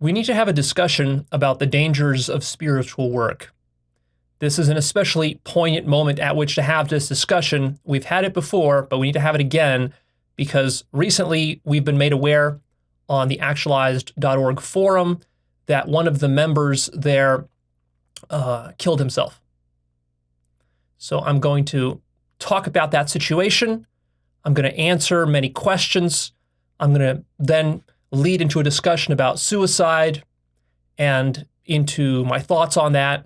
we need to have a discussion about the dangers of spiritual work. This is an especially poignant moment at which to have this discussion. We've had it before, but we need to have it again because recently we've been made aware on the Actualized.org forum that one of the members there killed himself. So I'm going to talk about that situation. I'm going to answer many questions. I'm going to then lead into a discussion about suicide and into my thoughts on that.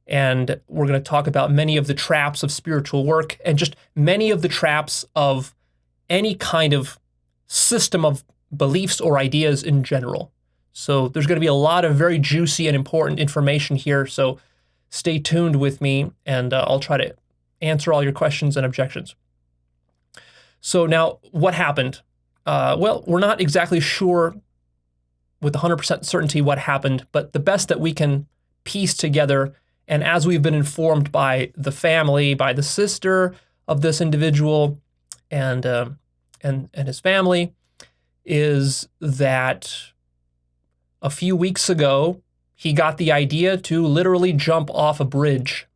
And we're going to talk about many of the traps of spiritual work and just many of the traps of any kind of system of beliefs or ideas in general. So there's going to be a lot of very juicy and important information here. So stay tuned with me and I'll try to answer all your questions and objections. So now what happened? Well, we're not exactly sure with 100% certainty what happened, but the best that we can piece together, and as we've been informed by the family, by the sister of this individual and his family, is that a few weeks ago, he got the idea to literally jump off a bridge.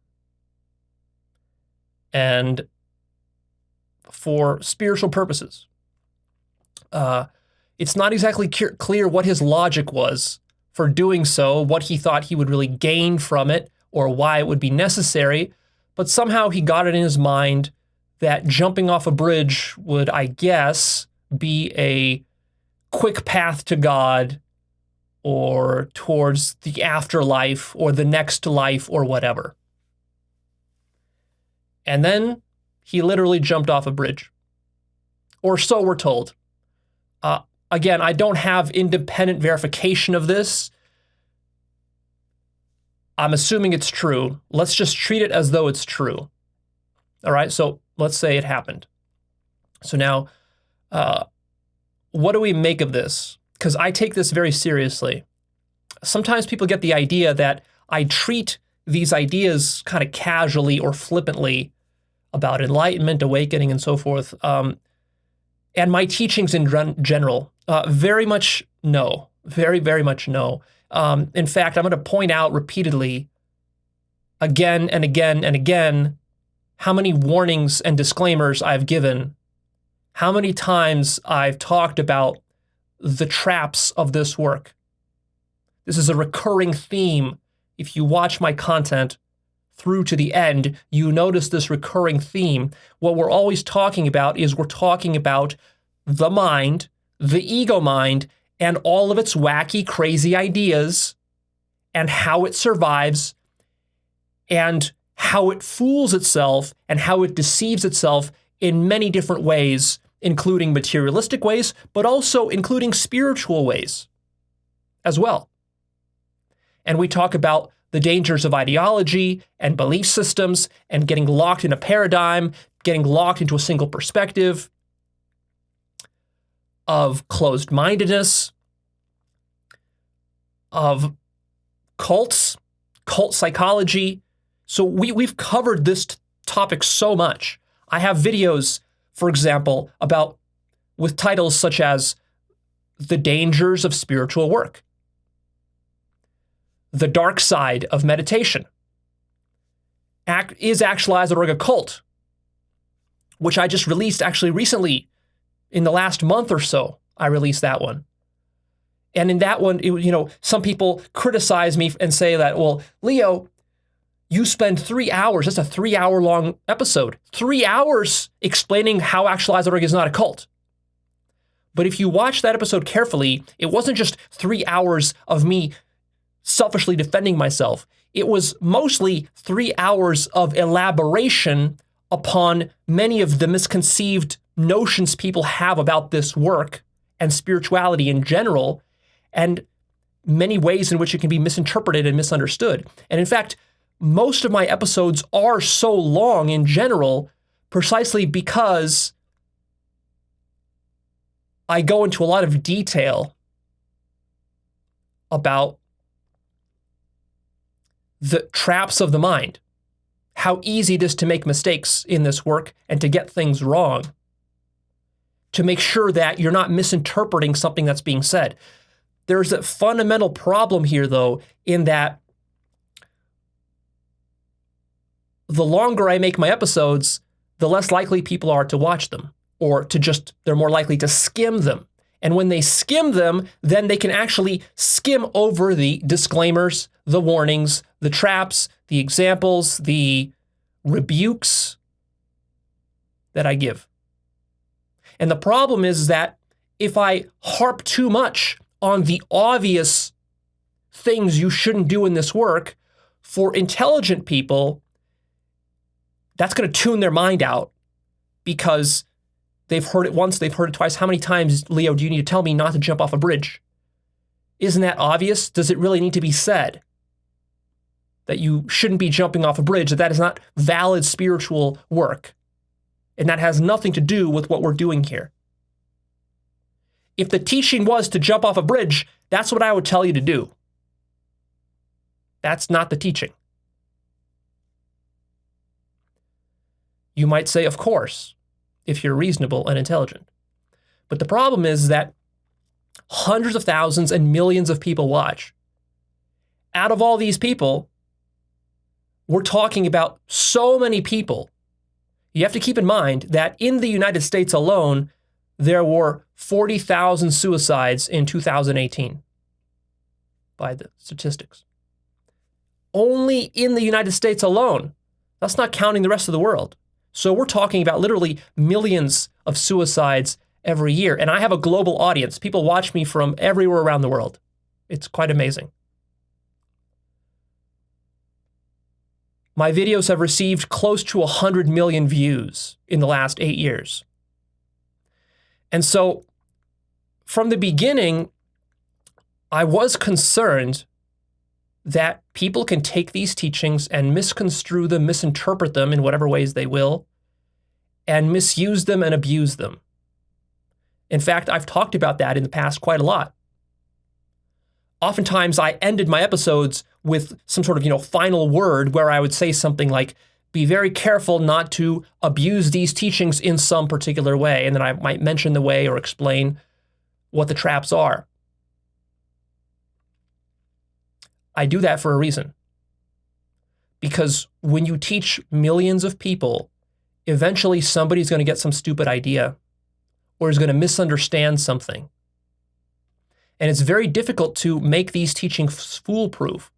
And for spiritual purposes. It's not exactly clear what his logic was for doing so, what he thought he would really gain from it, or why it would be necessary, but somehow he got it in his mind that jumping off a bridge would, I guess, be a quick path to God or towards the afterlife or the next life or whatever. And then he literally jumped off a bridge. Or so we're told. Again, I don't have independent verification of this. I'm assuming it's true. Let's just treat it as though it's true. All right, so let's say it happened. So now, what do we make of this? Because I take this very seriously. Sometimes people get the idea that I treat these ideas kind of casually or flippantly about enlightenment, awakening, and so forth. And my teachings in general, very much no. Very, very much no. In fact, I'm going to point out repeatedly, again and again and again, how many warnings and disclaimers I've given, how many times I've talked about the traps of this work. This is a recurring theme. If you watch my content through to the end, you notice this recurring theme. What we're always talking about is we're talking about the mind, the ego mind, and all of its wacky, crazy ideas, and how it survives, and how it fools itself, and how it deceives itself in many different ways, including materialistic ways, but also including spiritual ways as well. And we talk about the dangers of ideology and belief systems and getting locked in a paradigm, getting locked into a single perspective, of closed-mindedness, of cults, cult psychology. So we've covered this topic so much. I have videos, for example, with titles such as The Dangers of Spiritual Work, The Dark Side of Meditation, Is Actualized.org a cult? Which I just released actually recently. In the last month or so, I released that one. And in that one, some people criticize me and say that, well, Leo, you spend 3 hours, that's a 3-hour long episode, 3 hours explaining how Actualized.org is not a cult. But if you watch that episode carefully, it wasn't just 3 hours of me selfishly defending myself. It was mostly 3 hours of elaboration upon many of the misconceived notions people have about this work and spirituality in general, and many ways in which it can be misinterpreted and misunderstood. And in fact, most of my episodes are so long in general precisely because I go into a lot of detail about the traps of the mind, how easy it is to make mistakes in this work and to get things wrong, to make sure that you're not misinterpreting something that's being said. There's a fundamental problem here, though, in that the longer I make my episodes, the less likely people are to watch them, or they're more likely to skim them. And when they skim them, then they can actually skim over the disclaimers, the warnings, the traps, the examples, the rebukes that I give. And the problem is that if I harp too much on the obvious things you shouldn't do in this work, for intelligent people, that's going to tune their mind out because they've heard it once, they've heard it twice. How many times, Leo, do you need to tell me not to jump off a bridge? Isn't that obvious? Does it really need to be said that you shouldn't be jumping off a bridge, that is not valid spiritual work? And that has nothing to do with what we're doing here. If the teaching was to jump off a bridge, that's what I would tell you to do. That's not the teaching. You might say, of course, if you're reasonable and intelligent. But the problem is that hundreds of thousands and millions of people watch. Out of all these people, we're talking about so many people. You have to keep in mind that in the United States alone, there were 40,000 suicides in 2018 by the statistics. Only in the United States alone. That's not counting the rest of the world. So we're talking about literally millions of suicides every year. And I have a global audience. People watch me from everywhere around the world. It's quite amazing. My videos have received close to 100 million views in the last 8 years. And so from the beginning, I was concerned that people can take these teachings and misconstrue them, misinterpret them in whatever ways they will, and misuse them and abuse them. In fact, I've talked about that in the past quite a lot. Oftentimes, I ended my episodes with some sort of, final word where I would say something like, be very careful not to abuse these teachings in some particular way. And then I might mention the way or explain what the traps are. I do that for a reason. Because when you teach millions of people, eventually somebody's going to get some stupid idea or is going to misunderstand something. And it's very difficult to make these teachings foolproof.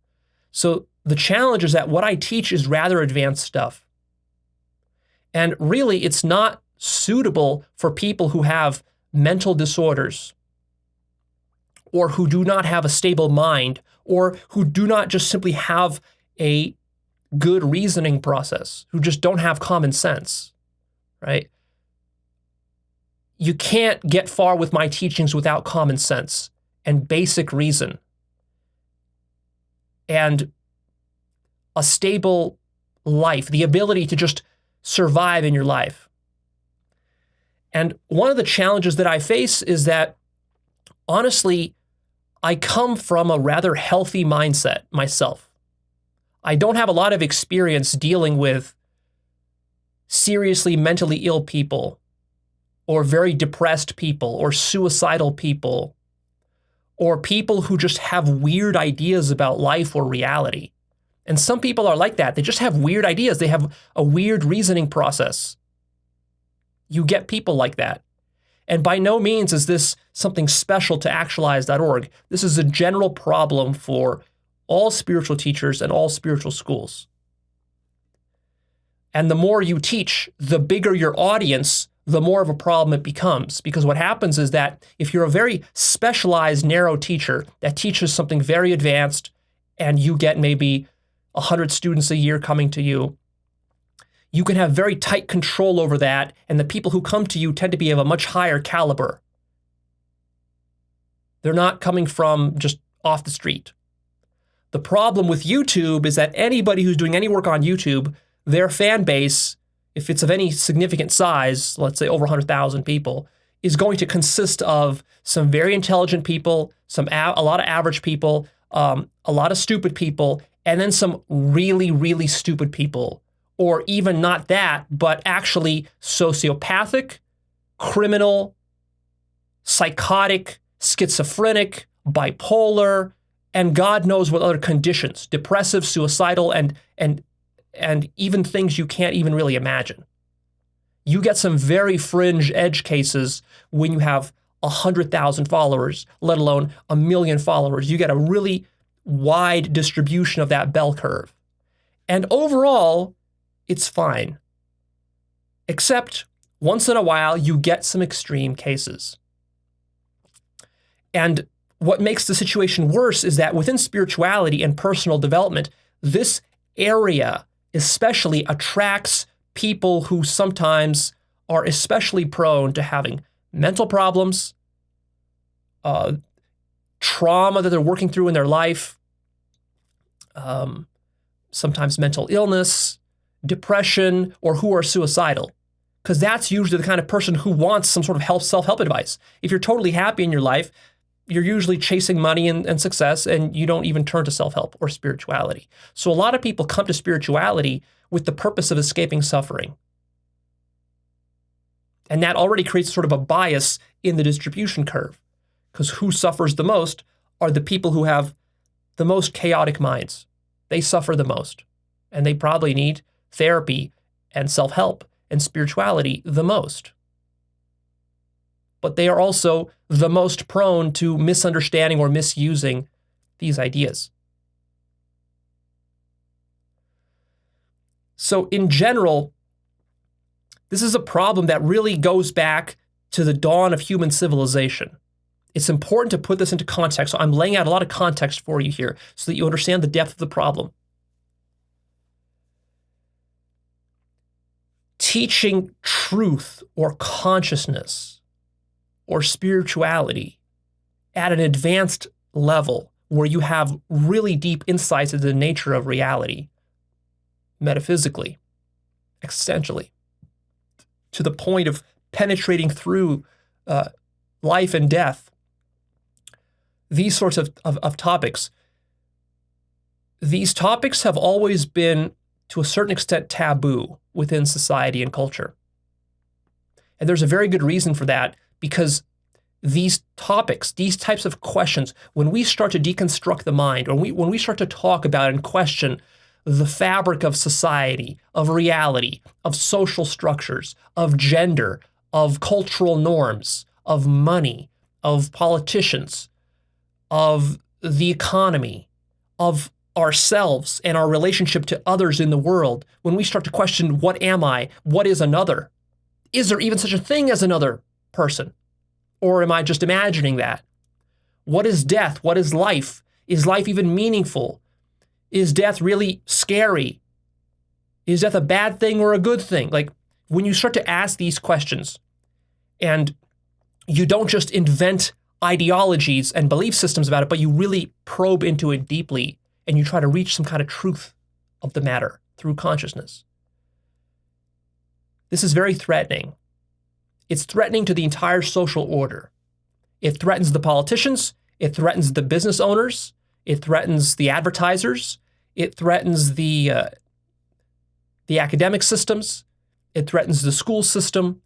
So the challenge is that what I teach is rather advanced stuff. And really, it's not suitable for people who have mental disorders or who do not have a stable mind or who do not just simply have a good reasoning process, who just don't have common sense, right? You can't get far with my teachings without common sense and basic reason and a stable life, the ability to just survive in your life. And one of the challenges that I face is that, honestly, I come from a rather healthy mindset myself. I don't have a lot of experience dealing with seriously mentally ill people or very depressed people or suicidal people or people who just have weird ideas about life or reality. And some people are like that. They just have weird ideas. They have a weird reasoning process. You get people like that. And by no means is this something special to Actualized.org. This is a general problem for all spiritual teachers and all spiritual schools. And the more you teach, the bigger your audience, the more of a problem it becomes. Because what happens is that if you're a very specialized, narrow teacher that teaches something very advanced and you get maybe 100 students a year coming to you, you can have very tight control over that, and the people who come to you tend to be of a much higher caliber. They're not coming from just off the street. The problem with YouTube is that anybody who's doing any work on YouTube, their fan base, if it's of any significant size, let's say over 100,000 people, is going to consist of some very intelligent people, a lot of average people, a lot of stupid people, and then some really, really stupid people. Or even not that, but actually sociopathic, criminal, psychotic, schizophrenic, bipolar, and God knows what other conditions, depressive, suicidal, and even things you can't even really imagine. You get some very fringe edge cases when you have 100,000 followers, let alone 1 million followers. You get a really wide distribution of that bell curve. And overall, it's fine. Except once in a while, you get some extreme cases. And what makes the situation worse is that within spirituality and personal development, this area especially attracts people who sometimes are especially prone to having mental problems, trauma that they're working through in their life, sometimes mental illness, depression, or who are suicidal. Because that's usually the kind of person who wants some sort of self-help advice. If you're totally happy in your life, you're usually chasing money and success, and you don't even turn to self-help or spirituality. So a lot of people come to spirituality with the purpose of escaping suffering. And that already creates sort of a bias in the distribution curve, because who suffers the most are the people who have the most chaotic minds. They suffer the most, and they probably need therapy and self-help and spirituality the most. But they are also the most prone to misunderstanding or misusing these ideas. So in general, this is a problem that really goes back to the dawn of human civilization. It's important to put this into context. So I'm laying out a lot of context for you here so that you understand the depth of the problem. Teaching truth or consciousness or spirituality at an advanced level where you have really deep insights into the nature of reality, metaphysically, existentially, to the point of penetrating through life and death, these sorts of topics. These topics have always been, to a certain extent, taboo within society and culture. And there's a very good reason for that, because these topics, these types of questions, when we start to deconstruct the mind, or when we start to talk about and question the fabric of society, of reality, of social structures, of gender, of cultural norms, of money, of politicians, of the economy, of ourselves and our relationship to others in the world, when we start to question, what am I? What is another? Is there even such a thing as another person? Or am I just imagining that? What is death? What is life? Is life even meaningful? Is death really scary? Is death a bad thing or a good thing? Like, when you start to ask these questions, and you don't just invent ideologies and belief systems about it, but you really probe into it deeply, and you try to reach some kind of truth of the matter through consciousness. This is very threatening. It's threatening to the entire social order. It threatens the politicians. It threatens the business owners. It threatens the advertisers. It threatens the academic systems. It threatens the school system.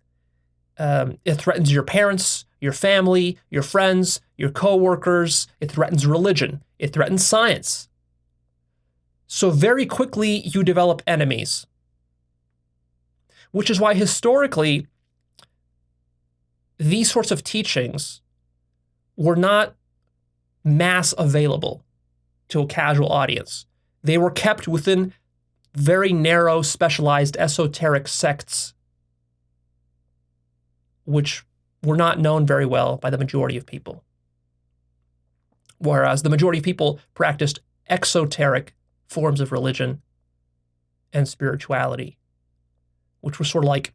It threatens your parents, your family, your friends, your coworkers. It threatens religion. It threatens science. So very quickly, you develop enemies, which is why historically, these sorts of teachings were not mass available to a casual audience. They were kept within very narrow, specialized, esoteric sects, which were not known very well by the majority of people. Whereas the majority of people practiced exoteric forms of religion and spirituality, which was sort of like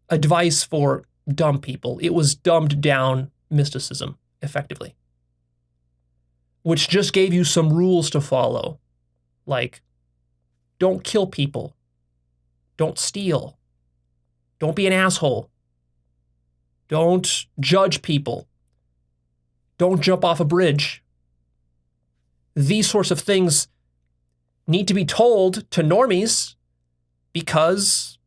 advice for dumb people. It was dumbed down mysticism, effectively, which just gave you some rules to follow, like don't kill people, don't steal, don't be an asshole, don't judge people, don't jump off a bridge. These sorts of things need to be told to normies because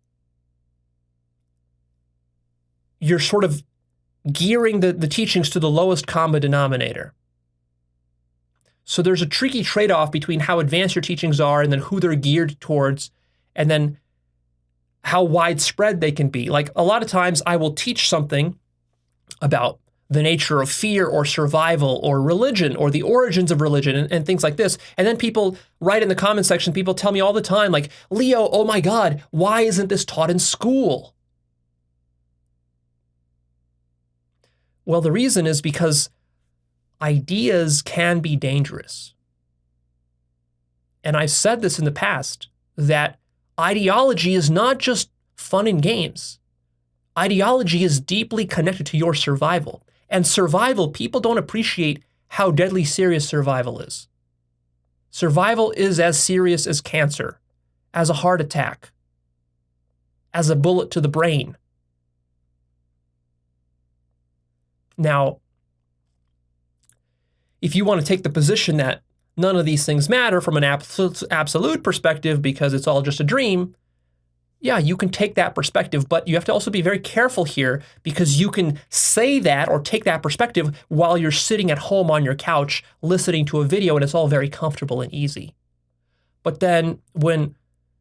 you're sort of gearing the teachings to the lowest common denominator. So there's a tricky trade-off between how advanced your teachings are and then who they're geared towards, and then how widespread they can be. Like a lot of times I will teach something about the nature of fear or survival or religion or the origins of religion and things like this. And then people write in the comment section, people tell me all the time, like, Leo, oh my God, why isn't this taught in school? Well, the reason is because ideas can be dangerous. And I've said this in the past, that ideology is not just fun and games. Ideology is deeply connected to your survival. And survival, people don't appreciate how deadly serious survival is. Survival is as serious as cancer, as a heart attack, as a bullet to the brain. Now, if you want to take the position that none of these things matter from an absolute perspective because it's all just a dream, yeah, you can take that perspective, but you have to also be very careful here because you can say that or take that perspective while you're sitting at home on your couch listening to a video and it's all very comfortable and easy. But then when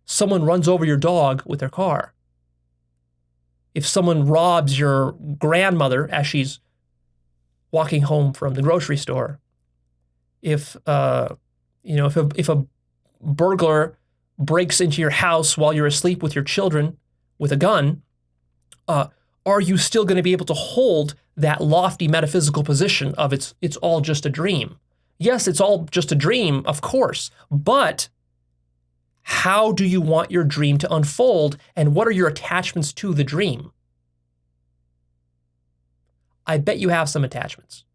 someone runs over your dog with their car, if someone robs your grandmother as she's walking home from the grocery store, if a burglar breaks into your house while you're asleep with your children with a gun, are you still going to be able to hold that lofty metaphysical position of it's all just a dream? Yes, it's all just a dream, of course, but how do you want your dream to unfold and what are your attachments to the dream? I bet you have some attachments.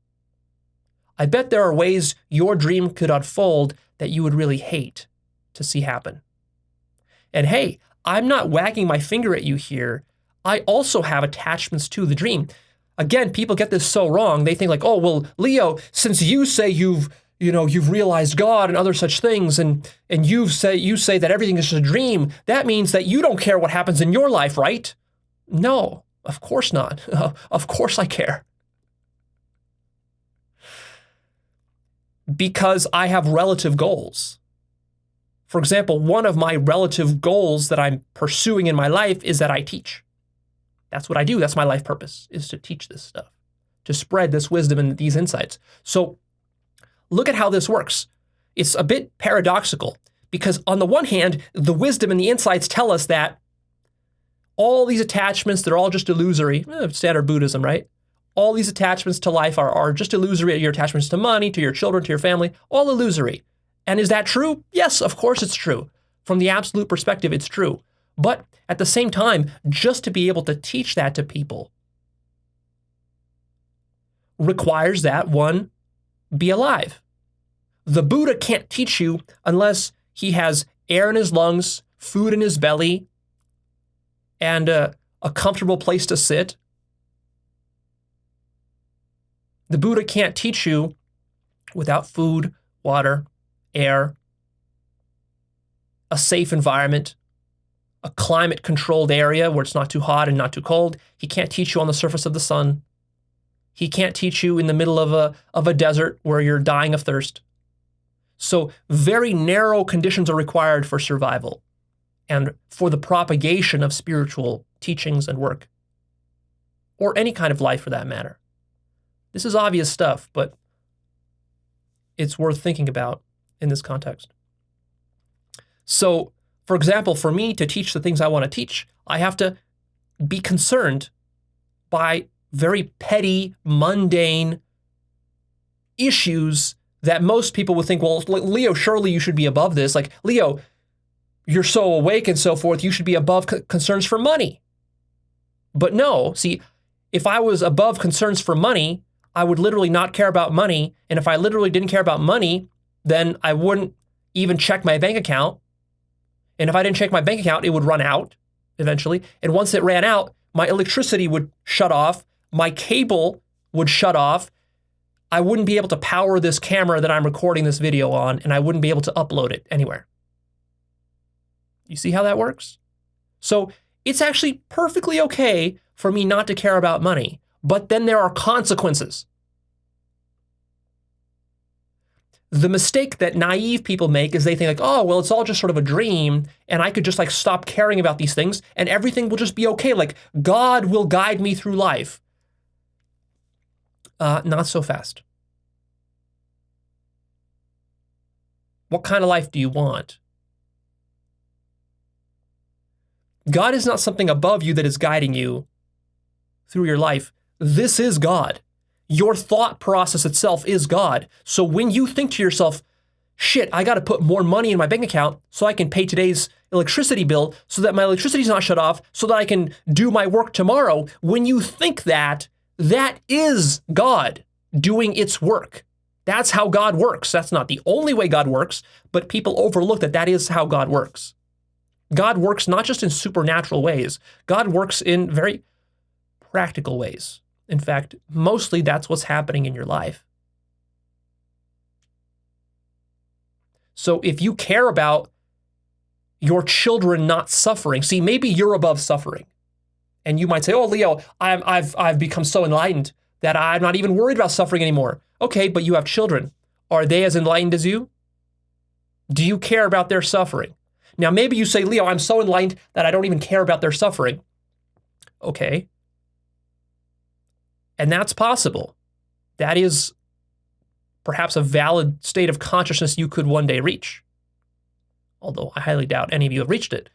I bet there are ways your dream could unfold that you would really hate to see happen. And hey, I'm not wagging my finger at you here. I also have attachments to the dream. Again, people get this so wrong. They think like, oh, well, Leo, since you say you've realized God and other such things, and you say that everything is just a dream, that means that you don't care what happens in your life, right? No, of course not. Of course I care. Because I have relative goals. For example, one of my relative goals that I'm pursuing in my life is that I teach. That's what I do. That's my life purpose, is to teach this stuff, to spread this wisdom and these insights. So look at how this works. It's a bit paradoxical because on the one hand, the wisdom and the insights tell us that all these attachments, they're all just illusory. Standard Buddhism, right? All these attachments to life are just illusory. Your attachments to money, to your children, to your family, all illusory. And is that true? Yes, of course it's true. From the absolute perspective, it's true. But at the same time, just to be able to teach that to people requires that one be alive. The Buddha can't teach you unless he has air in his lungs, food in his belly, and a comfortable place to sit. The Buddha can't teach you without food, water, air, a safe environment, a climate-controlled area where it's not too hot and not too cold. He can't teach you on the surface of the sun. He can't teach you in the middle of a desert where you're dying of thirst. So very narrow conditions are required for survival and for the propagation of spiritual teachings and work, or any kind of life for that matter. This is obvious stuff, but it's worth thinking about in this context. So, for example, for me to teach the things I want to teach, I have to be concerned by very petty, mundane issues that most people would think, well, Leo, surely you should be above this. Like, Leo, you're so awake and so forth, you should be above concerns for money. But no, see, if I was above concerns for money, I would literally not care about money. And if I literally didn't care about money, then I wouldn't even check my bank account. And if I didn't check my bank account, it would run out eventually. And once it ran out, my electricity would shut off. My cable would shut off. I wouldn't be able to power this camera that I'm recording this video on, and I wouldn't be able to upload it anywhere. You see how that works? So it's actually perfectly okay for me not to care about money, but then there are consequences. The mistake that naive people make is they think like, oh, well, it's all just sort of a dream and I could just like stop caring about these things and everything will just be okay. Like God will guide me through life. Not so fast. What kind of life do you want? God is not something above you that is guiding you through your life. This is God. Your thought process itself is God. So when you think to yourself, shit, I got to put more money in my bank account so I can pay today's electricity bill so that my electricity is not shut off so that I can do my work tomorrow. When you think that, that is God doing its work. That's how God works. That's not the only way God works, but people overlook that that is how God works. God works not just in supernatural ways. God works in very practical ways. In fact, mostly that's what's happening in your life. So if you care about your children not suffering, see, maybe you're above suffering. And you might say, oh, Leo, I've become so enlightened that I'm not even worried about suffering anymore. Okay, but you have children. Are they as enlightened as you? Do you care about their suffering? Now, maybe you say, Leo, I'm so enlightened that I don't even care about their suffering. Okay. And that's possible. That is perhaps a valid state of consciousness you could one day reach. Although I highly doubt any of you have reached it.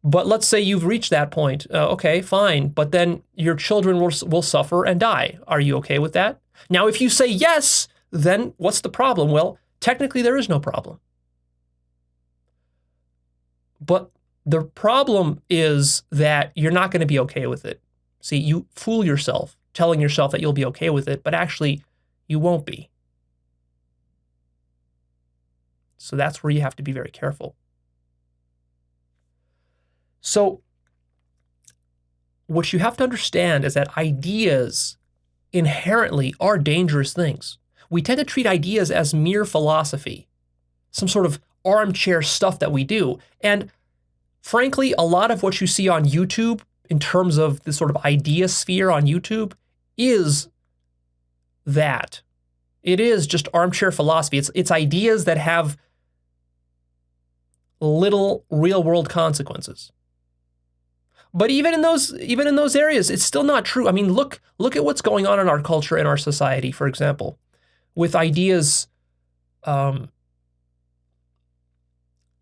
But let's say you've reached that point. Okay, fine. But then your children will suffer and die. Are you okay with that? Now, if you say yes, then what's the problem? Well, technically there is no problem. But the problem is that you're not going to be okay with it. See, you fool yourself telling yourself that you'll be okay with it, but actually you won't be. So that's where you have to be very careful. So what you have to understand is that ideas inherently are dangerous things. We tend to treat ideas as mere philosophy, some sort of armchair stuff that we do. And frankly, a lot of what you see on YouTube in terms of this sort of idea sphere on YouTube is that. It is just armchair philosophy. It's ideas that have little real-world consequences. But even in those areas, it's still not true. I mean, look at what's going on in our culture and our society, for example, with ideas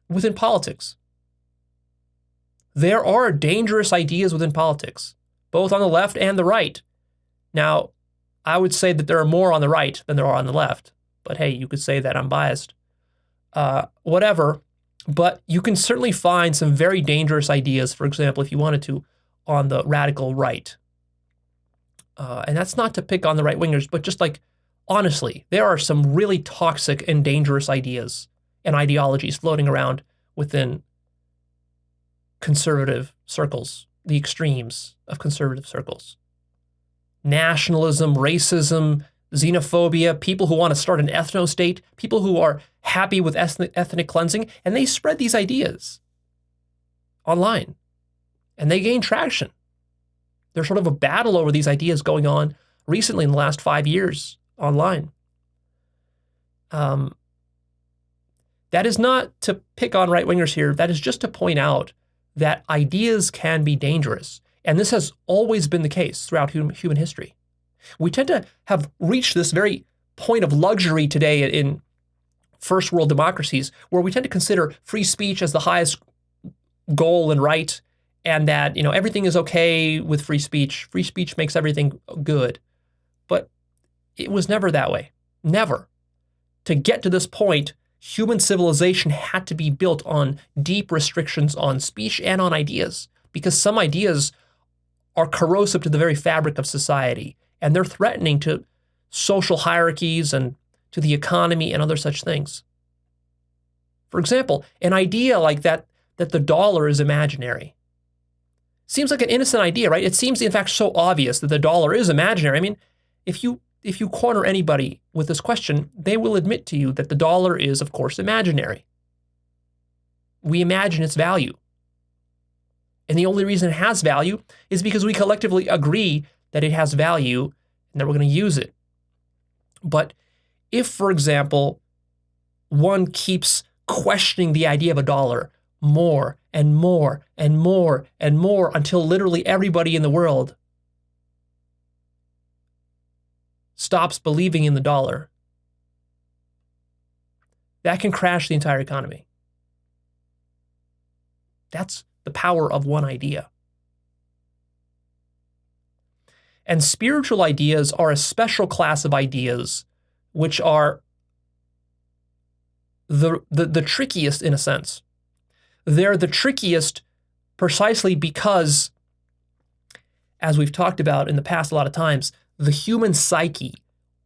within politics. There are dangerous ideas within politics, both on the left and the right. Now, I would say that there are more on the right than there are on the left. But hey, you could say that I'm biased. Whatever. But you can certainly find some very dangerous ideas, for example, if you wanted to, on the radical right. And that's not to pick on the right-wingers, but just like, honestly, there are some really toxic and dangerous ideas and ideologies floating around within conservative circles, the extremes of conservative circles. Nationalism, racism, xenophobia, people who want to start an ethno-state, people who are happy with ethnic cleansing, and they spread these ideas online, and they gain traction. There's sort of a battle over these ideas going on recently in the last 5 years online. That is not to pick on right-wingers here. That is just to point out that ideas can be dangerous. And this has always been the case throughout human history. We tend to have reached this very point of luxury today in first world democracies, where we tend to consider free speech as the highest goal and right, and that, everything is okay with free speech. Free speech makes everything good. But it was never that way. Never. To get to this point, human civilization had to be built on deep restrictions on speech and on ideas, because some ideas are corrosive to the very fabric of society, and they're threatening to social hierarchies and to the economy and other such things. For example, an idea like that the dollar is imaginary. Seems like an innocent idea, right? It seems, in fact, so obvious that the dollar is imaginary. I mean, if you corner anybody with this question, they will admit to you that the dollar is, of course, imaginary. We imagine its value. And the only reason it has value is because we collectively agree that it has value and that we're going to use it. But if, for example, one keeps questioning the idea of a dollar more and more and more and more until literally everybody in the world stops believing in the dollar, that can crash the entire economy. That's the power of one idea. And spiritual ideas are a special class of ideas which are the trickiest in a sense. They're the trickiest precisely because, as we've talked about in the past a lot of times, the human psyche,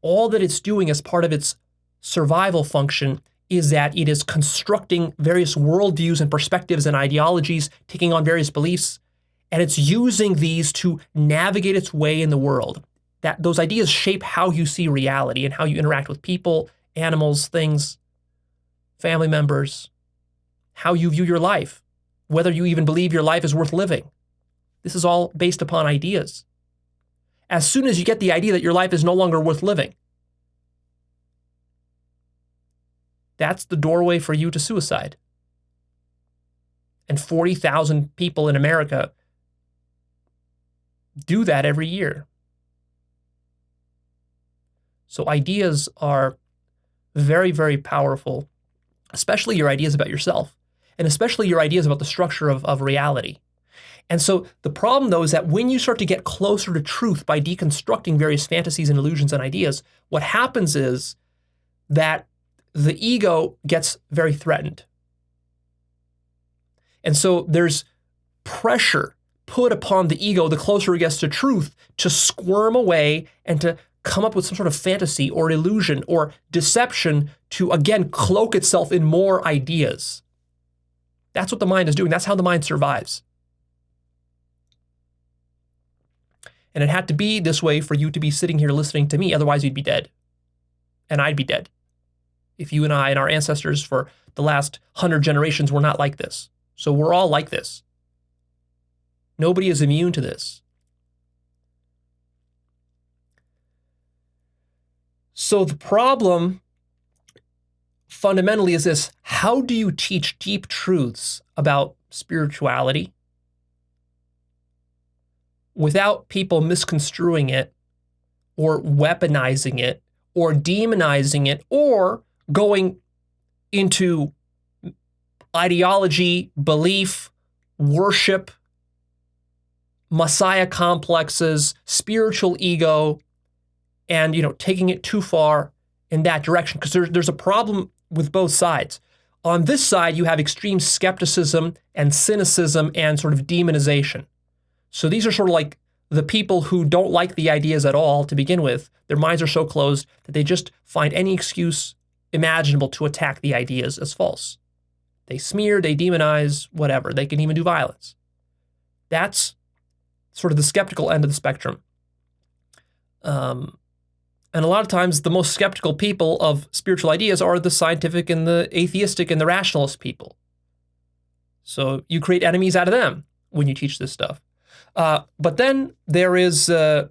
all that it's doing as part of its survival function is that it is constructing various worldviews and perspectives and ideologies, taking on various beliefs, and it's using these to navigate its way in the world. That those ideas shape how you see reality and how you interact with people, animals, things, family members, how you view your life, whether you even believe your life is worth living. This is all based upon ideas. As soon as you get the idea that your life is no longer worth living, that's the doorway for you to suicide. And 40,000 people in America do that every year. So ideas are very, very powerful, especially your ideas about yourself, and especially your ideas about the structure of reality. And so the problem, though, is that when you start to get closer to truth by deconstructing various fantasies and illusions and ideas, what happens is that the ego gets very threatened. And so there's pressure put upon the ego the closer it gets to truth to squirm away and to come up with some sort of fantasy or illusion or deception to, again, cloak itself in more ideas. That's what the mind is doing. That's how the mind survives. And it had to be this way for you to be sitting here listening to me. Otherwise, you'd be dead. And I'd be dead. If you and I and our ancestors for the last 100 generations were not like this. So we're all like this. Nobody is immune to this. So the problem fundamentally is this: how do you teach deep truths about spirituality without people misconstruing it or weaponizing it or demonizing it or going into ideology, belief, worship, messiah complexes, spiritual ego, and taking it too far in that direction? Because there's a problem with both sides. On this side, you have extreme skepticism and cynicism and sort of demonization. So these are sort of like the people who don't like the ideas at all to begin with. Their minds are so closed that they just find any excuse imaginable to attack the ideas as false. They smear, they demonize, whatever. They can even do violence. That's sort of the skeptical end of the spectrum. And a lot of times the most skeptical people of spiritual ideas are the scientific and the atheistic and the rationalist people. So you create enemies out of them when you teach this stuff. But then there is the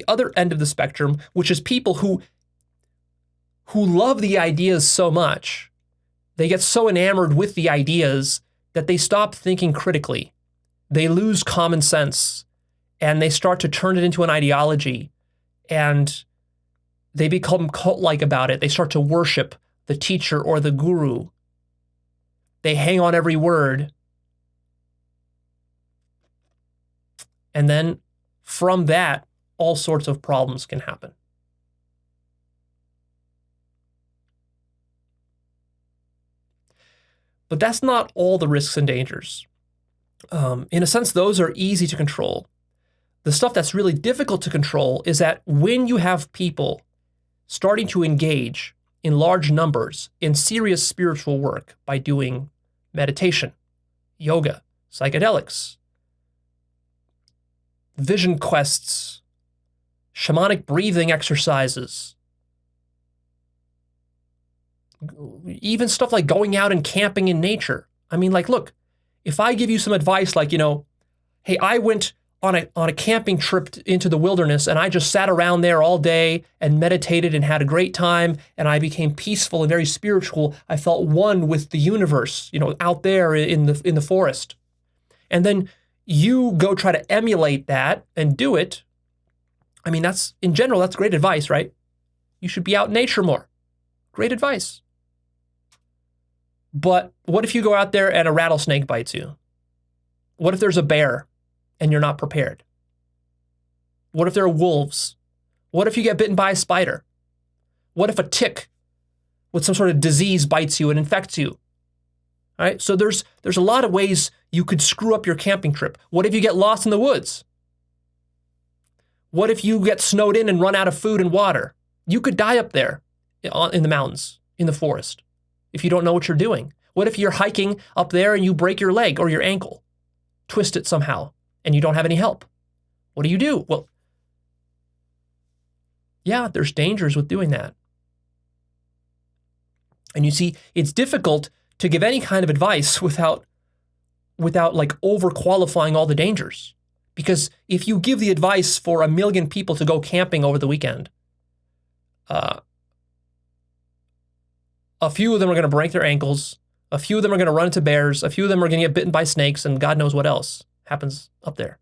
other end of the spectrum, which is people who love the ideas so much, they get so enamored with the ideas that they stop thinking critically. They lose common sense, and they start to turn it into an ideology, and they become cult-like about it. They start to worship the teacher or the guru. They hang on every word. And then from that, all sorts of problems can happen. But that's not all the risks and dangers. In a sense, those are easy to control. The stuff that's really difficult to control is that when you have people starting to engage in large numbers in serious spiritual work by doing meditation, yoga, psychedelics, vision quests, shamanic breathing exercises, even stuff like going out and camping in nature. I mean, look, if I give you some advice like, hey, I went on a camping trip into the wilderness, and I just sat around there all day and meditated and had a great time, and I became peaceful and very spiritual. I felt one with the universe, out there in the forest. And then you go try to emulate that and do it. I mean, in general, that's great advice, right? You should be out in nature more. Great advice. But what if you go out there and a rattlesnake bites you? What if there's a bear and you're not prepared? What if there are wolves? What if you get bitten by a spider? What if a tick with some sort of disease bites you and infects you? All right, so there's a lot of ways you could screw up your camping trip. What if you get lost in the woods? What if you get snowed in and run out of food and water? You could die up there in the mountains, in the forest, if you don't know what you're doing. What if you're hiking up there and you break your leg or your ankle, twist it somehow, and you don't have any help? What do you do? Well, yeah, there's dangers with doing that. And you see, it's difficult to give any kind of advice without like overqualifying all the dangers. Because if you give the advice for 1 million people to go camping over the weekend, a few of them are going to break their ankles, a few of them are going to run into bears, a few of them are going to get bitten by snakes, and God knows what else happens up there.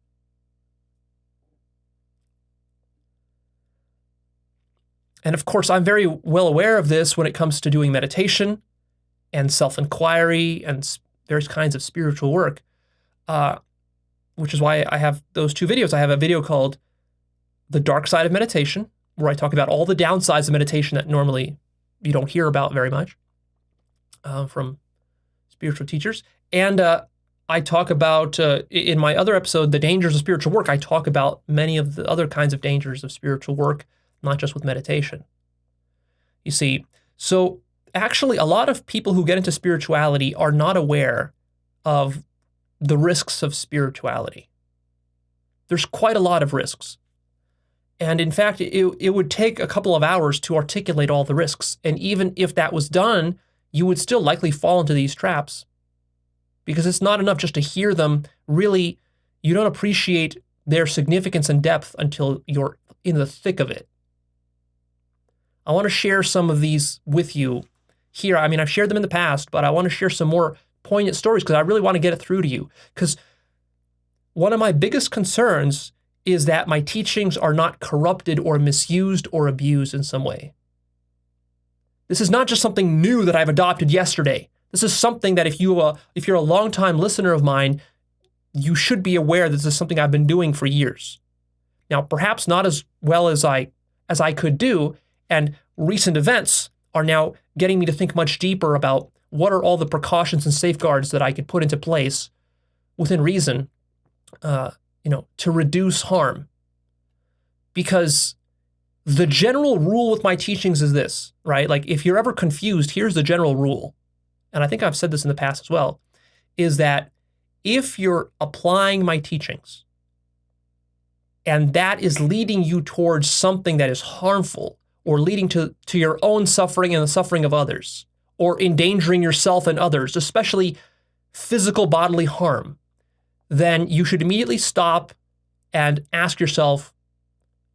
And of course, I'm very well aware of this when it comes to doing meditation and self-inquiry and various kinds of spiritual work, which is why I have those 2 videos. I have a video called The Dark Side of Meditation, where I talk about all the downsides of meditation that normally you don't hear about very much from spiritual teachers. And I talk about, in my other episode, The Dangers of Spiritual Work, I talk about many of the other kinds of dangers of spiritual work, not just with meditation. You see, so actually a lot of people who get into spirituality are not aware of the risks of spirituality. There's quite a lot of risks. And in fact, it would take a couple of hours to articulate all the risks. And even if that was done, you would still likely fall into these traps, because it's not enough just to hear them. Really, you don't appreciate their significance and depth until you're in the thick of it. I want to share some of these with you here. I mean, I've shared them in the past, but I want to share some more poignant stories because I really want to get it through to you. Because one of my biggest concerns is that my teachings are not corrupted or misused or abused in some way. This is not just something new that I've adopted yesterday. This is something that if you're a longtime listener of mine, you should be aware that this is something I've been doing for years. Now, perhaps not as well as I could do, and recent events are now getting me to think much deeper about what are all the precautions and safeguards that I could put into place within reason, to reduce harm. Because the general rule with my teachings is this, right? Like, if you're ever confused, here's the general rule. And I think I've said this in the past as well, is that if you're applying my teachings and that is leading you towards something that is harmful or leading to your own suffering and the suffering of others, or endangering yourself and others, especially physical bodily harm, then you should immediately stop and ask yourself,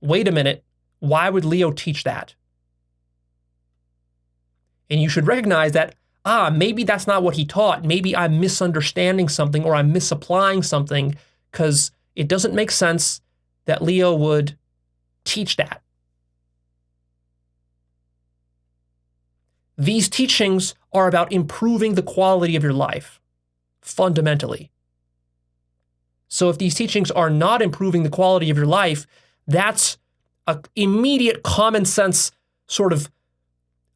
wait a minute, why would Leo teach that? And you should recognize that, maybe that's not what he taught. Maybe I'm misunderstanding something or I'm misapplying something, because it doesn't make sense that Leo would teach that. These teachings are about improving the quality of your life, fundamentally. So if these teachings are not improving the quality of your life, that's an immediate common sense sort of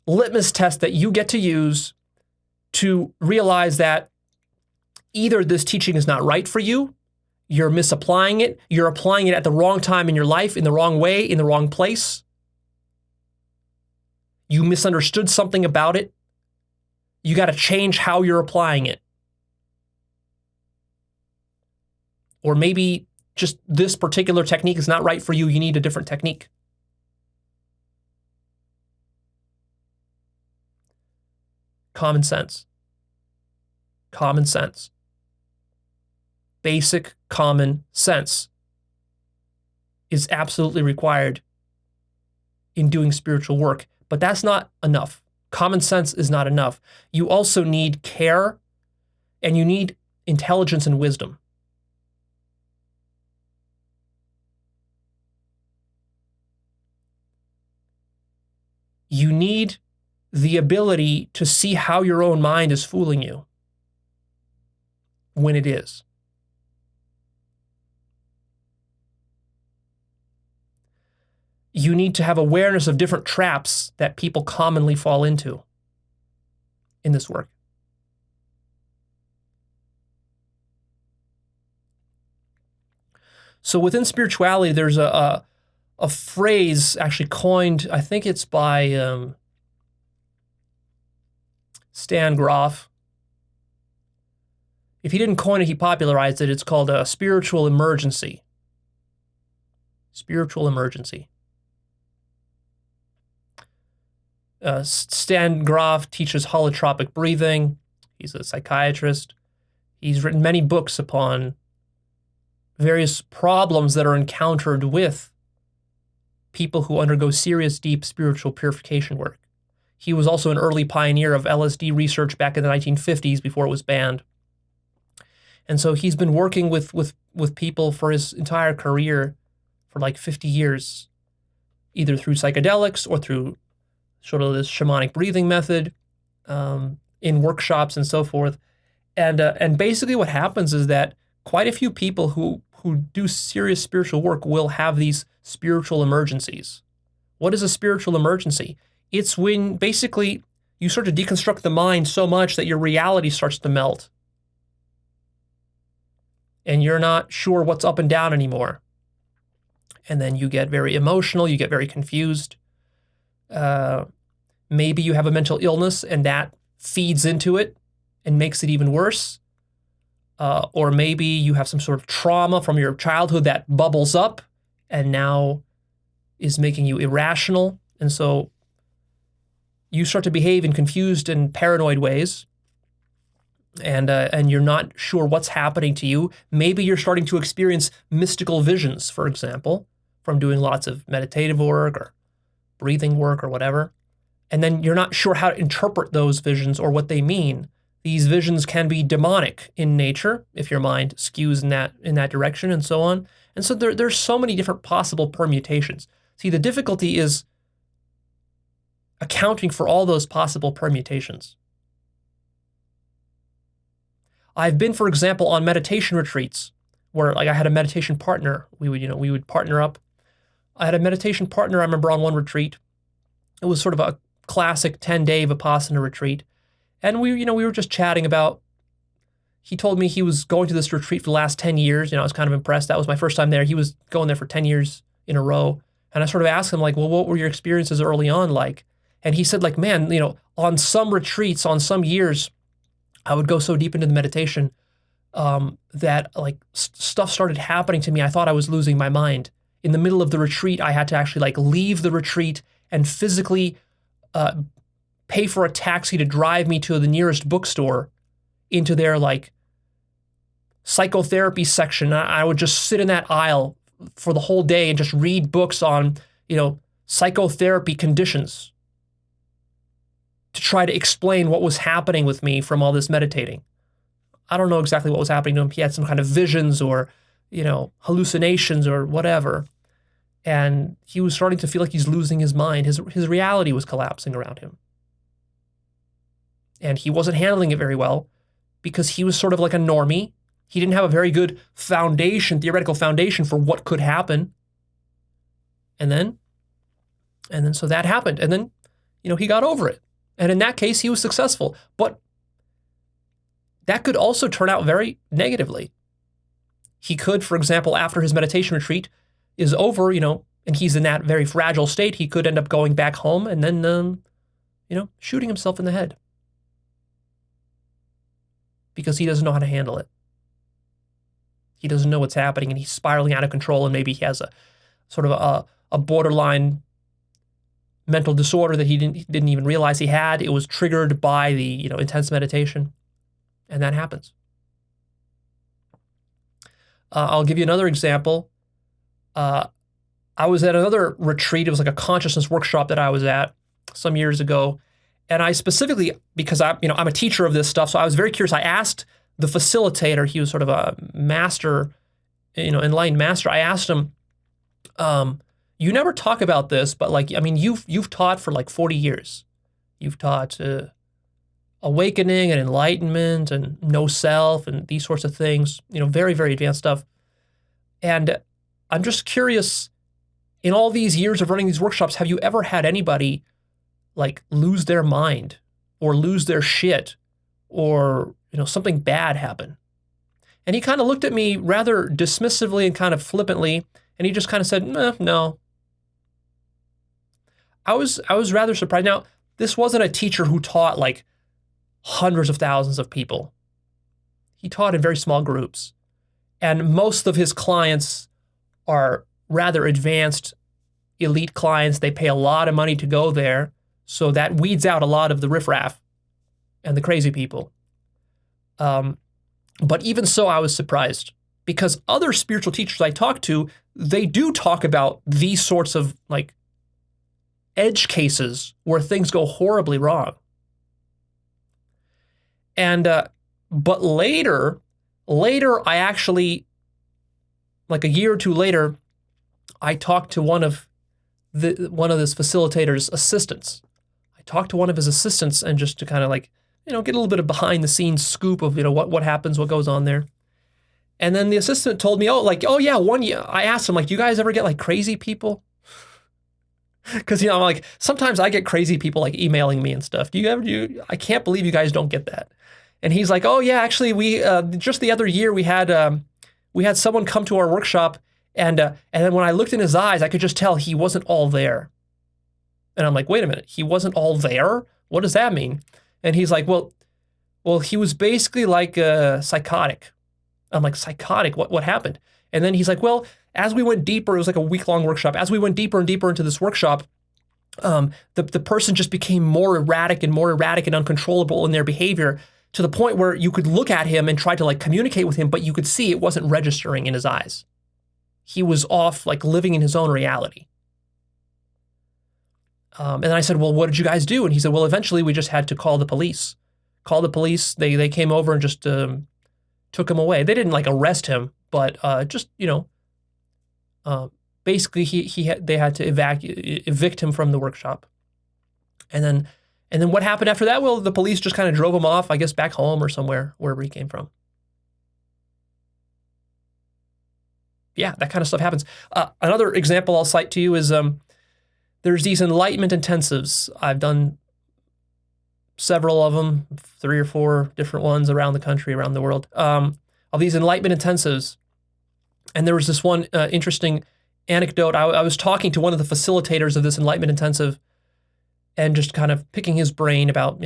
litmus test that you get to use to realize that either this teaching is not right for you, you're misapplying it, you're applying it at the wrong time in your life, in the wrong way, in the wrong place. You misunderstood something about it. You got to change how you're applying it. Or maybe just this particular technique is not right for you. You need a different technique. Common sense. Common sense. Basic common sense. is absolutely required in doing spiritual work, but that's not enough. Common sense is not enough. You also need care, and you need intelligence and wisdom. You need the ability to see how your own mind is fooling you when it is. You need to have awareness of different traps that people commonly fall into in this work. So within spirituality, there's a phrase actually coined, I think it's by Stan Groff. If he didn't coin it, he popularized it. It's called a spiritual emergency. Spiritual emergency. Stan Groff teaches holotropic breathing. He's a psychiatrist. He's written many books upon various problems that are encountered with people who undergo serious, deep spiritual purification work. He was also an early pioneer of LSD research back in the 1950s before it was banned. And so he's been working with people for his entire career for like 50 years, either through psychedelics or through sort of this shamanic breathing method in workshops and so forth. And basically what happens is that quite a few people who do serious spiritual work will have these spiritual emergencies. What is a spiritual emergency? It's when basically you start to deconstruct the mind so much that your reality starts to melt. And you're not sure what's up and down anymore. And then you get very emotional, you get very confused. Maybe you have a mental illness and that feeds into it and makes it even worse. Or maybe you have some sort of trauma from your childhood that bubbles up and now is making you irrational. And so you start to behave in confused and paranoid ways. And you're not sure what's happening to you. Maybe you're starting to experience mystical visions, for example, from doing lots of meditative work or breathing work or whatever. And then you're not sure how to interpret those visions or what they mean. These visions can be demonic in nature if your mind skews in that direction and so on. And so there's so many different possible permutations. See, the difficulty is accounting for all those possible permutations. I've been, for example, on meditation retreats where like I had a meditation partner. We would partner up. I had a meditation partner, I remember, on one retreat. It was sort of a classic 10-day Vipassana retreat. And we were just chatting about, he told me he was going to this retreat for the last 10 years. I was kind of impressed. That was my first time there. He was going there for 10 years in a row. And I sort of asked him like, well, what were your experiences early on like? And he said like, man, on some retreats, on some years, I would go so deep into the meditation that like stuff started happening to me. I thought I was losing my mind. In the middle of the retreat, I had to actually like leave the retreat and physically pay for a taxi to drive me to the nearest bookstore into their like psychotherapy section. I would just sit in that aisle for the whole day and just read books on, psychotherapy conditions to try to explain what was happening with me from all this meditating. I don't know exactly what was happening to him. He had some kind of visions or, hallucinations or whatever. And he was starting to feel like he's losing his mind. His reality was collapsing around him. And he wasn't handling it very well because he was sort of like a normie. He didn't have a very good theoretical foundation for what could happen. And then so that happened. And then, he got over it. And in that case, he was successful. But that could also turn out very negatively. He could, for example, after his meditation retreat is over, and he's in that very fragile state, he could end up going back home and then, shooting himself in the head. Because he doesn't know how to handle it. He doesn't know what's happening and he's spiraling out of control, and maybe he has a sort of a borderline mental disorder that he didn't even realize he had. It was triggered by the, intense meditation. And that happens. I'll give you another example. I was at another retreat. It was like a consciousness workshop that I was at some years ago. And I specifically, because I'm a teacher of this stuff, so I was very curious. I asked the facilitator, he was sort of a master, enlightened master. I asked him, you never talk about this, but you've taught for like 40 years. You've taught awakening and enlightenment and no self and these sorts of things, very, very advanced stuff. And I'm just curious, in all these years of running these workshops, have you ever had anybody like lose their mind or lose their shit or, something bad happen? And he kind of looked at me rather dismissively and kind of flippantly, and he just kind of said, no. I was rather surprised. Now, this wasn't a teacher who taught like hundreds of thousands of people. He taught in very small groups. And most of his clients are rather advanced elite clients. They pay a lot of money to go there. So that weeds out a lot of the riffraff and the crazy people. But even so, I was surprised because other spiritual teachers I talk to, they do talk about these sorts of like edge cases where things go horribly wrong. And, but later, I actually, like a year or two later, I talked to one of this facilitator's assistants. I talked to one of his assistants and just to kind of like, get a little bit of behind the scenes scoop of, what happens, what goes on there. And then the assistant told me, oh yeah, one year, I asked him, like, do you guys ever get like crazy people? Because, I'm like, sometimes I get crazy people like emailing me and stuff. I can't believe you guys don't get that. And he's like, oh yeah, actually we, just the other year we had someone come to our workshop and then when I looked in his eyes, I could just tell he wasn't all there. And I'm like, wait a minute, he wasn't all there? What does that mean? And he's like, well, he was basically like psychotic. I'm like, psychotic? What happened? And then he's like, well, as we went deeper, it was like a week-long workshop. As we went deeper and deeper into this workshop, the person just became more erratic and uncontrollable in their behavior to the point where you could look at him and try to like communicate with him, but you could see it wasn't registering in his eyes. He was off, like living in his own reality. And then I said, well, what did you guys do? And he said, well, eventually we just had to call the police. They came over and just took him away. They didn't like arrest him, but just, basically they had to evict him from the workshop. And then what happened after that? Well, the police just kind of drove him off, I guess, back home or somewhere, wherever he came from. Yeah, that kind of stuff happens. Another example I'll cite to you is there's these enlightenment intensives. I've done several of them, 3 or 4 different ones around the country, around the world, of these enlightenment intensives. And there was this one interesting anecdote. I was talking to one of the facilitators of this enlightenment intensive and just kind of picking his brain about,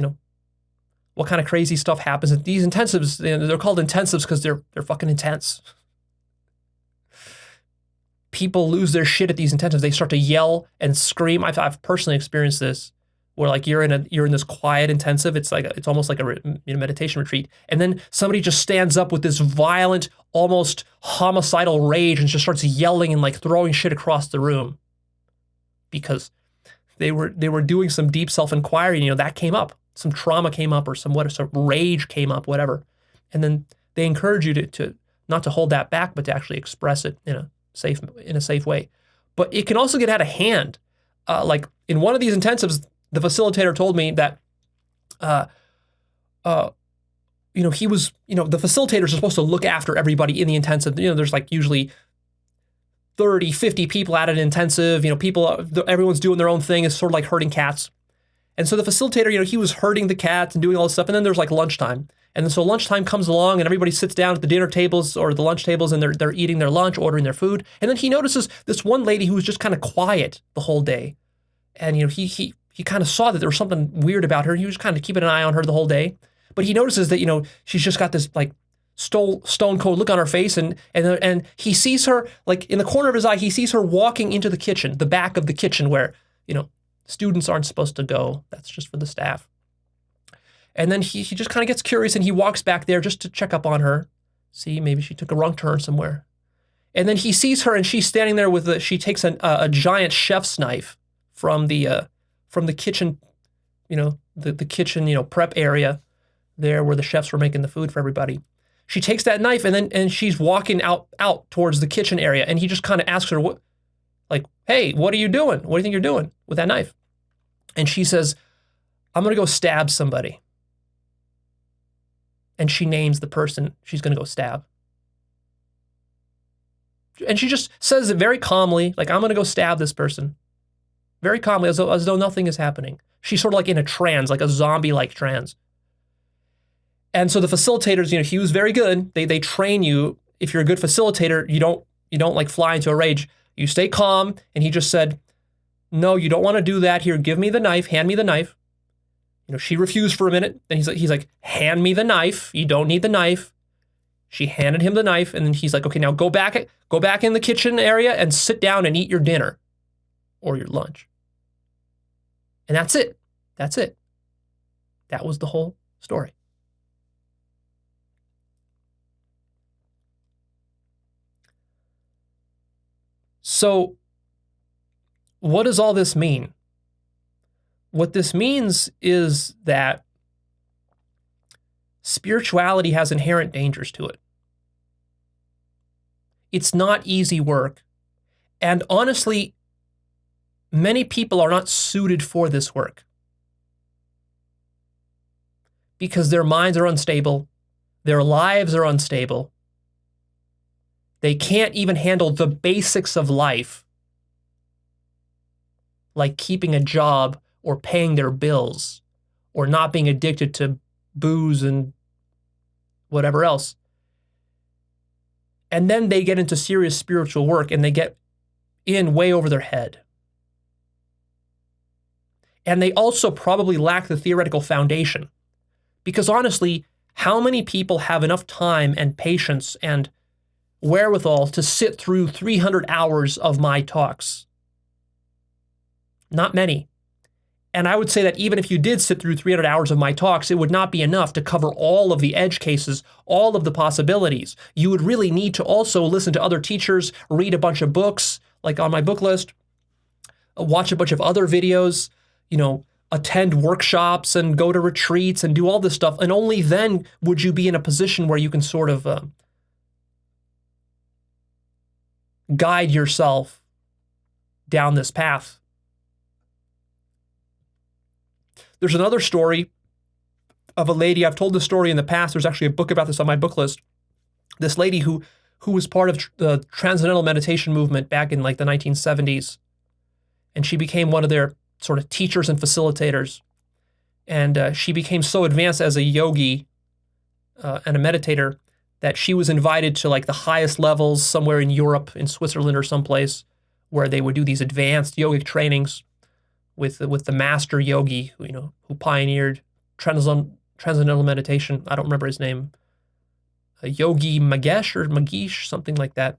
what kind of crazy stuff happens. And these intensives, they're called intensives because they're fucking intense. People lose their shit at these intensives. They start to yell and scream. I've personally experienced this, where like you're in this quiet intensive. It's almost like a meditation retreat, and then somebody just stands up with this violent, almost homicidal rage and just starts yelling and like throwing shit across the room because they were doing some deep self-inquiry. That came up, some trauma came up, or some rage came up, whatever, and then they encourage you to not to hold that back, but to actually express it in a safe way. But it can also get out of hand. Like in one of these intensives, the facilitator told me that, he was, the facilitators are supposed to look after everybody in the intensive. There's like usually 30, 50 people at an intensive, everyone's doing their own thing. It's sort of like herding cats. And so the facilitator, he was herding the cats and doing all this stuff. And then there's like lunchtime. And then so lunchtime comes along and everybody sits down at the dinner tables or the lunch tables and they're eating their lunch, ordering their food. And then he notices this one lady who was just kind of quiet the whole day. And, he kind of saw that there was something weird about her. He was kind of keeping an eye on her the whole day. But he notices that, she's just got this like stone cold look on her face. And he sees her like in the corner of his eye, he sees her walking into the kitchen, the back of the kitchen where, students aren't supposed to go. That's just for the staff. And then he just kind of gets curious and he walks back there just to check up on her. See, maybe she took a wrong turn somewhere. And then he sees her, and she's standing there with she takes a giant chef's knife from the kitchen, the kitchen, prep area there where the chefs were making the food for everybody. She takes that knife, and she's walking out towards the kitchen area, and he just kind of asks her, hey, what are you doing? What do you think you're doing with that knife? And she says, I'm going to go stab somebody. And she names the person she's going to go stab. And she just says it very calmly, like, I'm going to go stab this person. Very calmly, as though nothing is happening. She's sort of like in a trance, like a zombie-like trance. And so the facilitators, he was very good. They train you. If you're a good facilitator, you don't like fly into a rage. You stay calm. And he just said, no, you don't want to do that. Here, give me the knife. Hand me the knife. She refused for a minute. Then he's like, hand me the knife. You don't need the knife. She handed him the knife, and then he's like, okay, now go back in the kitchen area and sit down and eat your dinner or your lunch. And that's it. That's it. That was the whole story. So, what does all this mean? What this means is that spirituality has inherent dangers to it. It's not easy work. And honestly, many people are not suited for this work because their minds are unstable, their lives are unstable. They can't even handle the basics of life, like keeping a job or paying their bills or not being addicted to booze and whatever else. And then they get into serious spiritual work and they get in way over their head. And they also probably lack the theoretical foundation. Because honestly, how many people have enough time and patience and wherewithal to sit through 300 hours of my talks? Not many. And I would say that even if you did sit through 300 hours of my talks, it would not be enough to cover all of the edge cases, all of the possibilities. You would really need to also listen to other teachers, read a bunch of books, like on my book list, watch a bunch of other videos, attend workshops and go to retreats and do all this stuff. And only then would you be in a position where you can sort of guide yourself down this path. There's another story of a lady. I've told this story in the past. There's actually a book about this on my book list. This lady who was part of the transcendental meditation movement back in like the 1970s. And she became one of their sort of teachers and facilitators. And she became so advanced as a yogi and a meditator that she was invited to like the highest levels somewhere in Europe, in Switzerland or someplace, where they would do these advanced yogic trainings with the master yogi, who pioneered transcendental meditation. I don't remember his name. Yogi Magesh or Magish, something like that.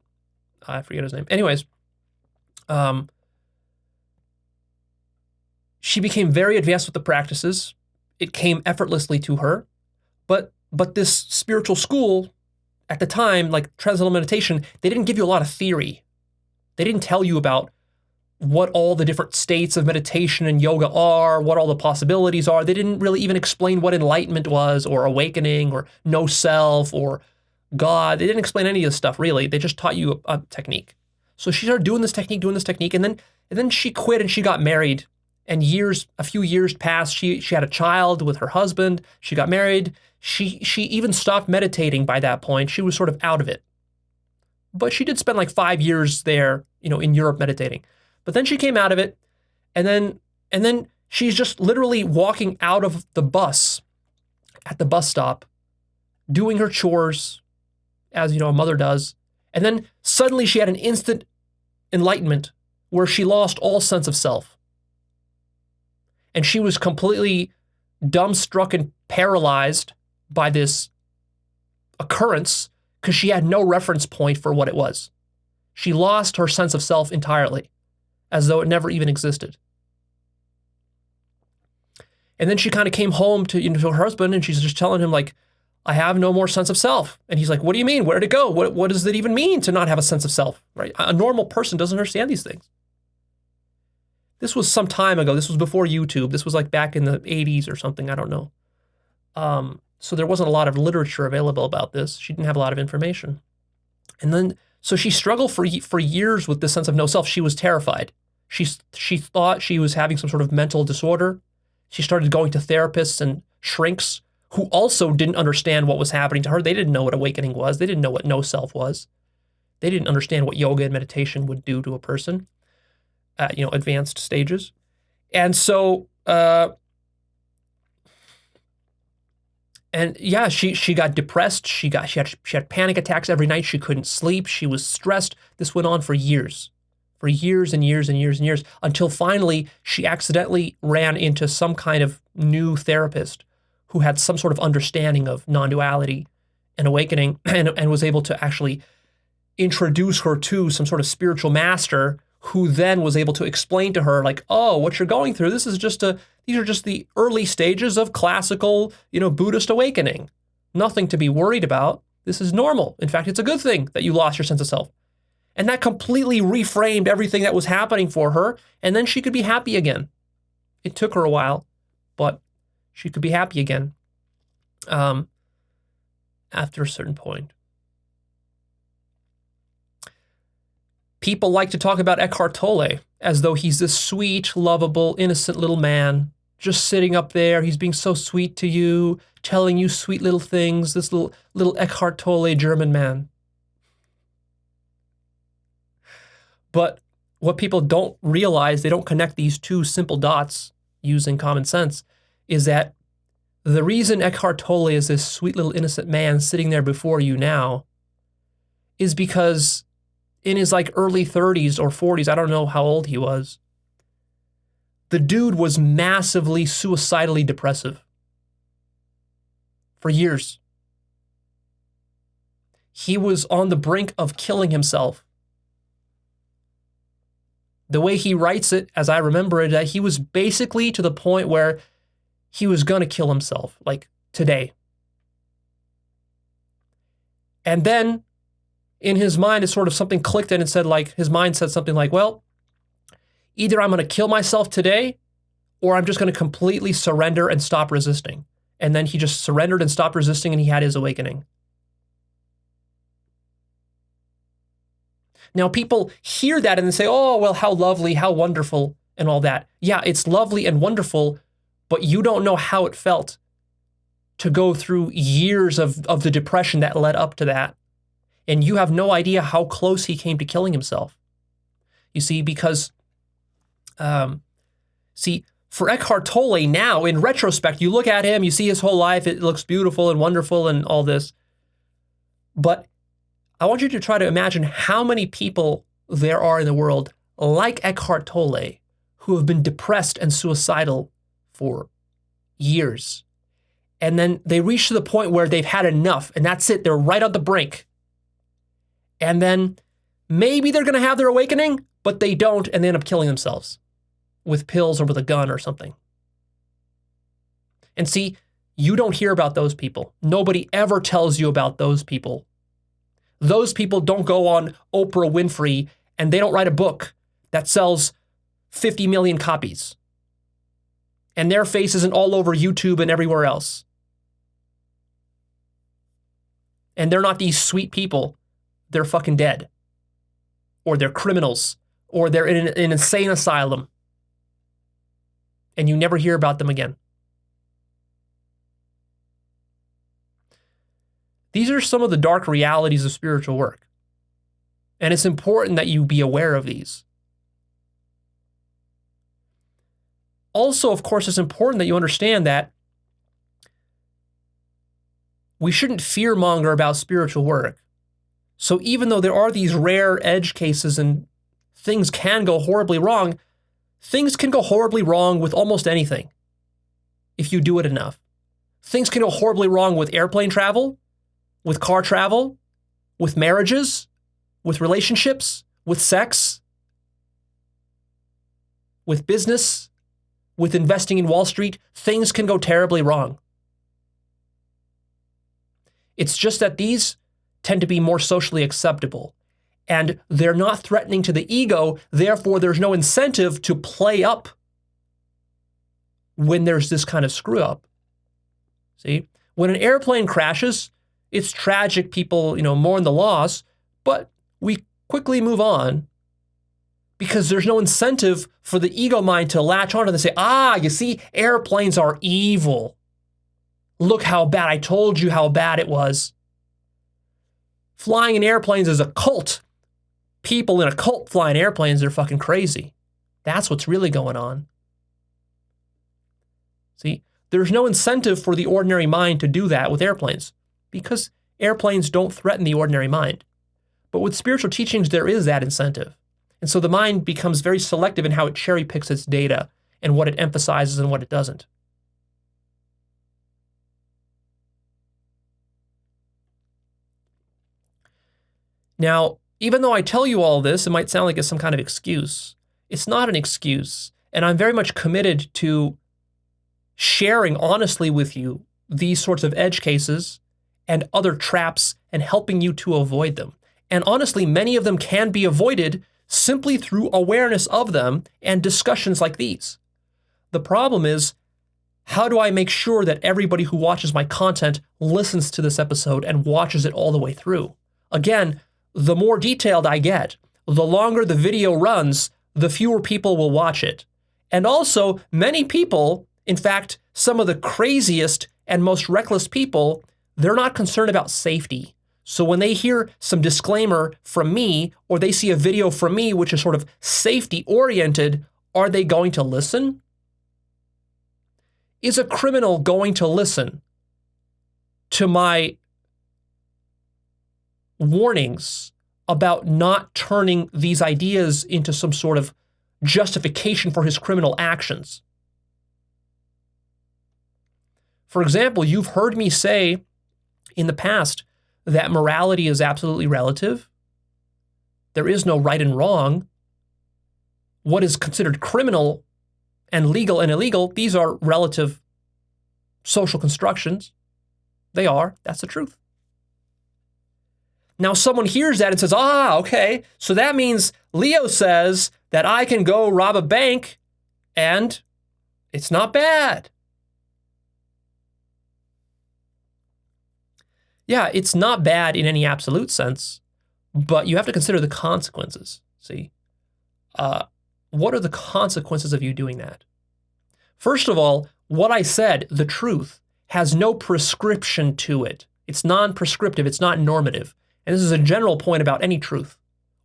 I forget his name. Anyways, she became very advanced with the practices. It came effortlessly to her. But this spiritual school at the time, like transcendental meditation, they didn't give you a lot of theory. They didn't tell you about what all the different states of meditation and yoga are, what all the possibilities are. They didn't really even explain what enlightenment was, or awakening, or no self, or God. They didn't explain any of this stuff, really. They just taught you a technique. So she started doing this technique, and then she quit and she got married. And a few years passed. She had a child with her husband. She got married. She even stopped meditating by that point. She was sort of out of it. But she did spend like 5 years there, in Europe meditating. But then she came out of it, and then she's just literally walking out of the bus at the bus stop, doing her chores, as a mother does. And then suddenly she had an instant enlightenment where she lost all sense of self. And she was completely dumbstruck and paralyzed by this occurrence because she had no reference point for what it was. She lost her sense of self entirely, as though it never even existed. And then she kind of came home to her husband, and she's just telling him, like, I have no more sense of self. And he's like, what do you mean? Where'd it go? What does it even mean to not have a sense of self, right? A normal person doesn't understand these things. This was some time ago. This was before YouTube. This was like back in the 80s or something. I don't know. So there wasn't a lot of literature available about this. She didn't have a lot of information. And then, so she struggled for years with this sense of no self. She was terrified. She thought she was having some sort of mental disorder. She started going to therapists and shrinks who also didn't understand what was happening to her. They didn't know what awakening was. They didn't know what no self was. They didn't understand what yoga and meditation would do to a person at, advanced stages. And so, she got depressed. She had panic attacks every night. She couldn't sleep. She was stressed. This went on for years and years and years and years, until finally she accidentally ran into some kind of new therapist who had some sort of understanding of non-duality and awakening, and was able to actually introduce her to some sort of spiritual master, who then was able to explain to her, like, oh, what you're going through, these are just the early stages of classical, Buddhist awakening. Nothing to be worried about. This is normal. In fact, it's a good thing that you lost your sense of self. And that completely reframed everything that was happening for her, and then she could be happy again. It took her a while, but she could be happy again after a certain point. People like to talk about Eckhart Tolle as though he's this sweet, lovable, innocent little man, just sitting up there. He's being so sweet to you, telling you sweet little things, this little Eckhart Tolle German man. But what people don't realize, they don't connect these two simple dots using common sense, is that the reason Eckhart Tolle is this sweet little innocent man sitting there before you now is because in his early 30s or 40s, I don't know how old he was, the dude was massively suicidally depressive for years. He was on the brink of killing himself. The way he writes it, as I remember it, that he was basically to the point where he was going to kill himself, like today. And then in his mind, it sort of something clicked and it said, his mind said something like, well, either I'm going to kill myself today, or I'm just going to completely surrender and stop resisting. And then he just surrendered and stopped resisting, and he had his awakening. Now, people hear that and they say, oh, well, how lovely, how wonderful, and all that. Yeah, it's lovely and wonderful, but you don't know how it felt to go through years of the depression that led up to that. And you have no idea how close he came to killing himself. You see, because, for Eckhart Tolle now, in retrospect, you look at him, you see his whole life, it looks beautiful and wonderful and all this. But I want you to try to imagine how many people there are in the world like Eckhart Tolle who have been depressed and suicidal for years. And then they reach to the point where they've had enough, and that's it. They're right on the brink. And then maybe they're going to have their awakening, but they don't, and they end up killing themselves with pills or with a gun or something. And see, you don't hear about those people. Nobody ever tells you about those people. Those people don't go on Oprah Winfrey, and they don't write a book that sells 50 million copies. And their face isn't all over YouTube and everywhere else. And they're not these sweet people. They're fucking dead. Or they're criminals. Or they're in an insane asylum. And you never hear about them again. These are some of the dark realities of spiritual work. And it's important that you be aware of these. Also, of course, it's important that you understand that we shouldn't fearmonger about spiritual work. So even though there are these rare edge cases and things can go horribly wrong, things can go horribly wrong with almost anything if you do it enough. Things can go horribly wrong with airplane travel, with car travel, with marriages, with relationships, with sex, with business, with investing in Wall Street. Things can go terribly wrong. It's just that these tend to be more socially acceptable, and they're not threatening to the ego. Therefore, there's no incentive to play up when there's this kind of screw up. See, when an airplane crashes, it's tragic. People, mourn the loss, but we quickly move on because there's no incentive for the ego mind to latch onto and say, you see, airplanes are evil. Look how bad. I told you how bad it was. Flying in airplanes is a cult. People in a cult flying airplanes, they're fucking crazy. That's what's really going on. See, there's no incentive for the ordinary mind to do that with airplanes because airplanes don't threaten the ordinary mind. But with spiritual teachings, there is that incentive. And so the mind becomes very selective in how it cherry picks its data and what it emphasizes and what it doesn't. Now, even though I tell you all this, it might sound like it's some kind of excuse. It's not an excuse. And I'm very much committed to sharing honestly with you these sorts of edge cases and other traps and helping you to avoid them. And honestly, many of them can be avoided simply through awareness of them and discussions like these. The problem is, how do I make sure that everybody who watches my content listens to this episode and watches it all the way through? Again, the more detailed I get, the longer the video runs, the fewer people will watch it. And also, many people, in fact, some of the craziest and most reckless people, they're not concerned about safety. So when they hear some disclaimer from me, or they see a video from me which is sort of safety oriented, are they going to listen? Is a criminal going to listen to my warnings about not turning these ideas into some sort of justification for his criminal actions? For example, you've heard me say in the past that morality is absolutely relative. There is no right and wrong. What is considered criminal and legal and illegal, these are relative social constructions. They are. That's the truth. Now, someone hears that and says, okay, so that means Leo says that I can go rob a bank and it's not bad. Yeah, it's not bad in any absolute sense, but you have to consider the consequences. See, what are the consequences of you doing that? First of all, what I said, the truth, has no prescription to it. It's non-prescriptive. It's not normative. And this is a general point about any truth.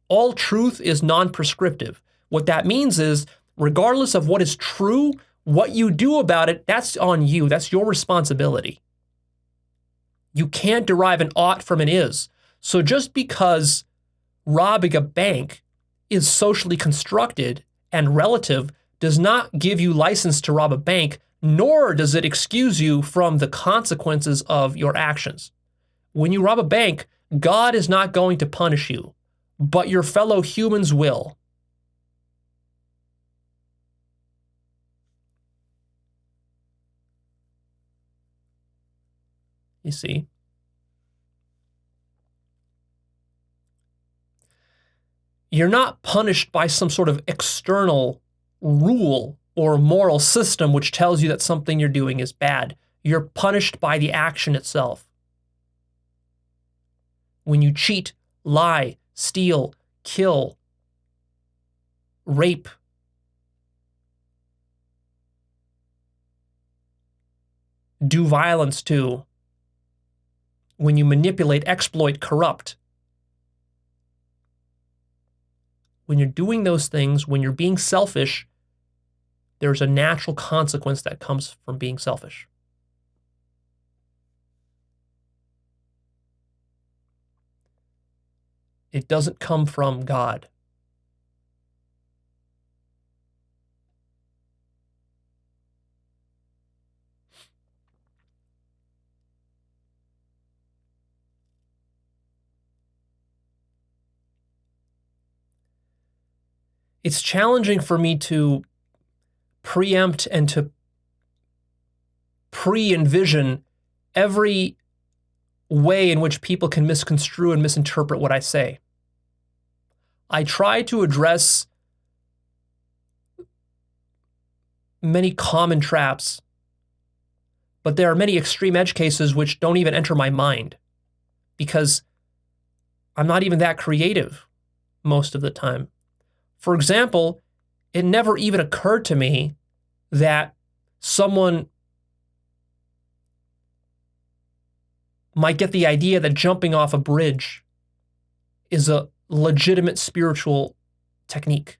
All truth is non-prescriptive. What that means is, regardless of what is true, what you do about it, that's on you. That's your responsibility. You can't derive an ought from an is. So just because robbing a bank is socially constructed and relative does not give you license to rob a bank, nor does it excuse you from the consequences of your actions. When you rob a bank, God is not going to punish you, but your fellow humans will. You see? You're not punished by some sort of external rule or moral system which tells you that something you're doing is bad. You're punished by the action itself. When you cheat, lie, steal, kill, rape, do violence to, when you manipulate, exploit, corrupt, when you're doing those things, when you're being selfish, there's a natural consequence that comes from being selfish. It doesn't come from God. It's challenging for me to preempt and to pre-envision every, way in which people can misconstrue and misinterpret what I say. I try to address many common traps, but there are many extreme edge cases which don't even enter my mind because I'm not even that creative most of the time. For example, it never even occurred to me that someone might get the idea that jumping off a bridge is a legitimate spiritual technique.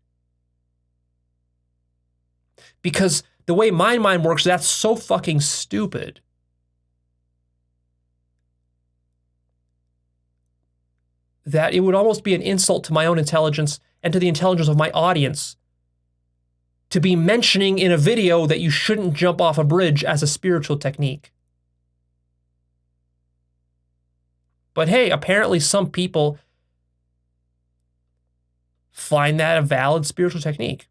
Because the way my mind works, that's so fucking stupid. That it would almost be an insult to my own intelligence and to the intelligence of my audience to be mentioning in a video that you shouldn't jump off a bridge as a spiritual technique. But hey, apparently some people find that a valid spiritual technique.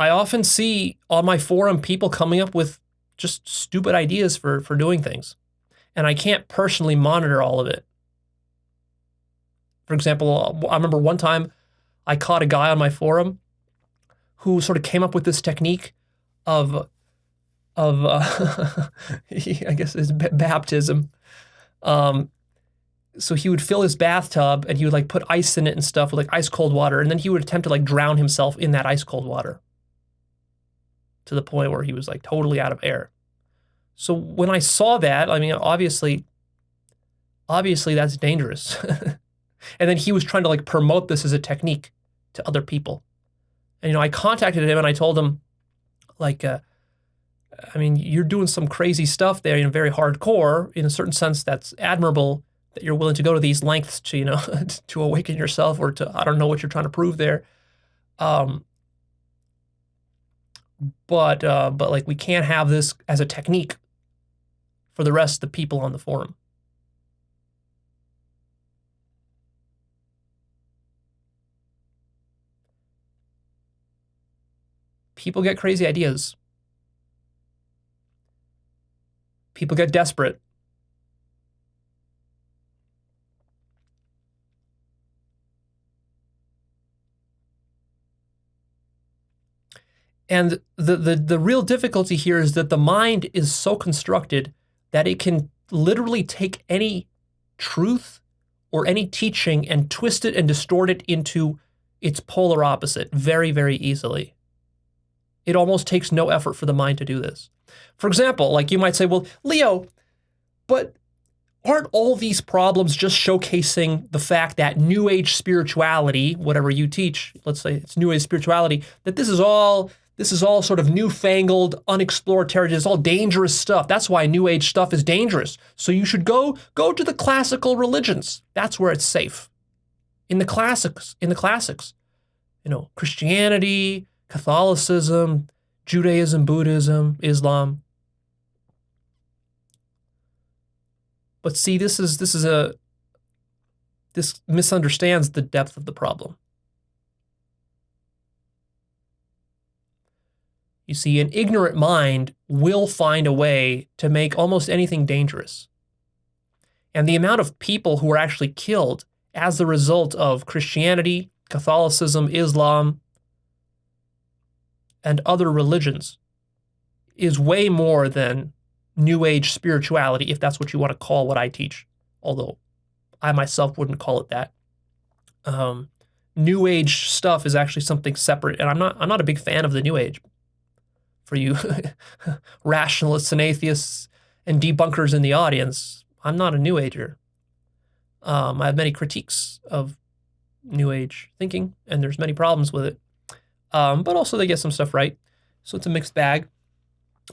I often see on my forum people coming up with just stupid ideas for doing things. And I can't personally monitor all of it. For example, I remember one time I caught a guy on my forum who sort of came up with this technique of I guess his baptism. So he would fill his bathtub and he would like put ice in it and stuff with like ice cold water. And then he would attempt to like drown himself in that ice cold water to the point where he was like totally out of air. So when I saw that, I mean, obviously that's dangerous. And then he was trying to like promote this as a technique to other people. And, I contacted him and I told him like, I mean, you're doing some crazy stuff there, very hardcore. In a certain sense, that's admirable that you're willing to go to these lengths to, to awaken yourself or to, I don't know what you're trying to prove there. But like we can't have this as a technique for the rest of the people on the forum. People get crazy ideas. People get desperate. And the real difficulty here is that the mind is so constructed that it can literally take any truth or any teaching and twist it and distort it into its polar opposite very, very easily. It almost takes no effort for the mind to do this. For example, like you might say, well, Leo, but aren't all these problems just showcasing the fact that New Age spirituality, whatever you teach, let's say it's New Age spirituality, that this is all sort of newfangled, unexplored territory. It's all dangerous stuff. That's why New Age stuff is dangerous. So you should go to the classical religions. That's where it's safe. In the classics, Christianity, Catholicism, Judaism, Buddhism, Islam. But see, this misunderstands the depth of the problem. You see, an ignorant mind will find a way to make almost anything dangerous. And the amount of people who are actually killed as the result of Christianity, Catholicism, Islam, and other religions is way more than New Age spirituality, if that's what you want to call what I teach, although I myself wouldn't call it that. New Age stuff is actually something separate, and I'm not a big fan of the New Age. For you rationalists and atheists and debunkers in the audience, I'm not a New Ager. I have many critiques of New Age thinking, and there's many problems with it. But also they get some stuff right, so it's a mixed bag.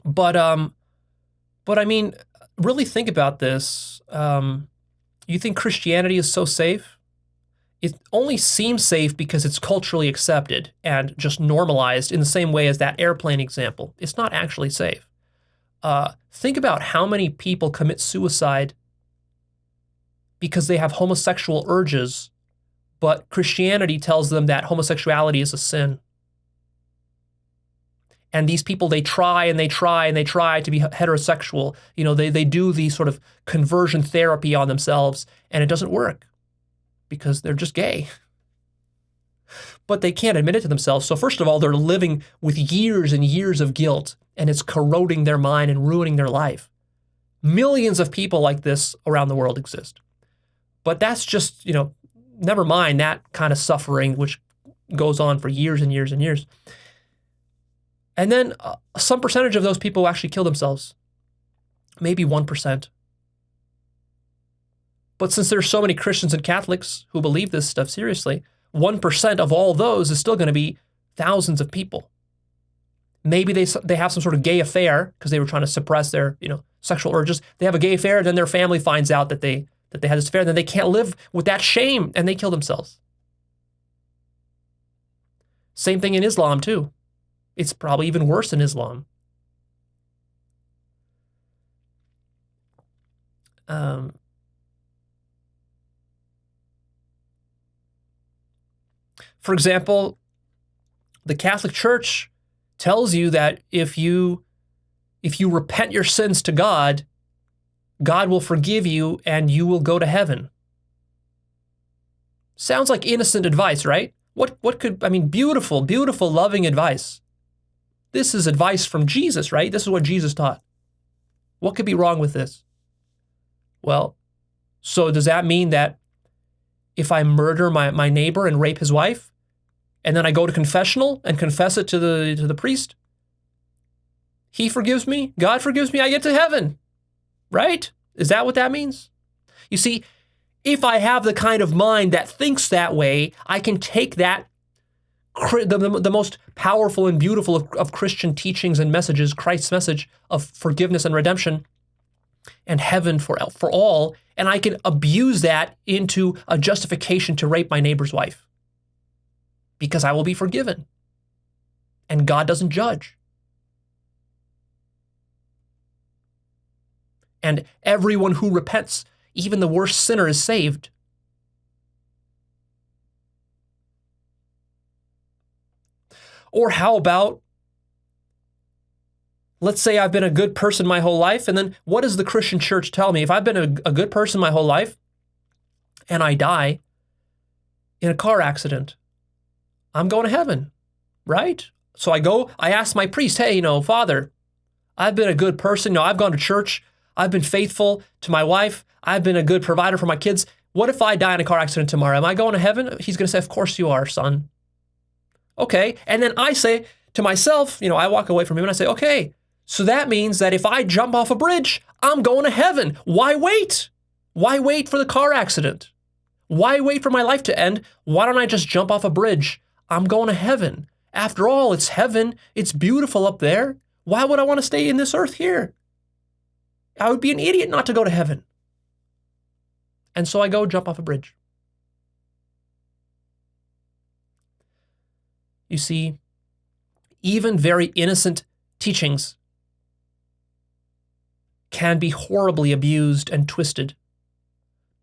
But I mean, really think about this. You think Christianity is so safe? It only seems safe because it's culturally accepted and just normalized in the same way as that airplane example. It's not actually safe. Think about how many people commit suicide because they have homosexual urges, but Christianity tells them that homosexuality is a sin. And these people, they try and they try and they try to be heterosexual. They do the sort of conversion therapy on themselves, and it doesn't work because they're just gay. But they can't admit it to themselves. So first of all, they're living with years and years of guilt, and it's corroding their mind and ruining their life. Millions of people like this around the world exist. But that's just, never mind that kind of suffering, which goes on for years and years and years. And then some percentage of those people actually kill themselves. Maybe 1%. But since there's so many Christians and Catholics who believe this stuff seriously, 1% of all those is still going to be thousands of people. Maybe they have some sort of gay affair because they were trying to suppress their, sexual urges. They have a gay affair, then their family finds out that they had this affair, then they can't live with that shame, and they kill themselves. Same thing in Islam, too. It's probably even worse in Islam. For example, the Catholic Church tells you that if you repent your sins to God, God will forgive you and you will go to heaven. Sounds like innocent advice, right? Beautiful, beautiful, loving advice. This is advice from Jesus, right? This is what Jesus taught. What could be wrong with this? Well, so does that mean that if I murder my neighbor and rape his wife, and then I go to confessional and confess it to the priest, he forgives me, God forgives me, I get to heaven, right? Is that what that means? You see, if I have the kind of mind that thinks that way, I can take that, the most powerful and beautiful of Christian teachings and messages, Christ's message of forgiveness and redemption and heaven for all, and I can abuse that into a justification to rape my neighbor's wife because I will be forgiven and God doesn't judge. And everyone who repents, even the worst sinner, is saved. Or how about, let's say I've been a good person my whole life, and then what does the Christian church tell me? If I've been a good person my whole life, and I die in a car accident, I'm going to heaven, right? So I ask my priest, hey, Father, I've been a good person. I've gone to church. I've been faithful to my wife. I've been a good provider for my kids. What if I die in a car accident tomorrow? Am I going to heaven? He's going to say, of course you are, son. Okay. And then I say to myself, I walk away from him and I say, okay, so that means that if I jump off a bridge, I'm going to heaven. Why wait? Why wait for the car accident? Why wait for my life to end? Why don't I just jump off a bridge? I'm going to heaven. After all, it's heaven. It's beautiful up there. Why would I want to stay in this earth here? I would be an idiot not to go to heaven. And so I go jump off a bridge. You see, even very innocent teachings can be horribly abused and twisted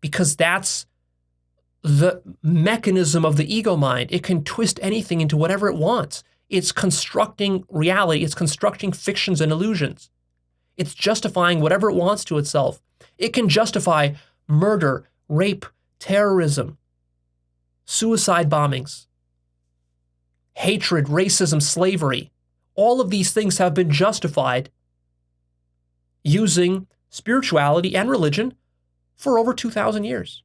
because that's the mechanism of the ego mind. It can twist anything into whatever it wants. It's constructing reality. It's constructing fictions and illusions. It's justifying whatever it wants to itself. It can justify murder, rape, terrorism, suicide bombings, hatred, racism, slavery. All of these things have been justified using spirituality and religion for over 2,000 years.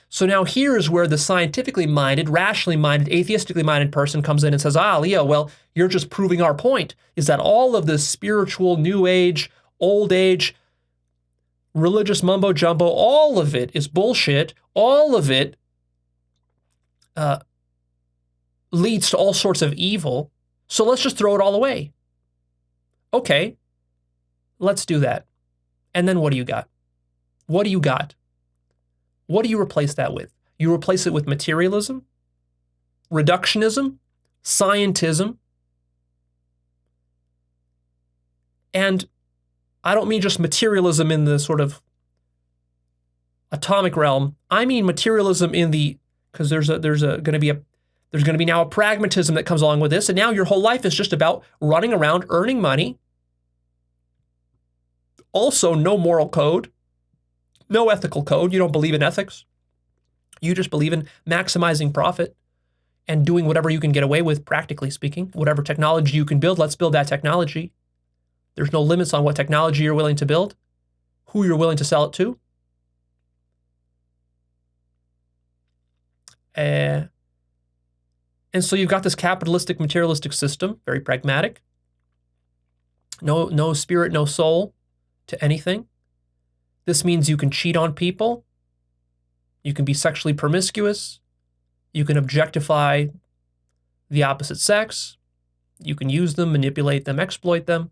So now here is where the scientifically minded, rationally minded, atheistically minded person comes in and says, Leo, well, you're just proving our point, is that all of this spiritual, new age, old age, religious mumbo jumbo, all of it is bullshit. All of it leads to all sorts of evil. So let's just throw it all away. Okay, let's do that. And then what do you got? What do you got? What do you replace that with? You replace it with materialism, reductionism, scientism. And I don't mean just materialism in the sort of atomic realm. I mean materialism in the, because there's going to be now a pragmatism that comes along with this, and now your whole life is just about running around earning money. Also, no moral code, no ethical code. You don't believe in ethics. You just believe in maximizing profit and doing whatever you can get away with, practically speaking. Whatever technology you can build, let's build that technology. There's no limits on what technology you're willing to build, who you're willing to sell it to. And so you've got this capitalistic, materialistic system, very pragmatic. No spirit, no soul to anything. This means you can cheat on people. You can be sexually promiscuous. You can objectify the opposite sex. You can use them, manipulate them, exploit them.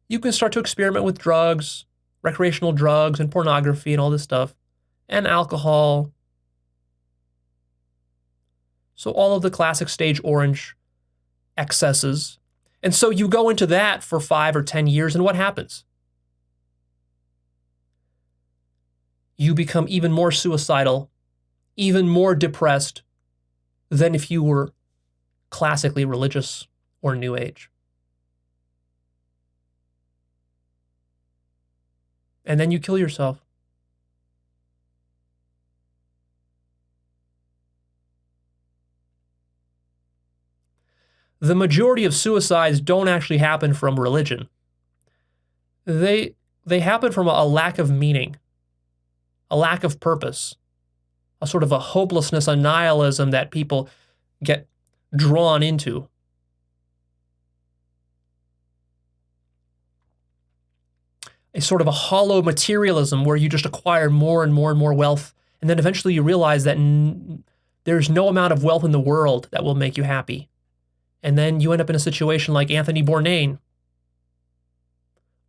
You can start to experiment with drugs, recreational drugs and pornography and all this stuff, and alcohol. So all of the classic stage orange excesses. And so you go into that for 5 or 10 years, and what happens? You become even more suicidal, even more depressed than if you were classically religious or New Age. And then you kill yourself. The majority of suicides don't actually happen from religion. They happen from a lack of meaning, a lack of purpose, a sort of a hopelessness, a nihilism that people get drawn into. A sort of a hollow materialism where you just acquire more and more and more wealth, and then eventually you realize that there's no amount of wealth in the world that will make you happy. And then you end up in a situation like Anthony Bourdain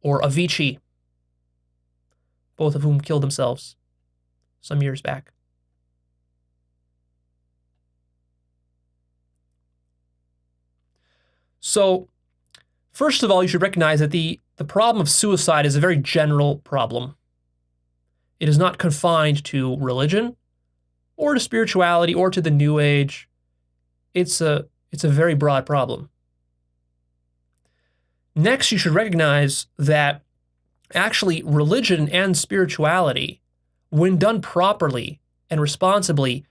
or Avicii, both of whom killed themselves some years back. So, first of all, you should recognize that the problem of suicide is a very general problem. It is not confined to religion or to spirituality or to the New Age. It's a very broad problem. Next, you should recognize that actually religion and spirituality, when done properly and responsibly,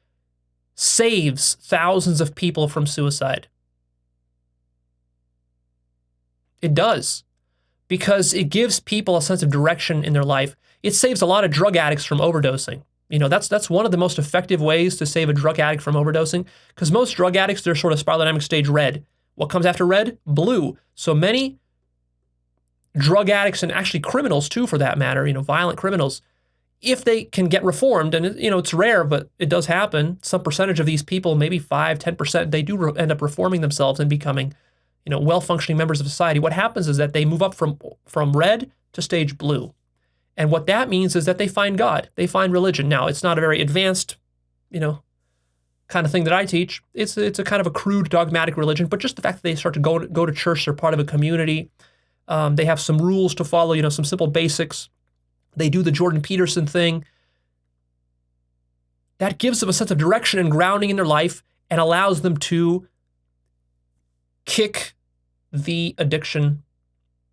saves thousands of people from suicide. It does, because it gives people a sense of direction in their life. It saves a lot of drug addicts from overdosing. You know, that's one of the most effective ways to save a drug addict from overdosing, because most drug addicts, they're sort of spiral dynamic stage red. What comes after red? Blue. So many drug addicts, and actually criminals too, for that matter, you know, violent criminals, if they can get reformed, and you know, it's rare, but it does happen, some percentage of these people, maybe 5-10%, they do end up reforming themselves and becoming, you know, well-functioning members of society. What happens is that they move up from red to stage blue. And what that means is that they find God, they find religion. Now, it's not a very advanced, you know, kind of thing that I teach. It's a kind of a crude dogmatic religion, but just the fact that they start to go to church, they're part of a community. They have some rules to follow, you know, some simple basics. They do the Jordan Peterson thing. That gives them a sense of direction and grounding in their life and allows them to kick the addiction,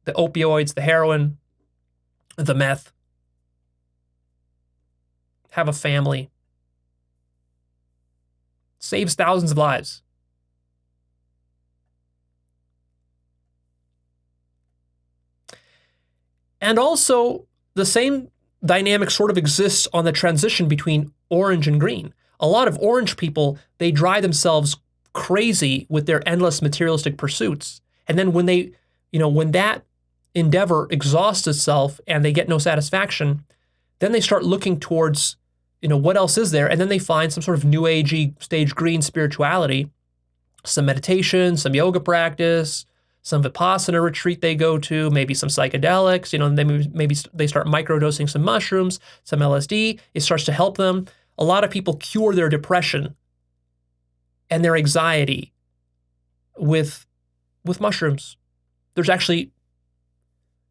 the opioids, the heroin, the meth, have a family. Saves thousands of lives. And also, the same dynamic sort of exists on the transition between orange and green. A lot of orange people, they drive themselves crazy with their endless materialistic pursuits. And then when they, you know, when that endeavor exhausts itself and they get no satisfaction, then they start looking towards, you know, what else is there? And then they find some sort of new agey stage green spirituality, some meditation, some yoga practice, some Vipassana retreat they go to, maybe some psychedelics, you know, and maybe they start microdosing some mushrooms, some LSD. It starts to help them. A lot of people cure their depression and their anxiety with mushrooms. There's actually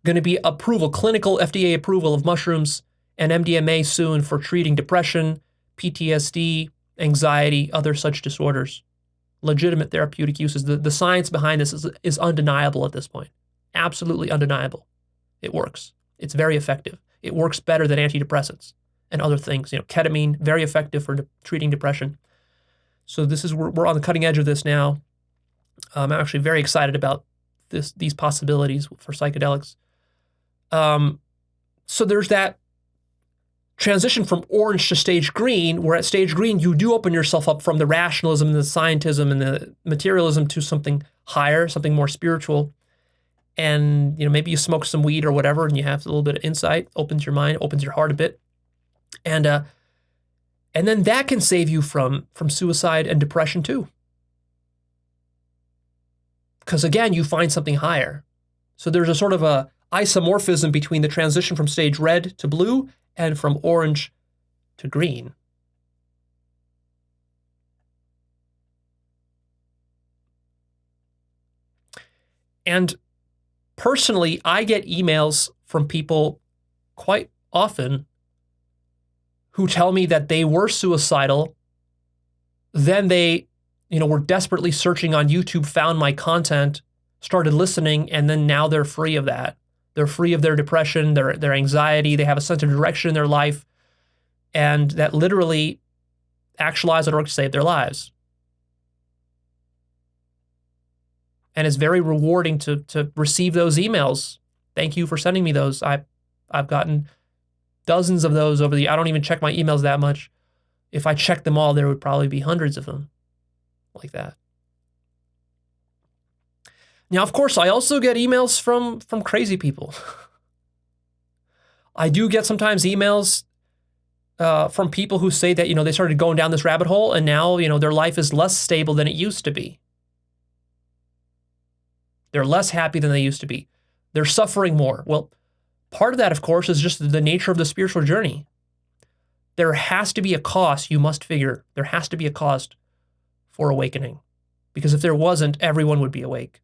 going to be approval, clinical FDA approval of mushrooms and MDMA soon for treating depression, PTSD, anxiety, other such disorders. Legitimate therapeutic uses. The science behind this is undeniable at this point. Absolutely undeniable. It works. It's very effective. It works better than antidepressants and other things. Ketamine, very effective for treating depression. So we're on the cutting edge of this now. I'm actually very excited about these possibilities for psychedelics. So there's that transition from orange to stage green, where at stage green, you do open yourself up from the rationalism and the scientism and the materialism to something higher, something more spiritual. And, maybe you smoke some weed or whatever, and you have a little bit of insight, opens your mind, opens your heart a bit. And then that can save you from suicide and depression too. Because again, you find something higher. So there's a sort of a isomorphism between the transition from stage red to blue and from orange to green. And personally, I get emails from people quite often who tell me that they were suicidal, then they, were desperately searching on YouTube, found my content, started listening, and then now they're free of that. They're free of their depression, their anxiety, they have a sense of direction in their life, and that literally Actualized.org saved their lives. And it's very rewarding to receive those emails. Thank you for sending me those. I've gotten dozens of those over I don't even check my emails that much. If I checked them all, there would probably be hundreds of them like that. Now, of course, I also get emails from crazy people. I do get sometimes emails from people who say that, they started going down this rabbit hole and now, their life is less stable than it used to be. They're less happy than they used to be. They're suffering more. Well, part of that, of course, is just the nature of the spiritual journey. There has to be a cost, you must figure. There has to be a cost for awakening. Because if there wasn't, everyone would be awake.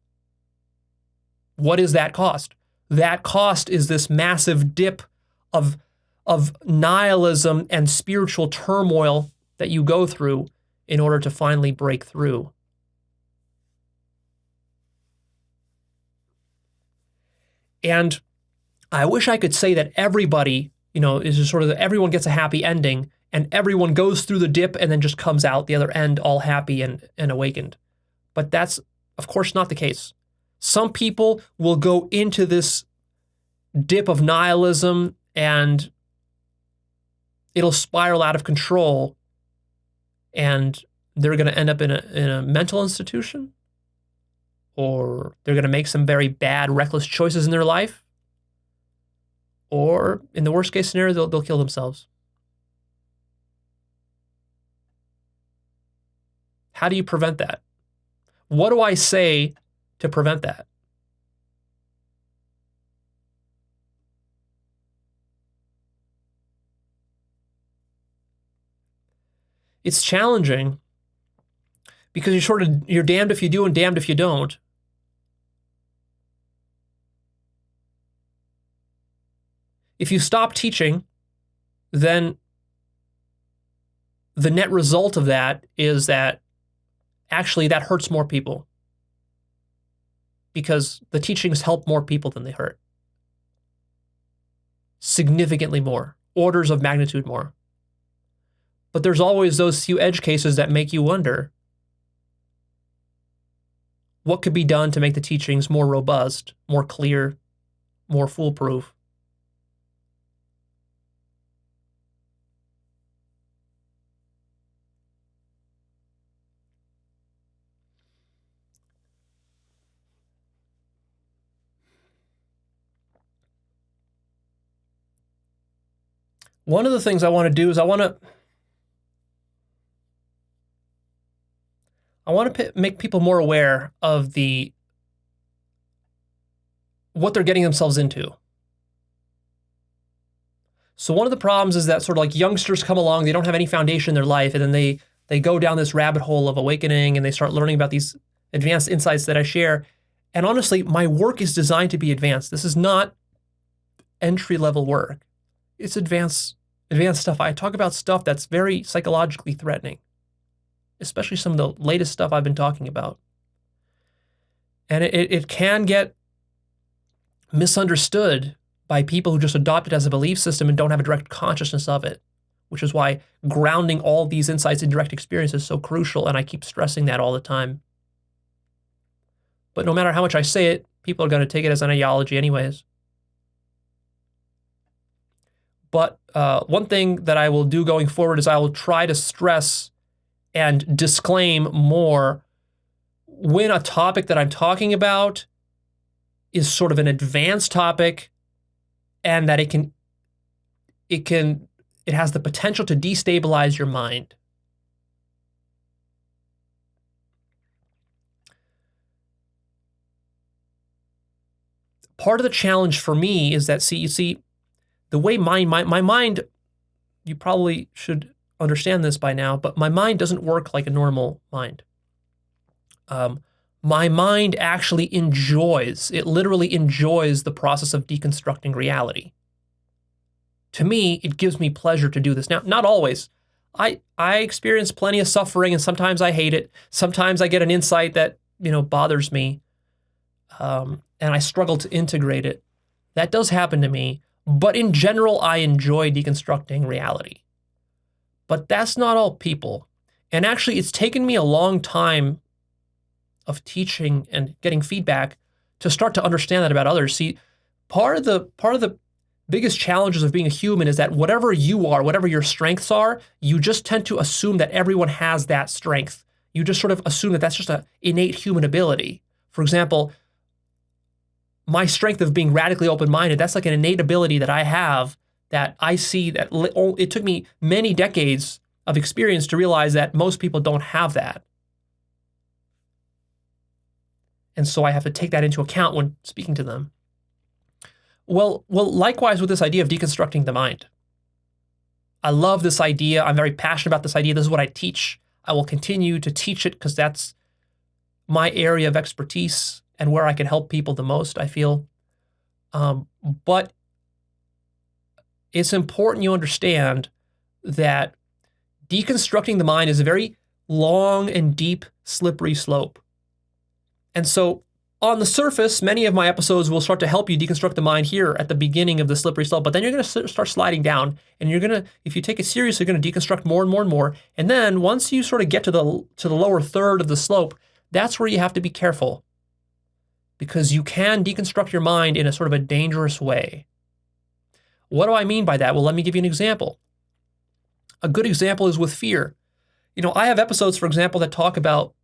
What is that cost? That cost is this massive dip of nihilism and spiritual turmoil that you go through in order to finally break through. And I wish I could say that everybody, is just sort of everyone gets a happy ending and everyone goes through the dip and then just comes out the other end all happy and awakened. But that's, of course, not the case. Some people will go into this dip of nihilism and it'll spiral out of control and they're going to end up in a mental institution, or they're going to make some very bad, reckless choices in their life, or in the worst case scenario, they'll kill themselves. How do you prevent that? What do I say to prevent that? It's challenging because you're damned if you do and damned if you don't. If you stop teaching, then the net result of that is that actually that hurts more people, because the teachings help more people than they hurt. Significantly more, orders of magnitude more. But there's always those few edge cases that make you wonder, what could be done to make the teachings more robust, more clear, more foolproof? One of the things I want to do is I want to make people more aware of what they're getting themselves into. So one of the problems is that sort of like youngsters come along, they don't have any foundation in their life, and then they go down this rabbit hole of awakening and they start learning about these advanced insights that I share. And honestly, my work is designed to be advanced. This is not entry-level work. it's advanced stuff. I talk about stuff that's very psychologically threatening, especially some of the latest stuff I've been talking about. And it can get misunderstood by people who just adopt it as a belief system and don't have a direct consciousness of it, which is why grounding all these insights in direct experience is so crucial, and I keep stressing that all the time. But no matter how much I say it, people are going to take it as an ideology anyways. But one thing that I will do going forward is I will try to stress and disclaim more when a topic that I'm talking about is sort of an advanced topic and that it has the potential to destabilize your mind. Part of the challenge for me is that, you see, the way my mind, you probably should understand this by now, but my mind doesn't work like a normal mind. My mind actually literally enjoys the process of deconstructing reality. To me, it gives me pleasure to do this. Now, not always. I experience plenty of suffering, and sometimes I hate it. Sometimes I get an insight that, bothers me, and I struggle to integrate it. That does happen to me. But in general, I enjoy deconstructing reality. But that's not all people. And actually, it's taken me a long time of teaching and getting feedback to start to understand that about others. See, part of the biggest challenges of being a human is that whatever you are, whatever your strengths are, you just tend to assume that everyone has that strength. You just sort of assume that that's just an innate human ability. For example, my strength of being radically open-minded, that's like an innate ability that I have that I see that it took me many decades of experience to realize that most people don't have that. And so I have to take that into account when speaking to them. Well, likewise with this idea of deconstructing the mind. I love this idea. I'm very passionate about this idea. This is what I teach. I will continue to teach it because that's my area of expertise and where I can help people the most, I feel. But it's important you understand that deconstructing the mind is a very long and deep, slippery slope. And so on the surface, many of my episodes will start to help you deconstruct the mind here at the beginning of the slippery slope, but then you're going to start sliding down, and if you take it seriously, you're going to deconstruct more and more and more. And then once you sort of get to the lower third of the slope, that's where you have to be careful, because you can deconstruct your mind in a sort of a dangerous way. What do I mean by that? Well, let me give you an example. A good example is with fear. I have episodes, for example, that talk about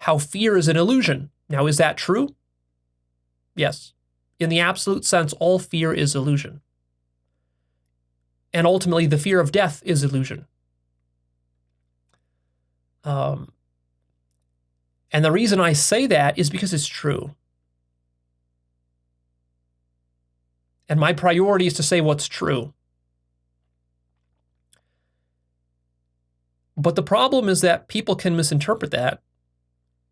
how fear is an illusion. Now, is that true? Yes. In the absolute sense, all fear is illusion. And ultimately, the fear of death is illusion. And the reason I say that is because it's true. And my priority is to say what's true. But the problem is that people can misinterpret that,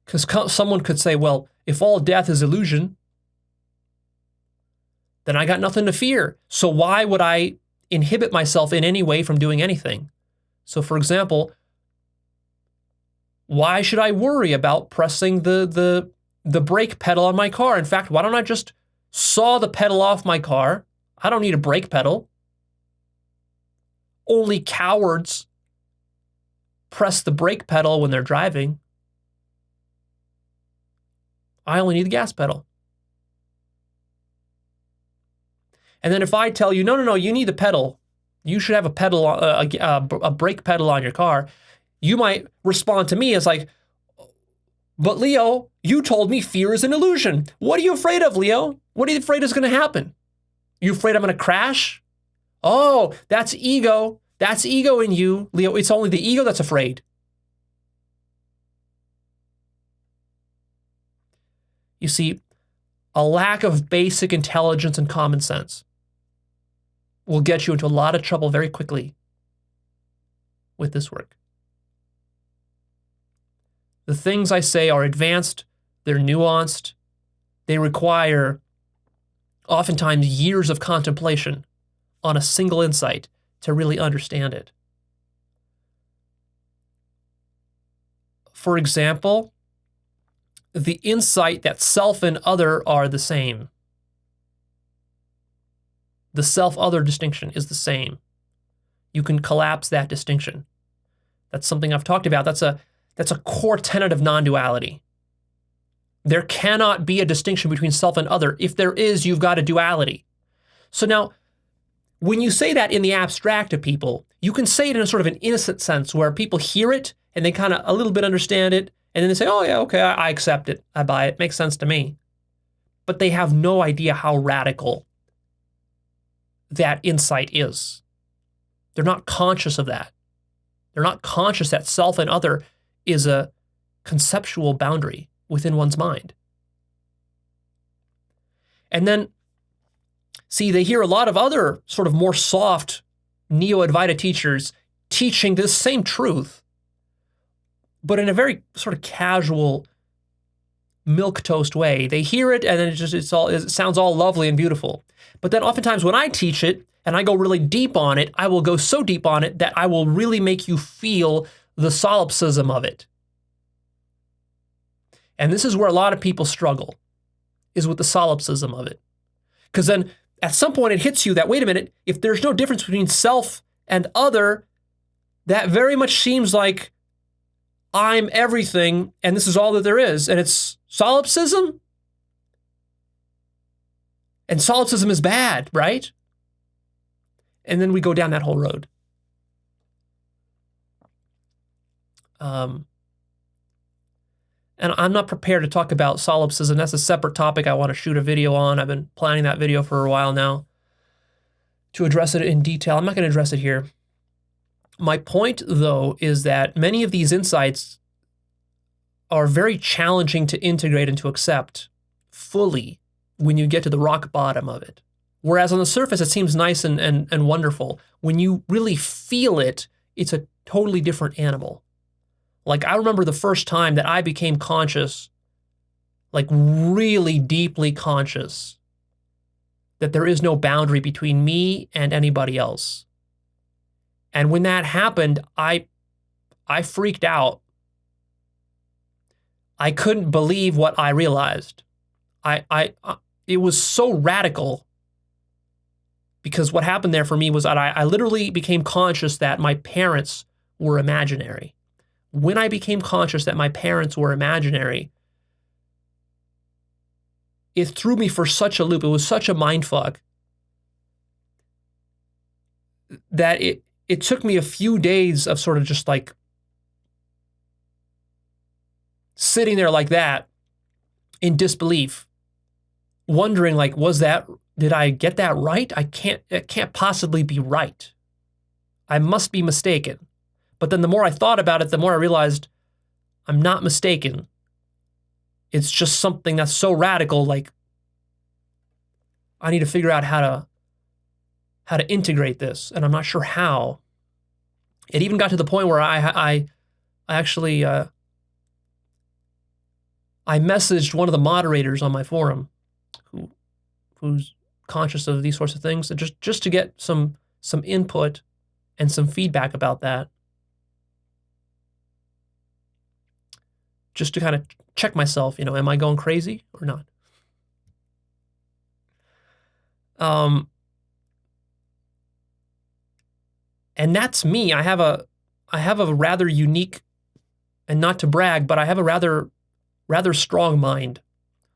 because someone could say, well, if all death is illusion, then I got nothing to fear. So why would I inhibit myself in any way from doing anything? So, for example, why should I worry about pressing the brake pedal on my car? In fact, why don't I just saw the pedal off my car? I don't need a brake pedal. Only cowards press the brake pedal when they're driving. I only need the gas pedal. And then if I tell you, no, you need the pedal, you should have a pedal, a brake pedal on your car, you might respond to me as like, but Leo, you told me fear is an illusion. What are you afraid of, Leo? What are you afraid is going to happen? You afraid I'm going to crash? Oh, that's ego. That's ego in you, Leo. It's only the ego that's afraid. You see, a lack of basic intelligence and common sense will get you into a lot of trouble very quickly with this work. The things I say are advanced, they're nuanced, they require oftentimes years of contemplation on a single insight to really understand it. For example, the insight that self and other are the same. The self-other distinction is the same. You can collapse that distinction. That's something I've talked about. That's a core tenet of non-duality. There cannot be a distinction between self and other. If there is, you've got a duality. So now, when you say that in the abstract to people, you can say it in a sort of an innocent sense where people hear it and they kind of a little bit understand it, and then they say, oh yeah, okay, I accept it, I buy it, makes sense to me. But they have no idea how radical that insight is. They're not conscious of that. They're not conscious that self and other is a conceptual boundary within one's mind. And then, see, they hear a lot of other sort of more soft Neo-Advaita teachers teaching this same truth, but in a very sort of casual, milquetoast way. They hear it and then it sounds all lovely and beautiful. But then oftentimes when I teach it and I go really deep on it, I will go so deep on it that I will really make you feel the solipsism of it. And this is where a lot of people struggle, is with the solipsism of it. Because then at some point it hits you that, wait a minute, if there's no difference between self and other, that very much seems like I'm everything and this is all that there is. And it's solipsism? And solipsism is bad, right? And then we go down that whole road. And I'm not prepared to talk about solipsism. That's a separate topic I want to shoot a video on. I've been planning that video for a while now to address it in detail. I'm not going to address it here. My point, though, is that many of these insights are very challenging to integrate and to accept fully when you get to the rock bottom of it. Whereas on the surface, it seems nice and wonderful. When you really feel it, it's a totally different animal. Like, I remember the first time that I became conscious, like really deeply conscious, that there is no boundary between me and anybody else. And when that happened, I freaked out. I couldn't believe what I realized. It was so radical, because what happened there for me was that I literally became conscious that my parents were imaginary. When I became conscious that my parents were imaginary, it threw me for such a loop. It was such a mindfuck that it took me a few days of sort of just like sitting there like that in disbelief, wondering like, did I get that right? It can't possibly be right. I must be mistaken. But then the more I thought about it, the more I realized I'm not mistaken. It's just something that's so radical, like I need to figure out how to integrate this, and I'm not sure how. It even got to the point where I actually I messaged one of the moderators on my forum who's conscious of these sorts of things, and just to get some input and some feedback about that. Just to kind of check myself, am I going crazy or not? And that's me. I have a rather unique, and not to brag, but I have a rather strong mind.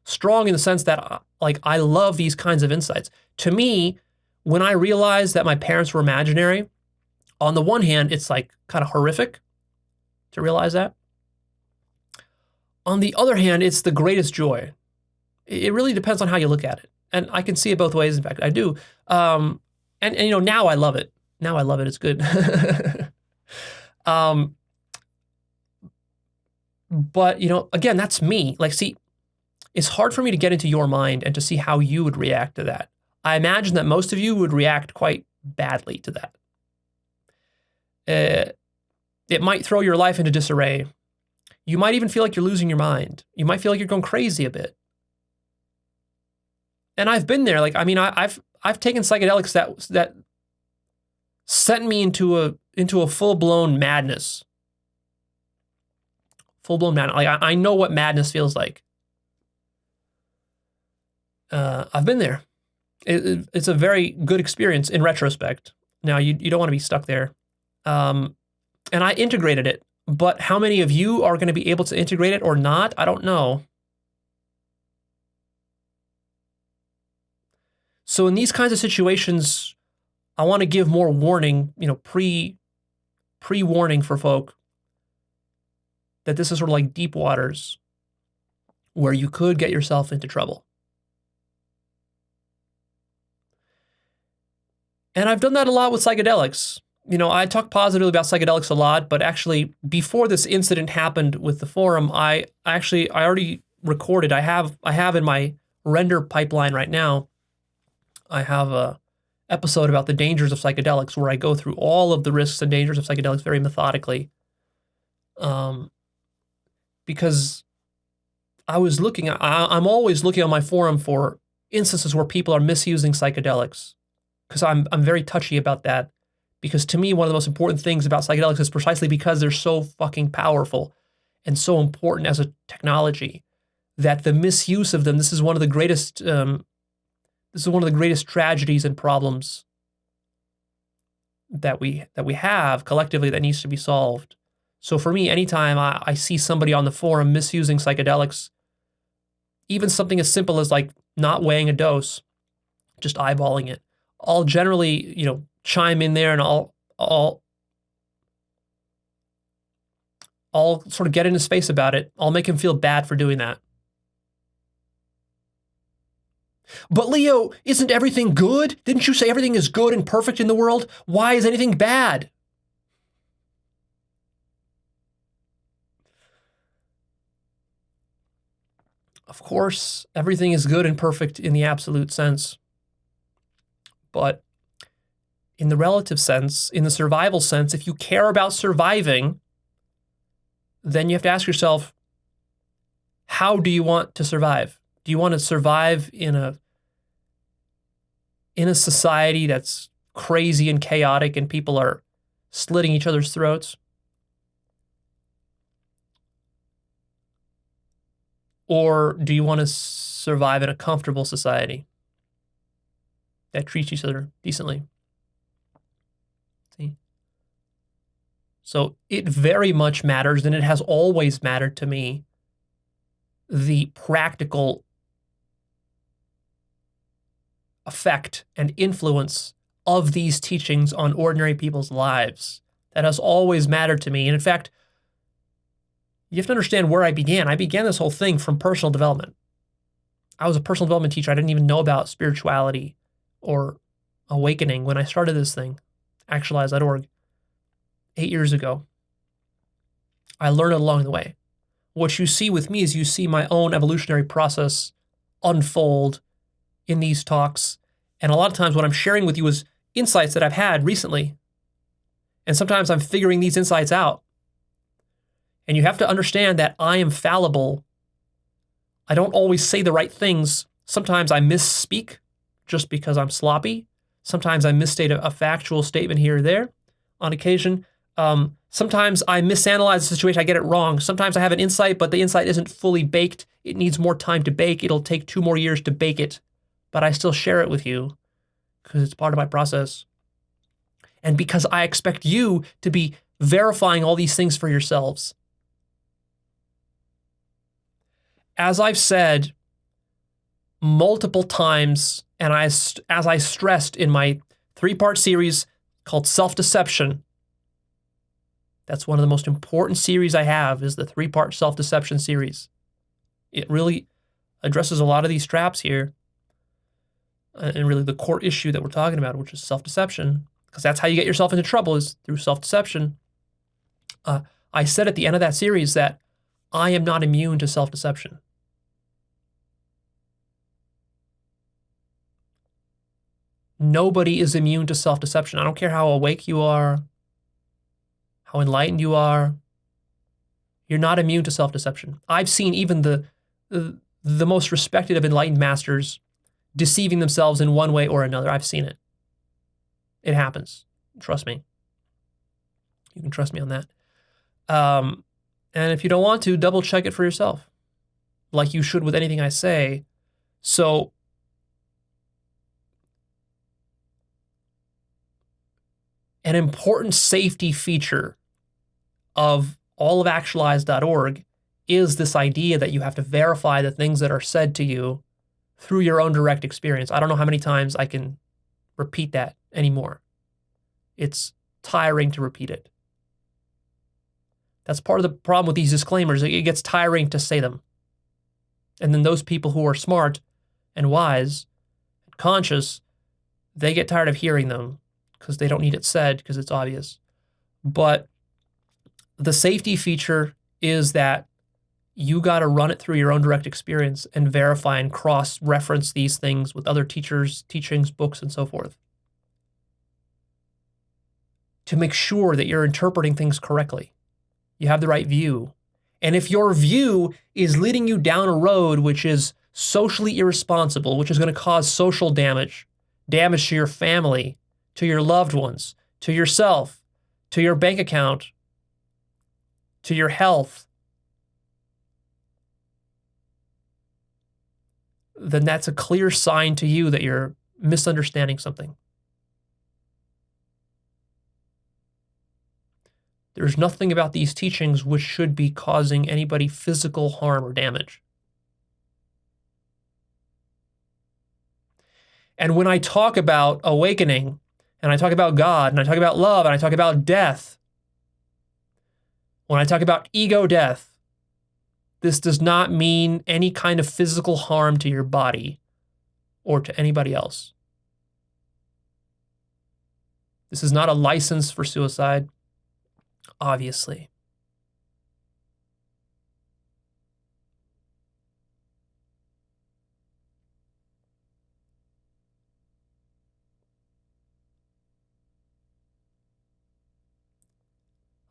Strong in the sense that I love these kinds of insights. To me, when I realized that my parents were imaginary, on the one hand, it's like kind of horrific to realize that. On the other hand, it's the greatest joy. It really depends on how you look at it. And I can see it both ways. In fact, I do. And now I love it. Now I love it. It's good. But, again, that's me. Like, see, it's hard for me to get into your mind and to see how you would react to that. I imagine that most of you would react quite badly to that. It might throw your life into disarray. You might even feel like you're losing your mind. You might feel like you're going crazy a bit. And I've been there. Like, I mean, I've taken psychedelics that sent me into a full-blown madness. Full-blown madness. Like, I know what madness feels like. I've been there. It's a very good experience in retrospect. Now, you don't want to be stuck there. And I integrated it. But how many of you are going to be able to integrate it or not? I don't know. So in these kinds of situations, I want to give more warning, pre-warning for folk that this is sort of like deep waters where you could get yourself into trouble. And I've done that a lot with psychedelics. I talk positively about psychedelics a lot, but actually before this incident happened with the forum, I already recorded. I have in my render pipeline right now, I have a episode about the dangers of psychedelics where I go through all of the risks and dangers of psychedelics very methodically. Because I'm always looking on my forum for instances where people are misusing psychedelics, because I'm very touchy about that. Because to me, one of the most important things about psychedelics is precisely because they're so fucking powerful and so important as a technology that the misuse of them, this is one of the greatest tragedies and problems that we have collectively that needs to be solved. So for me, anytime I see somebody on the forum misusing psychedelics, even something as simple as like not weighing a dose, just eyeballing it, I'll generally, chime in there and I'll sort of get in his face about it. I'll make him feel bad for doing that. But Leo, isn't everything good? Didn't you say everything is good and perfect in the world? Why is anything bad? Of course, everything is good and perfect in the absolute sense. But in the relative sense, in the survival sense, if you care about surviving, then you have to ask yourself, how do you want to survive? Do you want to survive in a society that's crazy and chaotic and people are slitting each other's throats? Or do you want to survive in a comfortable society that treats each other decently? See? So it very much matters, and it has always mattered to me, the practical effect and influence of these teachings on ordinary people's lives. That has always mattered to me. And in fact, you have to understand where I began. I began this whole thing from personal development. I was a personal development teacher. I didn't even know about spirituality or awakening when I started this thing, Actualized.org, 8 years ago. I learned it along the way. What you see with me is you see my own evolutionary process unfold in these talks. And a lot of times what I'm sharing with you is insights that I've had recently. And sometimes I'm figuring these insights out. And you have to understand that I am fallible. I don't always say the right things. Sometimes I misspeak just because I'm sloppy. Sometimes I misstate a factual statement here or there. On occasion, sometimes I misanalyze the situation. I get it wrong. Sometimes I have an insight, but the insight isn't fully baked. It needs more time to bake. It'll take 2 more years to bake it. But I still share it with you because it's part of my process. And because I expect you to be verifying all these things for yourselves. As I've said multiple times, and as I stressed in my 3-part series called Self-Deception, that's one of the most important series I have, is the 3-part Self-Deception series. It really addresses a lot of these traps here, and really the core issue that we're talking about, which is self-deception, because that's how you get yourself into trouble, is through self-deception. I said at the end of that series that I am not immune to self-deception. Nobody is immune to self-deception. I don't care how awake you are, how enlightened you are. You're not immune to self-deception. I've seen even the most respected of enlightened masters deceiving themselves in one way or another. I've seen it. It happens. Trust me. You can trust me on that. And if you don't want to, double check it for yourself, like you should with anything I say. So an important safety feature of all of Actualized.org is this idea that you have to verify the things that are said to you through your own direct experience. I don't know how many times I can repeat that anymore. It's tiring to repeat it. That's part of the problem with these disclaimers. It gets tiring to say them. And then those people who are smart and wise and conscious, they get tired of hearing them because they don't need it said because it's obvious. But the safety feature is that you got to run it through your own direct experience and verify and cross-reference these things with other teachers, teachings, books, and so forth to make sure that you're interpreting things correctly. You have the right view. And if your view is leading you down a road which is socially irresponsible, which is going to cause social damage, damage to your family, to your loved ones, to yourself, to your bank account, to your health, then that's a clear sign to you that you're misunderstanding something. There's nothing about these teachings which should be causing anybody physical harm or damage. And when I talk about awakening, and I talk about God, and I talk about love, and I talk about death, when I talk about ego death, this does not mean any kind of physical harm to your body or to anybody else. This is not a license for suicide, obviously.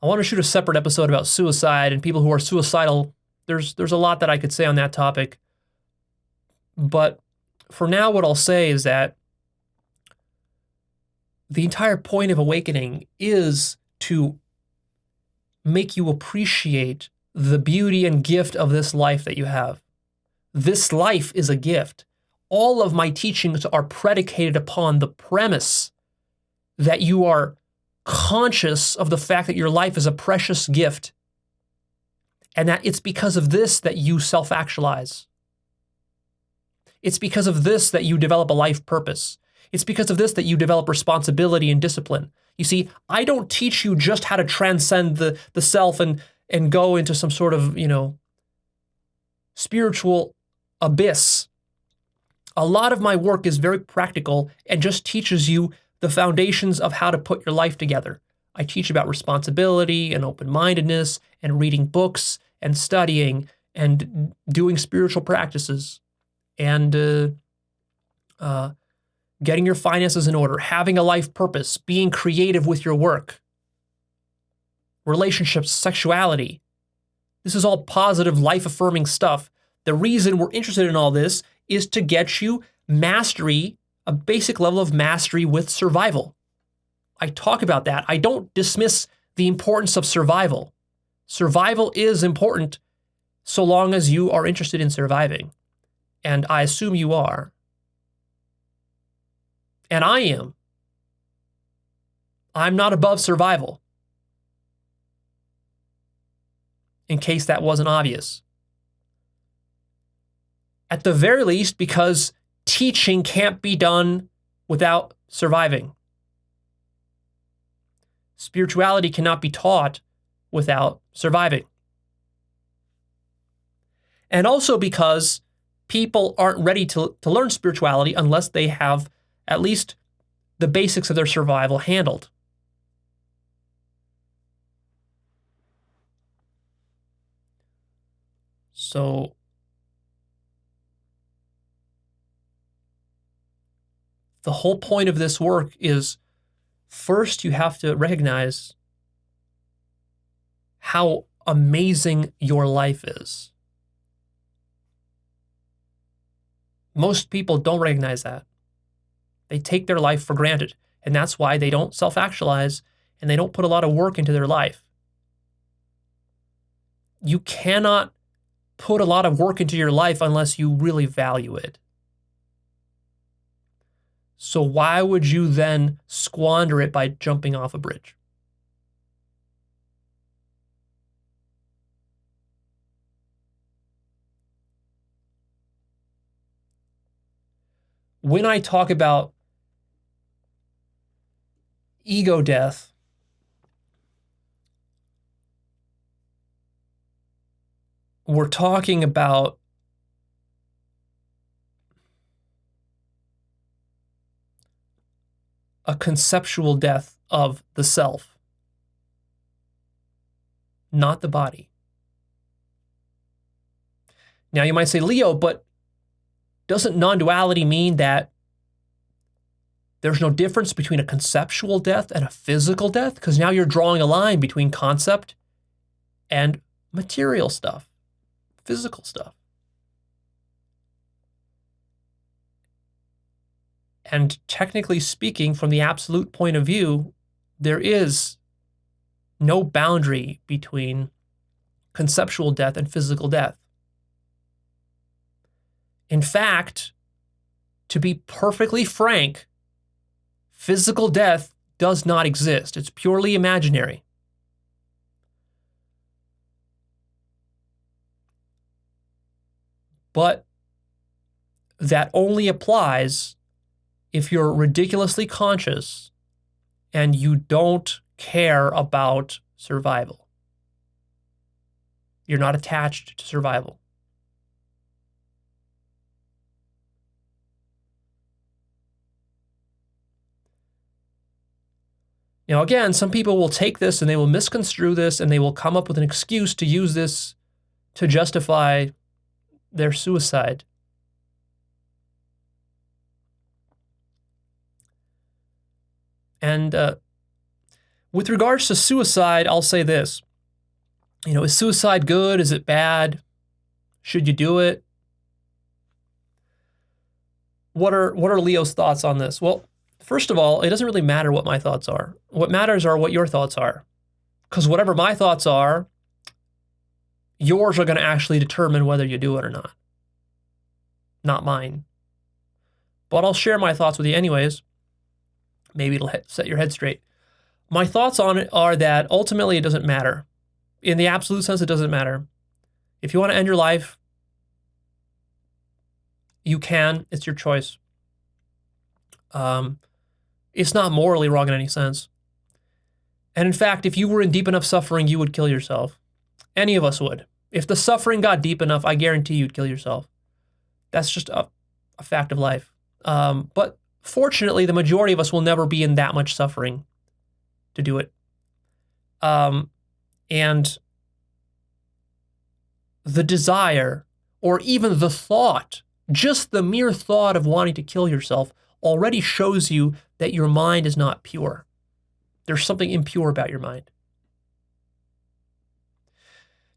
I want to shoot a separate episode about suicide and people who are suicidal. There's a lot that I could say on that topic. But for now, what I'll say is that the entire point of awakening is to make you appreciate the beauty and gift of this life that you have. This life is a gift. All of my teachings are predicated upon the premise that you are conscious of the fact that your life is a precious gift and that it's because of this that you self-actualize. It's because of this that you develop a life purpose. It's because of this that you develop responsibility and discipline. You see, I don't teach you just how to transcend the self and go into some sort of, spiritual abyss. A lot of my work is very practical and just teaches you the foundations of how to put your life together. I teach about responsibility and open-mindedness and reading books and studying and doing spiritual practices and getting your finances in order, having a life purpose, being creative with your work, relationships, sexuality. This is all positive, life-affirming stuff. The reason we're interested in all this is to get you mastery, a basic level of mastery with survival. I talk about that. I don't dismiss the importance of survival. Survival is important so long as you are interested in surviving. And I assume you are. And I am. I'm not above survival. In case that wasn't obvious. At the very least, because teaching can't be done without surviving. Spirituality cannot be taught without surviving. And also because people aren't ready to learn spirituality unless they have at least the basics of their survival handled. So the whole point of this work is, first you have to recognize how amazing your life is. Most people don't recognize that. They take their life for granted. And that's why they don't self-actualize and they don't put a lot of work into their life. You cannot put a lot of work into your life unless you really value it. So why would you then squander it by jumping off a bridge? When I talk about ego death, we're talking about a conceptual death of the self, not the body. Now you might say, Leo, but doesn't non-duality mean that there's no difference between a conceptual death and a physical death? Because now you're drawing a line between concept and material stuff, physical stuff. And technically speaking, from the absolute point of view, there is no boundary between conceptual death and physical death. In fact, to be perfectly frank, physical death does not exist. It's purely imaginary. But that only applies if you're ridiculously conscious and you don't care about survival. You're not attached to survival. Now, again, some people will take this and they will misconstrue this and they will come up with an excuse to use this to justify their suicide. And with regards to suicide, I'll say this. Is suicide good? Is it bad? Should you do it? What are Leo's thoughts on this? Well, first of all, it doesn't really matter what my thoughts are. What matters are what your thoughts are. Because whatever my thoughts are, yours are going to actually determine whether you do it or not. Not mine. But I'll share my thoughts with you anyways. Maybe it'll set your head straight. My thoughts on it are that ultimately it doesn't matter. In the absolute sense, it doesn't matter. If you want to end your life, you can. It's your choice. It's not morally wrong in any sense. And in fact, if you were in deep enough suffering, you would kill yourself. Any of us would. If the suffering got deep enough, I guarantee you'd kill yourself. That's just a fact of life. But fortunately, the majority of us will never be in that much suffering to do it. And the desire, or even the thought, just the mere thought of wanting to kill yourself already shows you that your mind is not pure. There's something impure about your mind.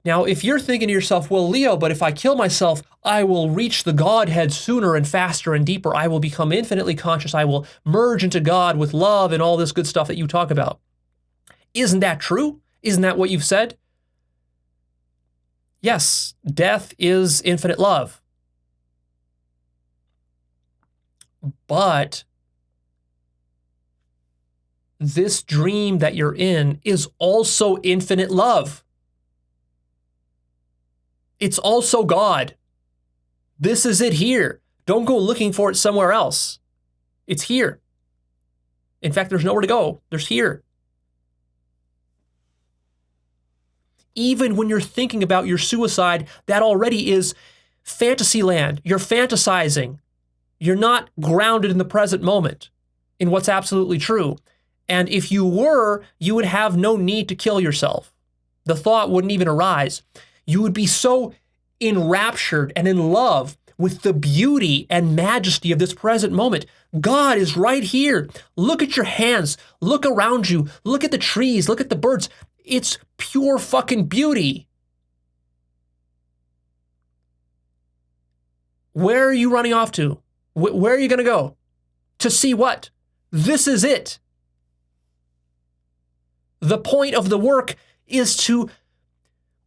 Now, if you're thinking to yourself, well, Leo, but if I kill myself, I will reach the Godhead sooner and faster and deeper. I will become infinitely conscious. I will merge into God with love and all this good stuff that you talk about. Isn't that true? Isn't that what you've said? Yes, death is infinite love. But this dream that you're in is also infinite love. It's also God. This is it here. Don't go looking for it somewhere else. It's here. In fact, there's nowhere to go. There's here. Even when you're thinking about your suicide, that already is fantasy land. You're fantasizing. You're not grounded in the present moment, in what's absolutely true. And if you were, you would have no need to kill yourself. The thought wouldn't even arise. You would be so enraptured and in love with the beauty and majesty of this present moment. God is right here. Look at your hands. Look around you. Look at the trees. Look at the birds. It's pure fucking beauty. Where are you running off to? Where are you going to go? To see what? This is it. The point of the work is to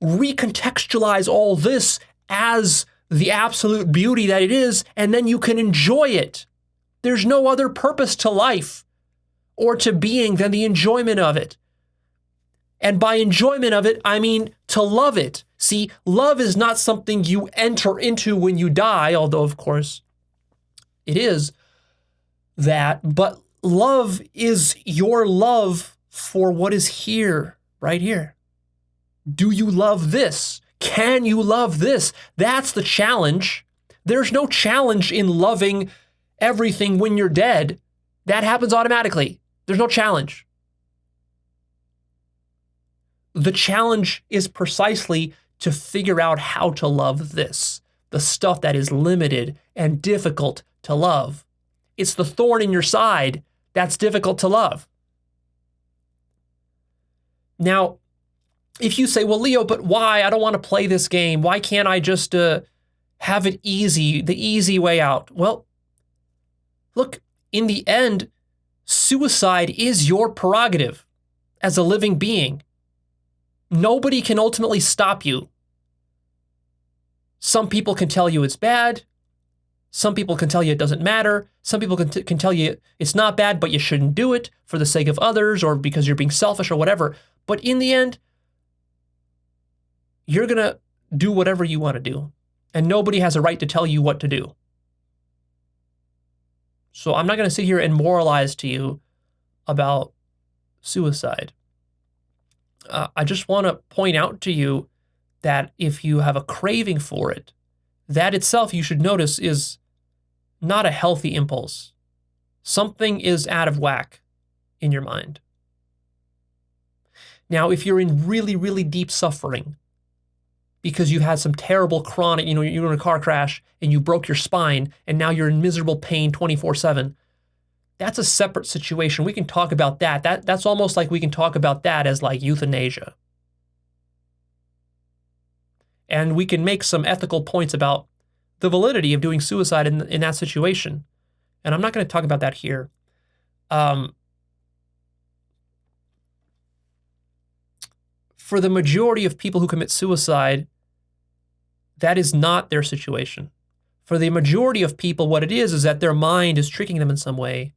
recontextualize all this as the absolute beauty that it is, and then you can enjoy it. There's no other purpose to life or to being than the enjoyment of it. And by enjoyment of it, I mean to love it. See, love is not something you enter into when you die, although of course it is that, but love is your love for what is here, right here. Do you love this? Can you love this? That's the challenge. There's no challenge in loving everything when you're dead. That happens automatically. There's no challenge. The challenge is precisely to figure out how to love this, the stuff that is limited and difficult to love. It's the thorn in your side that's difficult to love. Now, if you say, well, Leo, but why? I don't want to play this game. Why can't I just have it easy, the easy way out? Well, look, in the end, suicide is your prerogative as a living being. Nobody can ultimately stop you. Some people can tell you it's bad. Some people can tell you it doesn't matter. Some people can tell you it's not bad, but you shouldn't do it for the sake of others or because you're being selfish or whatever. But in the end, you're going to do whatever you want to do. And nobody has a right to tell you what to do. So I'm not going to sit here and moralize to you about suicide. I just want to point out to you that if you have a craving for it, that itself, you should notice, is not a healthy impulse. Something is out of whack in your mind. Now, if you're in really, really deep suffering because you've had some terrible chronic, you're in a car crash and you broke your spine and now you're in miserable pain 24/7, that's a separate situation. We can talk about that. That's almost like we can talk about that as like euthanasia. And we can make some ethical points about the validity of doing suicide in that situation. And I'm not going to talk about that here. For the majority of people who commit suicide, that is not their situation. For the majority of people, what it is that their mind is tricking them in some way.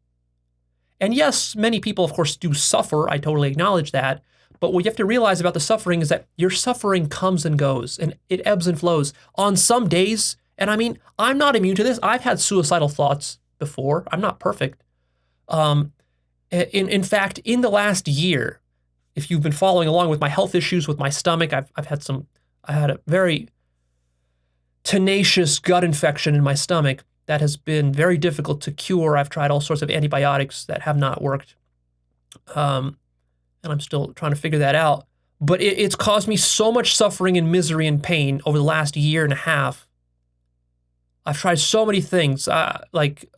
And yes, many people, of course, do suffer. I totally acknowledge that. But what you have to realize about the suffering is that your suffering comes and goes, and it ebbs and flows. On some days, and I mean, I'm not immune to this. I've had suicidal thoughts before. I'm not perfect. In fact, in the last year, if you've been following along with my health issues with my stomach, I had a very tenacious gut infection in my stomach that has been very difficult to cure. I've tried all sorts of antibiotics that have not worked. And I'm still trying to figure that out. But it's caused me so much suffering and misery and pain over the last year and a half. I've tried so many things. Like,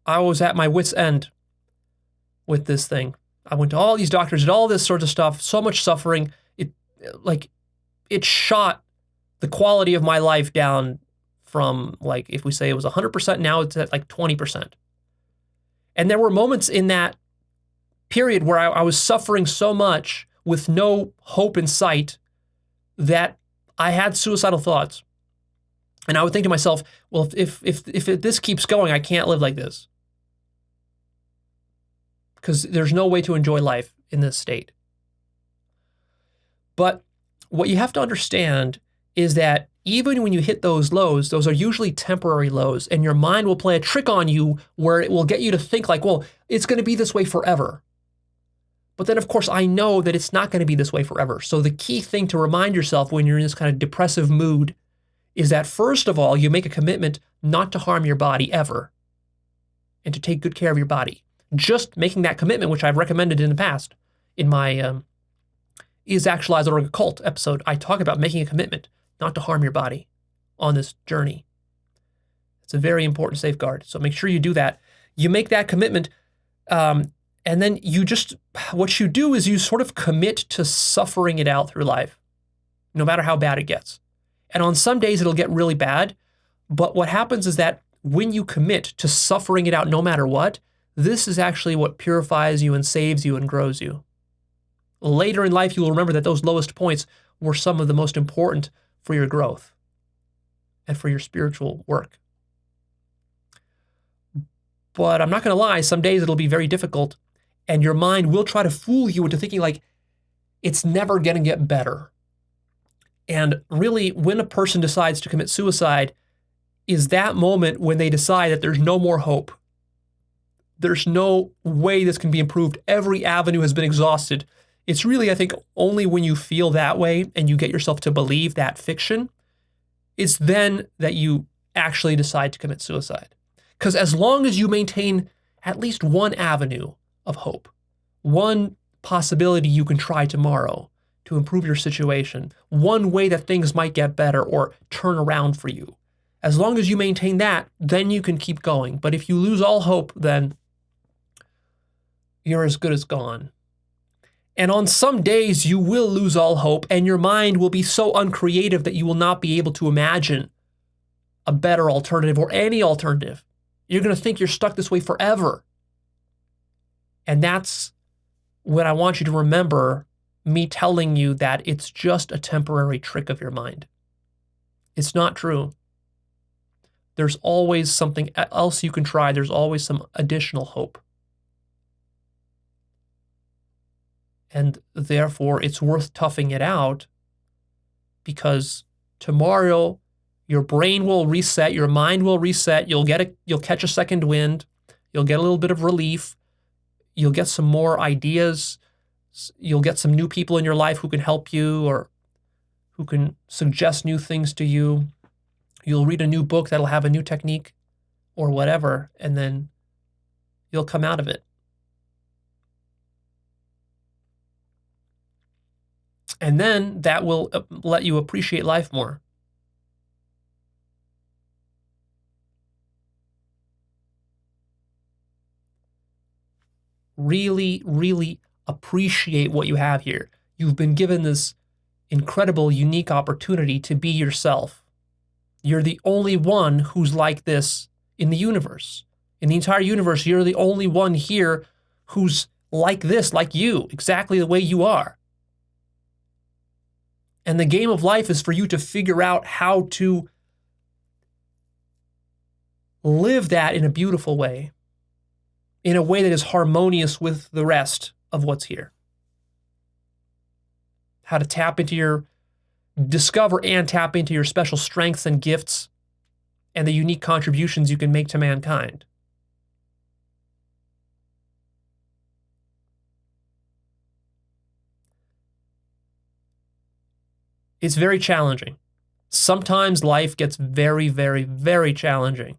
I was at my wit's end with this thing. I went to all these doctors, did all this sort of stuff, so much suffering. It shot the quality of my life down from, like, if we say it was 100%, now it's at like 20%. And there were moments in that period where I was suffering so much with no hope in sight that I had suicidal thoughts. And I would think to myself, well, if this keeps going, I can't live like this. Because there's no way to enjoy life in this state. But what you have to understand is that even when you hit those lows, those are usually temporary lows, and your mind will play a trick on you where it will get you to think like, well, it's going to be this way forever. But then, of course, I know that it's not going to be this way forever. So the key thing to remind yourself when you're in this kind of depressive mood is that, first of all, you make a commitment not to harm your body ever and to take good care of your body. Just making that commitment, which I've recommended in the past in my Is Actualized.org Occult episode, I talk about making a commitment not to harm your body on this journey. It's a very important safeguard. So make sure you do that. You make that commitment, and then what you do is you sort of commit to suffering it out through life, no matter how bad it gets. And on some days it'll get really bad, but what happens is that when you commit to suffering it out no matter what, this is actually what purifies you and saves you and grows you. Later in life, you will remember that those lowest points were some of the most important for your growth and for your spiritual work. But I'm not going to lie, some days it'll be very difficult, and your mind will try to fool you into thinking like it's never going to get better. And really, when a person decides to commit suicide, is that moment when they decide that there's no more hope. There's no way this can be improved. Every avenue has been exhausted. It's really, I think, only when you feel that way and you get yourself to believe that fiction, it's then that you actually decide to commit suicide. Because as long as you maintain at least one avenue of hope, one possibility you can try tomorrow to improve your situation, one way that things might get better or turn around for you, as long as you maintain that, then you can keep going. But if you lose all hope, then you're as good as gone. And on some days, you will lose all hope, and your mind will be so uncreative that you will not be able to imagine a better alternative or any alternative. You're going to think you're stuck this way forever. And that's when I want you to remember me telling you that it's just a temporary trick of your mind. It's not true. There's always something else you can try. There's always some additional hope. And therefore, it's worth toughing it out, because tomorrow your brain will reset, your mind will reset, you'll catch a second wind, you'll get a little bit of relief, you'll get some more ideas, you'll get some new people in your life who can help you or who can suggest new things to you. You'll read a new book that'll have a new technique or whatever, and then you'll come out of it. And then that will let you appreciate life more. Really, really appreciate what you have here. You've been given this incredible, unique opportunity to be yourself. You're the only one who's like this in the universe. In the entire universe, you're the only one here who's like this, like you, exactly the way you are. And the game of life is for you to figure out how to live that in a beautiful way, in a way that is harmonious with the rest of what's here. How to discover and tap into your special strengths and gifts and the unique contributions you can make to mankind. It's very challenging. Sometimes life gets very, very, very challenging.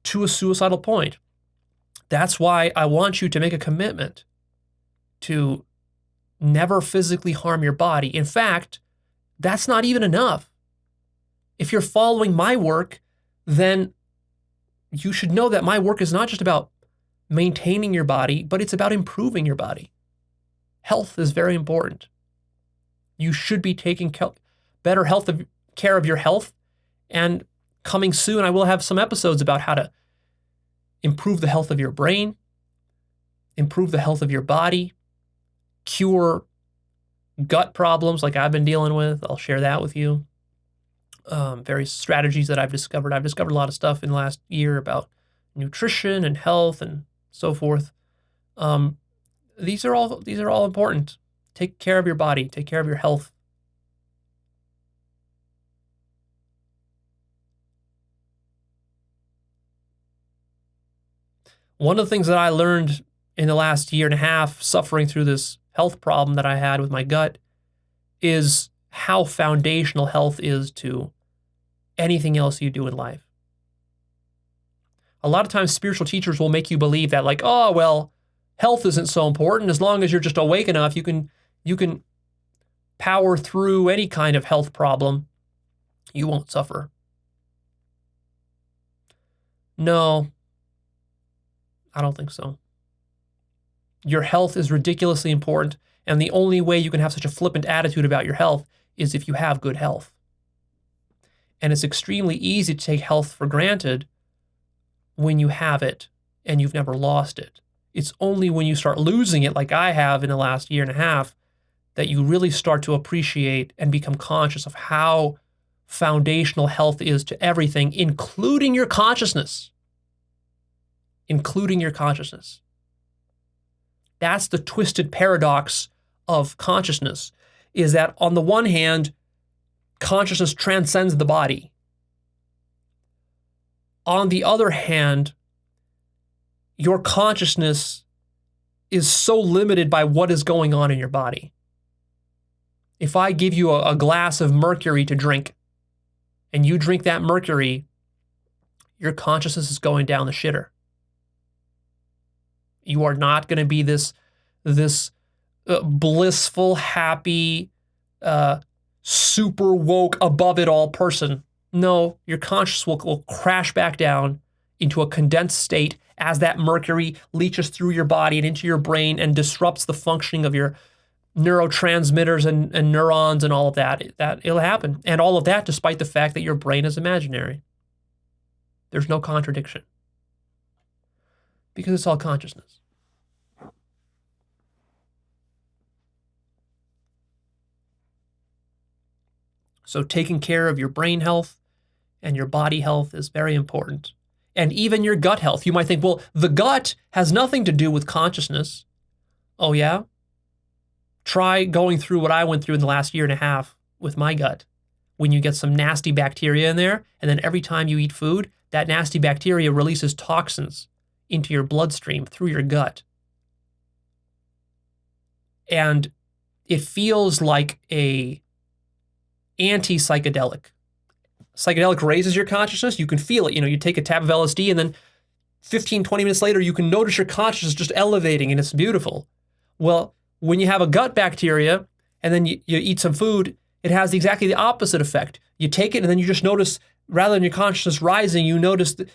To a suicidal point. That's why I want you to make a commitment to never physically harm your body. In fact, that's not even enough. If you're following my work, then you should know that my work is not just about maintaining your body, but it's about improving your body. Health is very important. You should be taking better care of your health. And coming soon, I will have some episodes about how to improve the health of your brain, improve the health of your body, cure gut problems like I've been dealing with. I'll share that with you. Various strategies that I've discovered. I've discovered a lot of stuff in the last year about nutrition and health and so forth. These are all important. Take care of your body. Take care of your health. One of the things that I learned in the last year and a half, suffering through this health problem that I had with my gut, is how foundational health is to anything else you do in life. A lot of times spiritual teachers will make you believe that, like, oh, well, health isn't so important. As long as you're just awake enough, you can power through any kind of health problem. You won't suffer. No, I don't think so. Your health is ridiculously important, and the only way you can have such a flippant attitude about your health is if you have good health. And it's extremely easy to take health for granted when you have it and you've never lost it. It's only when you start losing it, like I have in the last year and a half, that you really start to appreciate and become conscious of how foundational health is to everything, including your consciousness. Including your consciousness. That's the twisted paradox of consciousness, is that on the one hand, consciousness transcends the body. On the other hand, your consciousness is so limited by what is going on in your body. If I give you a glass of mercury to drink, and you drink that mercury, your consciousness is going down the shitter. You are not going to be this blissful, happy, super woke, above it all person. No, your consciousness will crash back down into a condensed state as that mercury leaches through your body and into your brain and disrupts the functioning of your neurotransmitters and neurons and all of that. It'll happen. And all of that despite the fact that your brain is imaginary. There's no contradiction. Because it's all consciousness. So taking care of your brain health and your body health is very important. And even your gut health. You might think, well, the gut has nothing to do with consciousness. Oh, yeah? Try going through what I went through in the last year and a half with my gut. When you get some nasty bacteria in there, and then every time you eat food, that nasty bacteria releases toxins into your bloodstream through your gut. And it feels like a anti-psychedelic. Psychedelic raises your consciousness. You can feel it. You take a tab of LSD and then 15, 20 minutes later, you can notice your consciousness just elevating and it's beautiful. Well, when you have a gut bacteria and then you eat some food, it has exactly the opposite effect. You take it and then you just notice, rather than your consciousness rising, you notice that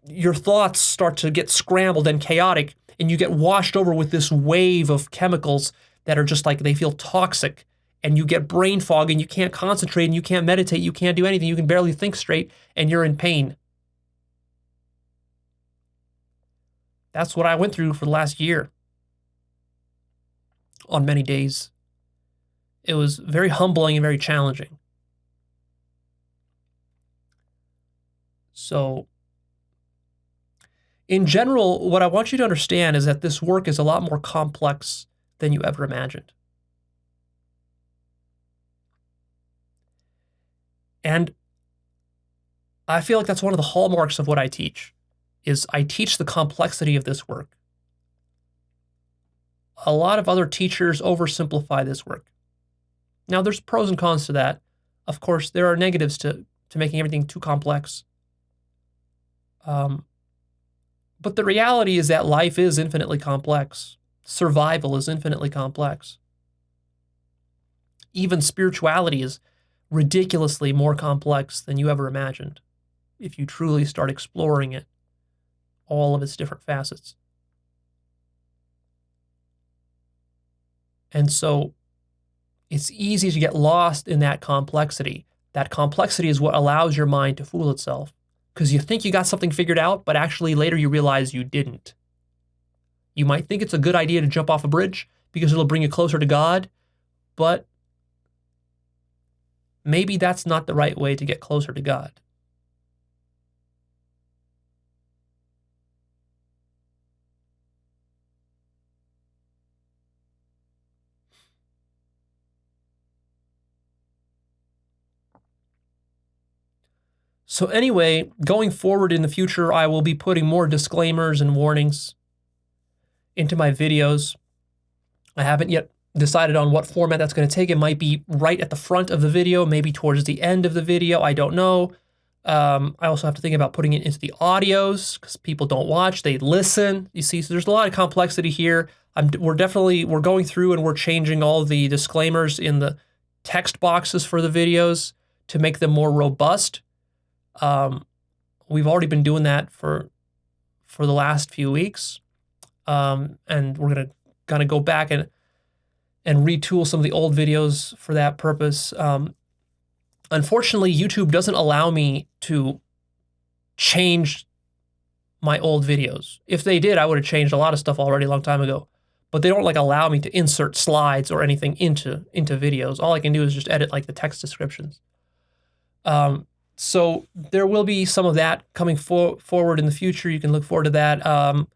your thoughts start to get scrambled and chaotic and you get washed over with this wave of chemicals that are just like, they feel toxic. And you get brain fog and you can't concentrate and you can't meditate, you can't do anything, you can barely think straight and you're in pain. That's what I went through for the last year on many days. It was very humbling and very challenging. So, in general, what I want you to understand is that this work is a lot more complex than you ever imagined. And I feel like that's one of the hallmarks of what I teach, is I teach the complexity of this work. A lot of other teachers oversimplify this work. Now, there's pros and cons to that. Of course, there are negatives to making everything too complex. But the reality is that life is infinitely complex. Survival is infinitely complex. Even spirituality is ridiculously more complex than you ever imagined if you truly start exploring it, all of its different facets. And so it's easy to get lost in that complexity. That complexity is what allows your mind to fool itself, because you think you got something figured out, but actually later you realize you didn't. You might think it's a good idea to jump off a bridge because it'll bring you closer to God, but maybe that's not the right way to get closer to God. So anyway, going forward in the future, I will be putting more disclaimers and warnings into my videos. I haven't yet decided on what format that's going to take. It might be right at the front of the video, maybe towards the end of the video. I don't know. I also have to think about putting it into the audios because people don't watch, they listen. You see, so there's a lot of complexity here. We're going through and we're changing all the disclaimers in the text boxes for the videos to make them more robust. We've already been doing that for the last few weeks. And we're going to kind of go back and retool some of the old videos for that purpose. Unfortunately, YouTube doesn't allow me to change my old videos. If they did, I would have changed a lot of stuff already a long time ago. But they don't like allow me to insert slides or anything into videos. All I can do is just edit like the text descriptions. So there will be some of that coming forward in the future. You can look forward to that.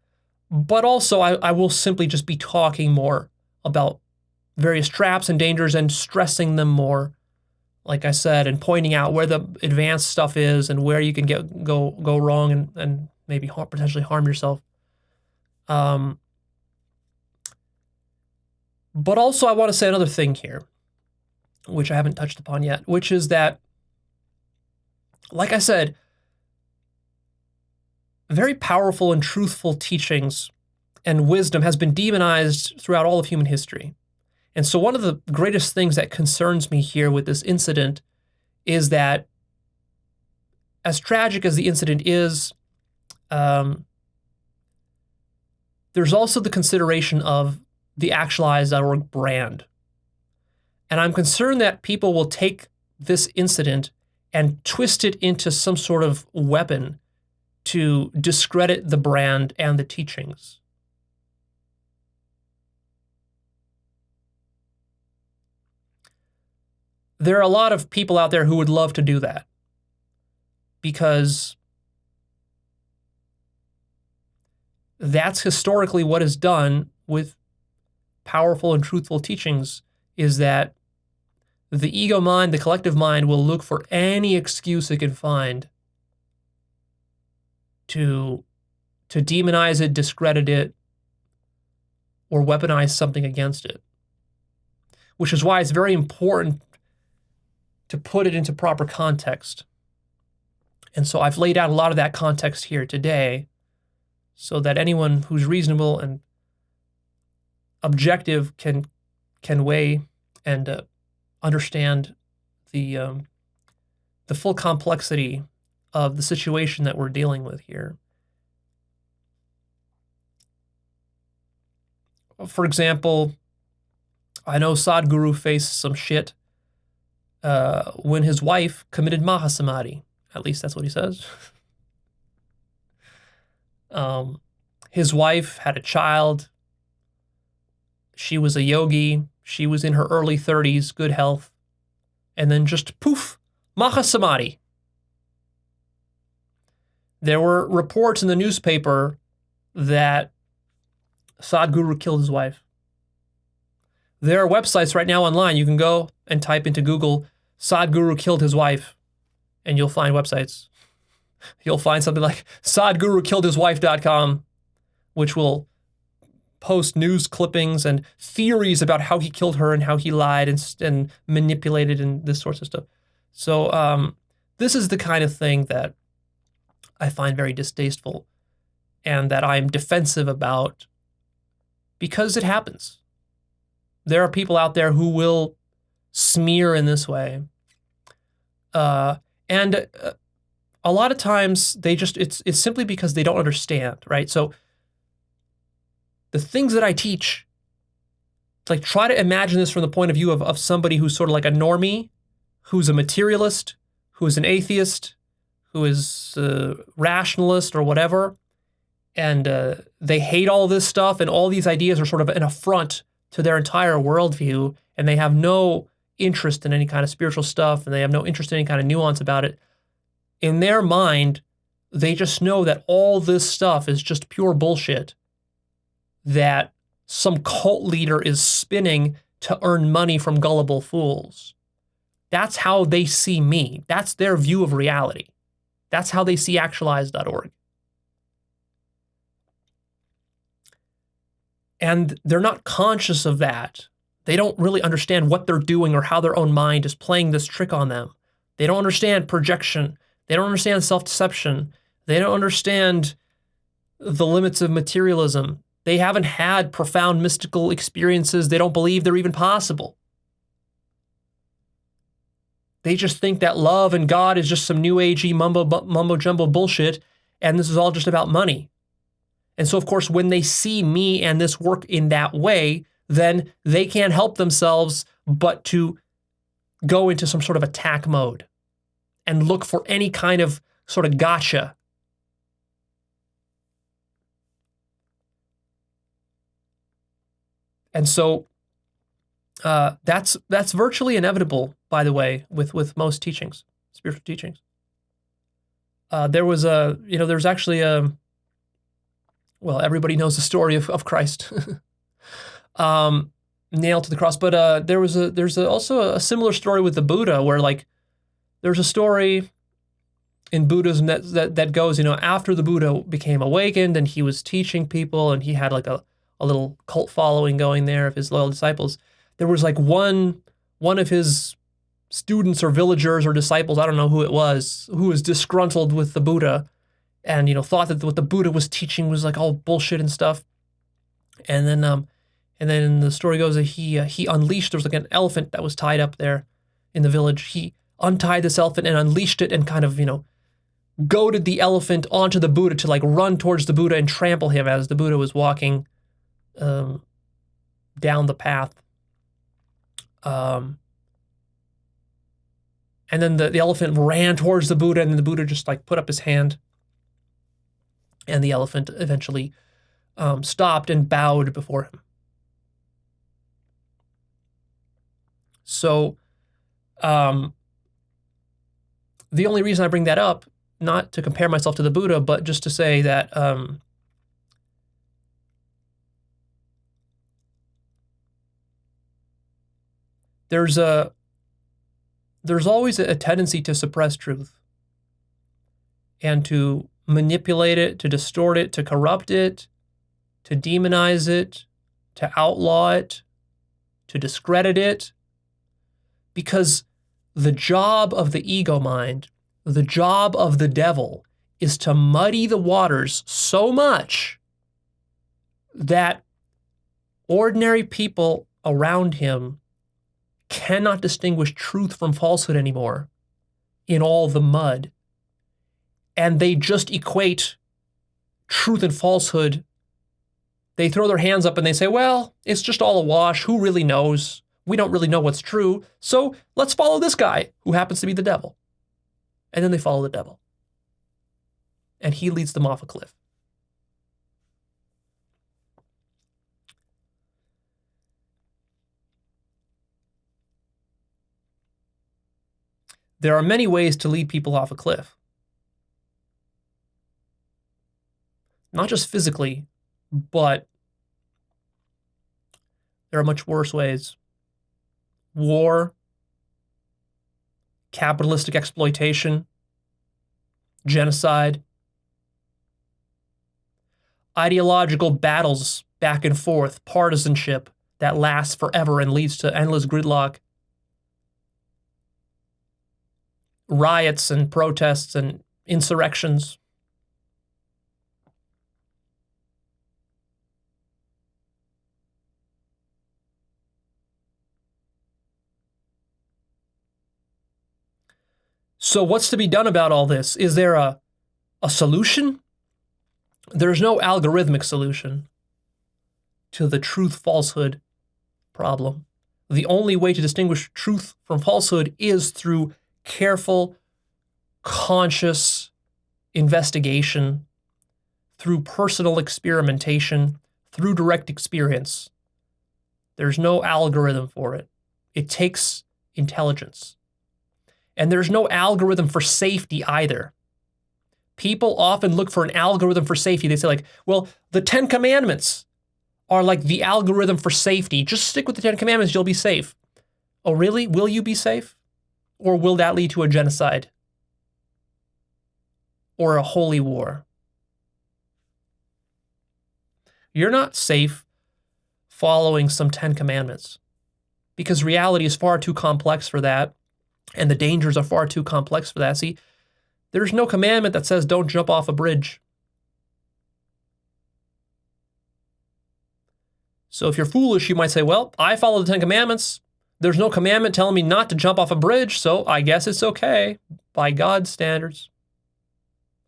But also, I will simply just be talking more about various traps and dangers and stressing them more, like I said, and pointing out where the advanced stuff is and where you can go wrong and maybe potentially harm yourself. But also, I want to say another thing here, which I haven't touched upon yet, which is that, like I said, very powerful and truthful teachings and wisdom has been demonized throughout all of human history. And so one of the greatest things that concerns me here with this incident is that, as tragic as the incident is, there's also the consideration of the Actualized.org brand. And I'm concerned that people will take this incident and twist it into some sort of weapon to discredit the brand and the teachings. There are a lot of people out there who would love to do that, because that's historically what is done with powerful and truthful teachings, is that the ego mind, the collective mind, will look for any excuse it can find to demonize it, discredit it, or weaponize something against it. Which is why it's very important to put it into proper context. And so I've laid out a lot of that context here today, so that anyone who's reasonable and objective can weigh and understand the full complexity of the situation that we're dealing with here. For example, I know Sadhguru faced some shit when his wife committed Mahasamadhi. At least that's what he says. His wife had a child. She was a yogi. She was in her early 30s, good health. And then just poof, Mahasamadhi. There were reports in the newspaper that Sadhguru killed his wife. There are websites right now online. You can go and type into Google, Sadhguru killed his wife, and you'll find websites. You'll find something like sadhgurukilledhiswife.com, which will post news clippings and theories about how he killed her and how he lied and manipulated and this sorts of stuff. So this is the kind of thing that I find very distasteful and that I'm defensive about, because it happens. There are people out there who will smear in this way. And a lot of times they just, it's simply because they don't understand, right? So the things that I teach, like, try to imagine this from the point of view of somebody who's sort of like a normie, who's a materialist, who is an atheist, who is a rationalist or whatever, and they hate all this stuff, and all these ideas are sort of an affront to their entire worldview, and they have no interest in any kind of spiritual stuff, and they have no interest in any kind of nuance about it. In their mind, they just know that all this stuff is just pure bullshit that some cult leader is spinning to earn money from gullible fools. That's how they see me. That's their view of reality. That's how they see Actualized.org. And they're not conscious of that. They don't really understand what they're doing or how their own mind is playing this trick on them. They don't understand projection. They don't understand self-deception. They don't understand the limits of materialism. They haven't had profound mystical experiences. They don't believe they're even possible. They just think that love and God is just some new agey mumbo jumbo bullshit, and this is all just about money. And so, of course, when they see me and this work in that way, then they can't help themselves but to go into some sort of attack mode and look for any kind of sort of gotcha. And so that's virtually inevitable, by the way, with most teachings, spiritual teachings. There's actually everybody knows the story of Christ nailed to the cross, but there's also a similar story with the Buddha, where like there's a story in Buddhism that goes, after the Buddha became awakened and he was teaching people and he had like a little cult following going there of his loyal disciples. There was like one of his students or villagers or disciples, I don't know who it was, who was disgruntled with the Buddha and, thought that what the Buddha was teaching was like all bullshit and stuff. And then the story goes that he unleashed, there was like an elephant that was tied up there in the village. He untied this elephant and unleashed it and kind of, goaded the elephant onto the Buddha to like run towards the Buddha and trample him as the Buddha was walking down the path. And then the elephant ran towards the Buddha, and the Buddha just like put up his hand, and the elephant eventually stopped and bowed before him. So the only reason I bring that up, not to compare myself to the Buddha, but just to say that there's always a tendency to suppress truth and to manipulate it, to distort it, to corrupt it, to demonize it, to outlaw it, to discredit it, because the job of the ego mind, the job of the devil, is to muddy the waters so much that ordinary people around him cannot distinguish truth from falsehood anymore in all the mud. And they just equate truth and falsehood. They throw their hands up and they say, well, it's just all a wash. Who really knows? We don't really know what's true. So let's follow this guy who happens to be the devil. And then they follow the devil. And he leads them off a cliff. There are many ways to lead people off a cliff. Not just physically, but there are much worse ways. War, capitalistic exploitation, genocide, ideological battles back and forth, partisanship that lasts forever and leads to endless gridlock, riots and protests and insurrections. So what's to be done about all this? Is there a solution? There's no algorithmic solution to the truth-falsehood problem. The only way to distinguish truth from falsehood is through careful, conscious investigation, through personal experimentation, through direct experience. There's no algorithm for it. It takes intelligence. And there's no algorithm for safety either. People often look for an algorithm for safety. They say like, well, the 10 Commandments are like the algorithm for safety. Just stick with the 10 Commandments, you'll be safe. Oh, really? Will you be safe? Or will that lead to a genocide? Or a holy war? You're not safe following some 10 Commandments because reality is far too complex for that. And the dangers are far too complex for that. See, there's no commandment that says don't jump off a bridge. So if you're foolish, you might say, well, I follow the 10 Commandments. There's no commandment telling me not to jump off a bridge, so I guess it's okay by God's standards.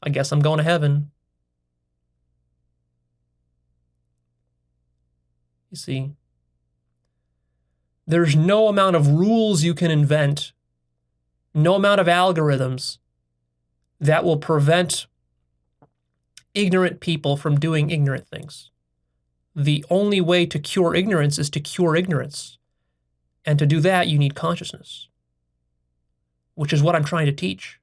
I guess I'm going to heaven. You see, There's no amount of rules you can invent, no amount of algorithms that will prevent ignorant people from doing ignorant things. The only way to cure ignorance is to cure ignorance. And to do that, you need consciousness, which is what I'm trying to teach.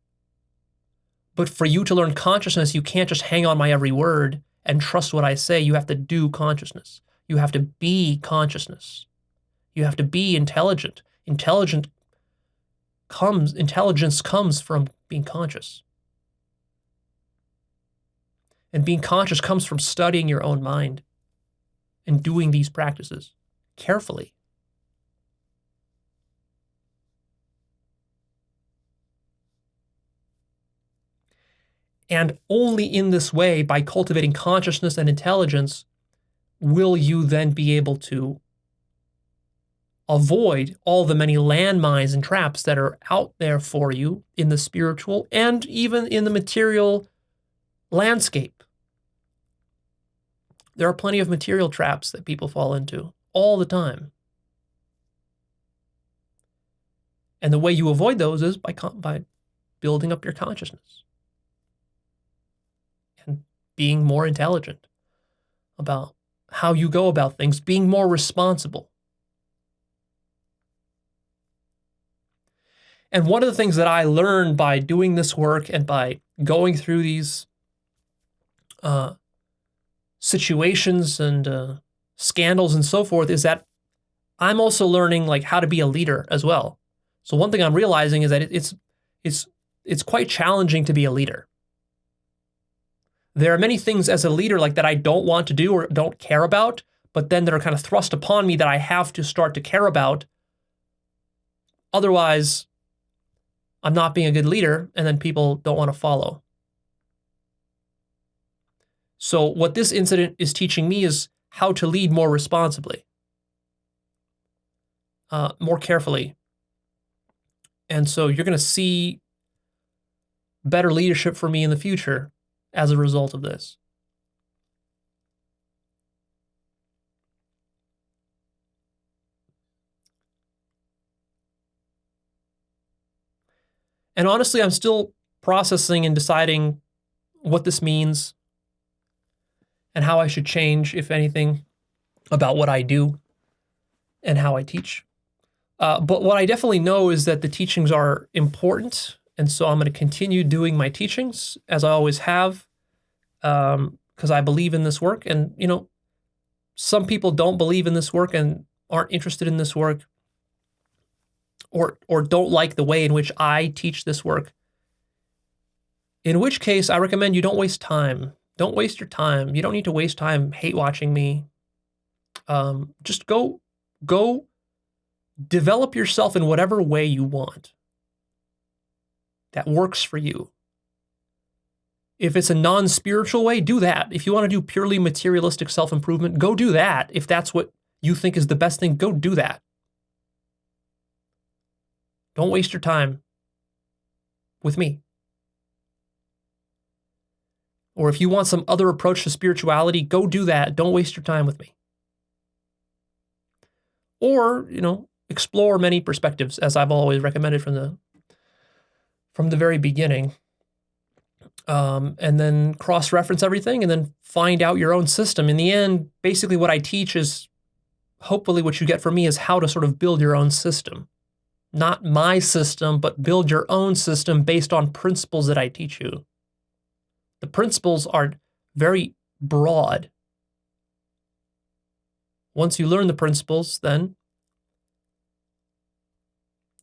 But for you to learn consciousness, you can't just hang on my every word and trust what I say. You have to do consciousness. You have to be consciousness. You have to be intelligent. Intelligence comes from being conscious. And being conscious comes from studying your own mind and doing these practices carefully. And only in this way, by cultivating consciousness and intelligence, will you then be able to avoid all the many landmines and traps that are out there for you in the spiritual and even in the material landscape. There are plenty of material traps that people fall into all the time. And the way you avoid those is by building up your consciousness and being more intelligent about how you go about things, being more responsible. And one of the things that I learned by doing this work and by going through these situations and scandals and so forth is that I'm also learning like how to be a leader as well. So one thing I'm realizing is that it's quite challenging to be a leader. There are many things as a leader like that I don't want to do or don't care about, but then that are kind of thrust upon me that I have to start to care about. Otherwise, I'm not being a good leader, and then people don't want to follow. So what this incident is teaching me is how to lead more responsibly, more carefully. And so you're going to see better leadership for me in the future as a result of this. And honestly, I'm still processing and deciding what this means and how I should change, if anything, about what I do and how I teach. But what I definitely know is that the teachings are important. And so I'm going to continue doing my teachings as I always have, because I believe in this work. And, you know, some people don't believe in this work and aren't interested in this work, or don't like the way in which I teach this work. In which case, I recommend you don't waste time. Don't waste your time. You don't need to waste time hate watching me. Just go develop yourself in whatever way you want that works for you. If it's a non-spiritual way, do that. If you want to do purely materialistic self-improvement, go do that. If that's what you think is the best thing, go do that. Don't waste your time with me. Or if you want some other approach to spirituality, go do that. Don't waste your time with me. Or, you know, explore many perspectives, as I've always recommended from the very beginning. And then cross-reference everything and then find out your own system. In the end, basically what I teach is, hopefully what you get from me is how to sort of build your own system. Not my system, but build your own system based on principles that I teach you. The principles are very broad. Once you learn the principles, then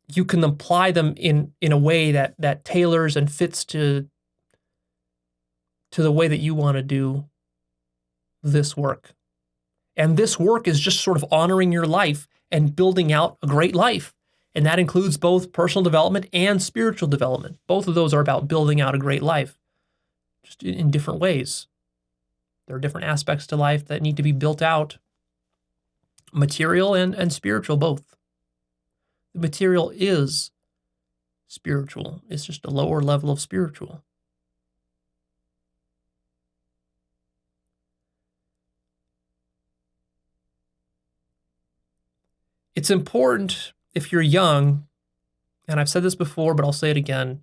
you can apply them in a way that tailors and fits to the way that you want to do this work. And this work is just sort of honoring your life and building out a great life. And that includes both personal development and spiritual development. Both of those are about building out a great life, just in different ways. There are different aspects to life that need to be built out, material and spiritual both. The material is spiritual. It's just a lower level of spiritual. it's important if you're young, and I've said this before, but I'll say it again,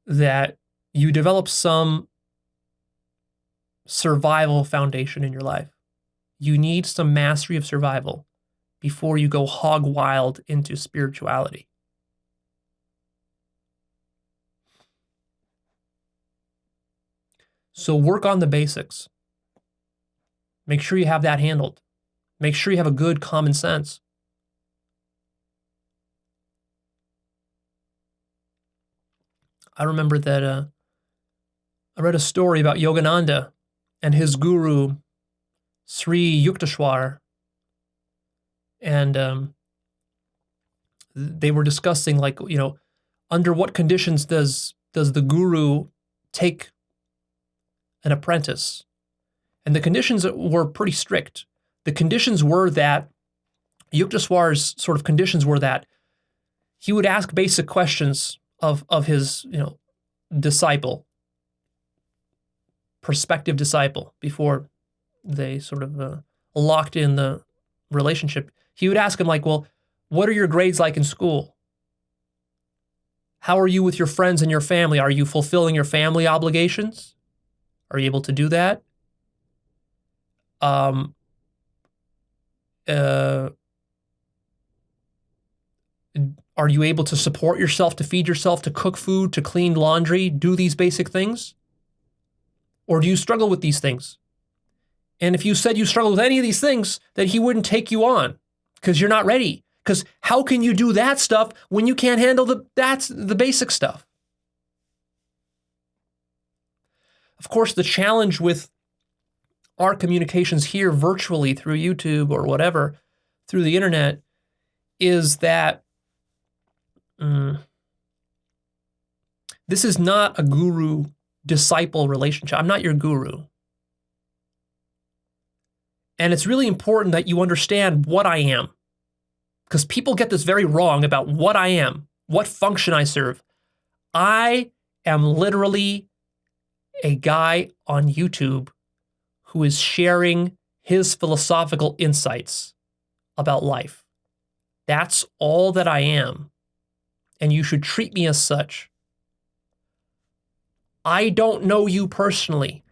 that you develop some survival foundation in your life. You need some mastery of survival before you go hog wild into spirituality. So work on the basics. Make sure you have that handled. Make sure you have a good common sense. I remember that I read a story about Yogananda and his guru, Sri Yukteswar, and they were discussing, like, under what conditions does the guru take an apprentice? And the conditions were pretty strict. The conditions were that, Yukteswar's sort of conditions were that he would ask basic questions of his, disciple, prospective disciple, before they sort of locked in the relationship. He would ask him, like, well, what are your grades like in school? How are you with your friends and your family? Are you fulfilling your family obligations? Are you able to do that? Are you able to support yourself, to feed yourself, to cook food, to clean laundry, do these basic things? Or do you struggle with these things? And if you said you struggle with any of these things, then he wouldn't take you on because you're not ready. Because how can you do that stuff when you can't handle that's the basic stuff? Of course, the challenge with our communications here virtually through YouTube or whatever, through the internet, is that this is not a guru-disciple relationship. I'm not your guru. And it's really important that you understand what I am, because people get this very wrong about what I am, what function I serve. I am literally a guy on YouTube who is sharing his philosophical insights about life. That's all that I am, and you should treat me as such. I don't know you personally.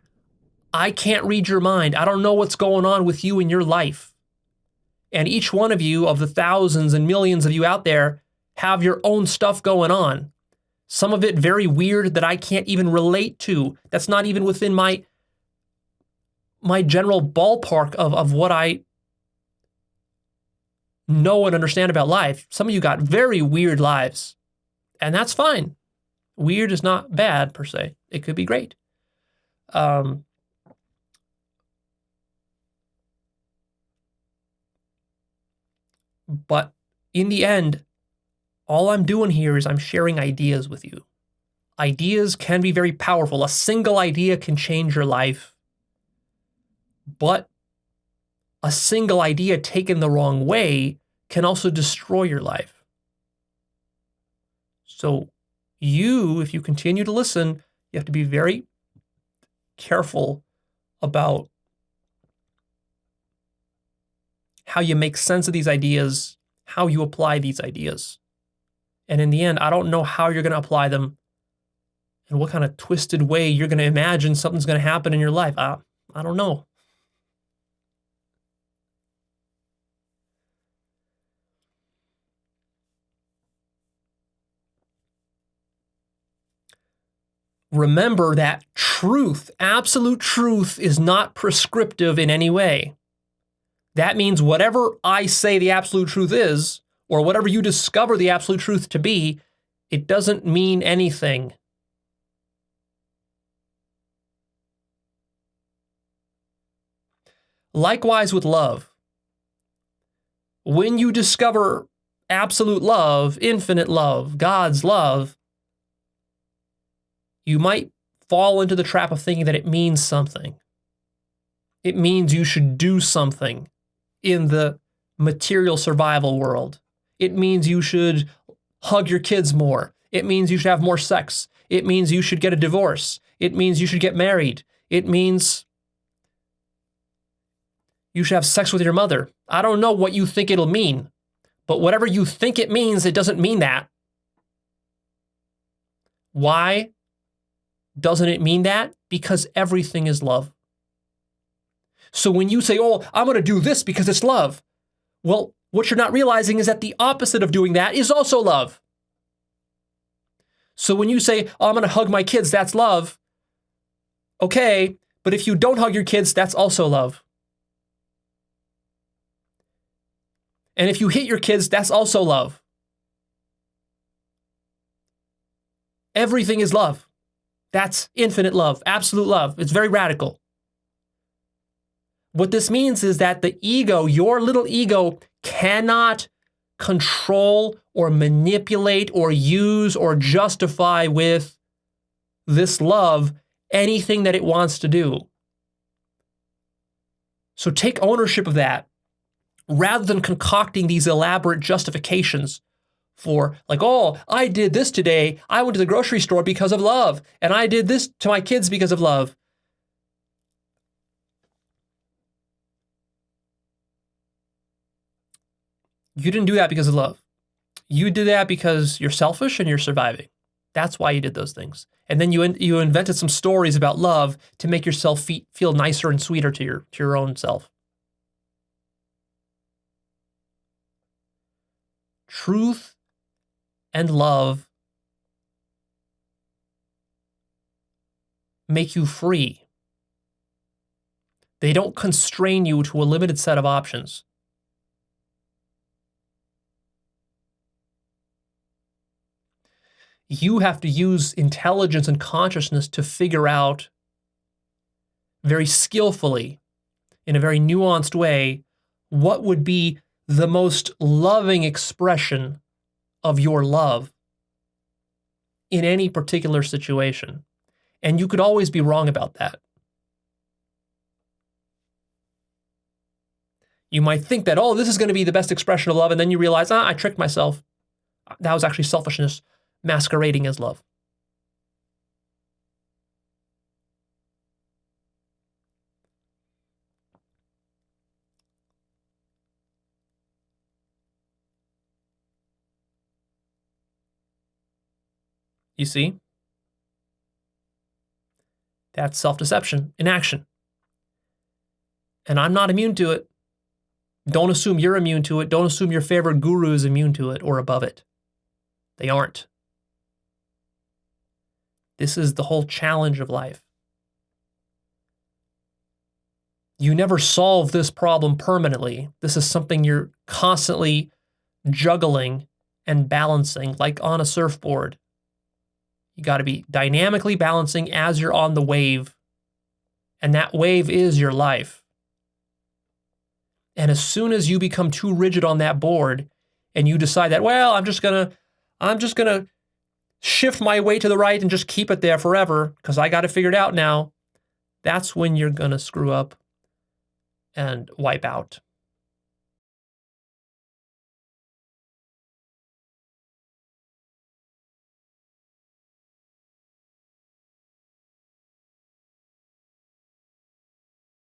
I can't read your mind. I don't know what's going on with you in your life. And each one of you, of the thousands and millions of you out there, have your own stuff going on. Some of it very weird that I can't even relate to. That's not even within my general ballpark of what I know and understand about life. Some of you got very weird lives, and that's fine. Weird is not bad per se. It could be great. But in the end, all I'm doing here is I'm sharing ideas with you. Ideas can be very powerful. A single idea can change your life. But a single idea taken the wrong way can also destroy your life. So if you continue to listen, you have to be very careful about how you make sense of these ideas, how you apply these ideas. And in the end, I don't know how you're going to apply them and what kind of twisted way you're going to imagine something's going to happen in your life. I don't know. Remember that truth, absolute truth, is not prescriptive in any way. That means whatever I say the absolute truth is, or whatever you discover the absolute truth to be, it doesn't mean anything. Likewise with love. When you discover absolute love, infinite love, God's love, you might fall into the trap of thinking that it means something. It means you should do something in the material survival world. It means you should hug your kids more. It means you should have more sex. It means you should get a divorce. It means you should get married. It means you should have sex with your mother. I don't know what you think it'll mean, But whatever you think it means, it doesn't mean that. Why doesn't it mean that? Because everything is love. So when you say, oh, I'm going to do this because it's love, well, what you're not realizing is that the opposite of doing that is also love. So when you say, oh, I'm going to hug my kids, that's love. Okay, but if you don't hug your kids, that's also love. And if you hit your kids, that's also love. Everything is love. That's infinite love, absolute love. It's very radical. What this means is that the ego, your little ego, cannot control or manipulate or use or justify with this love anything that it wants to do. So take ownership of that rather than concocting these elaborate justifications for like, oh, I did this today. I went to the grocery store because of love. And I did this to my kids because of love. You didn't do that because of love. You did that because you're selfish and you're surviving. That's why you did those things. And then you invented some stories about love to make yourself feel nicer and sweeter to your own self. Truth and love make you free. They don't constrain you to a limited set of options. You have to use intelligence and consciousness to figure out very skillfully, in a very nuanced way, what would be the most loving expression of your love in any particular situation. And you could always be wrong about that. You might think that, oh, this is going to be the best expression of love, and then you realize, I tricked myself. That was actually selfishness masquerading as love. You see? That's self-deception in action. And I'm not immune to it. Don't assume you're immune to it. Don't assume your favorite guru is immune to it or above it. They aren't. This is the whole challenge of life. You never solve this problem permanently. This is something you're constantly juggling and balancing, like on a surfboard. You got to be dynamically balancing as you're on the wave. And that wave is your life. And as soon as you become too rigid on that board and you decide that, well, I'm just going to shift my weight to the right and just keep it there forever because I got to figure it out now, that's when you're going to screw up and wipe out.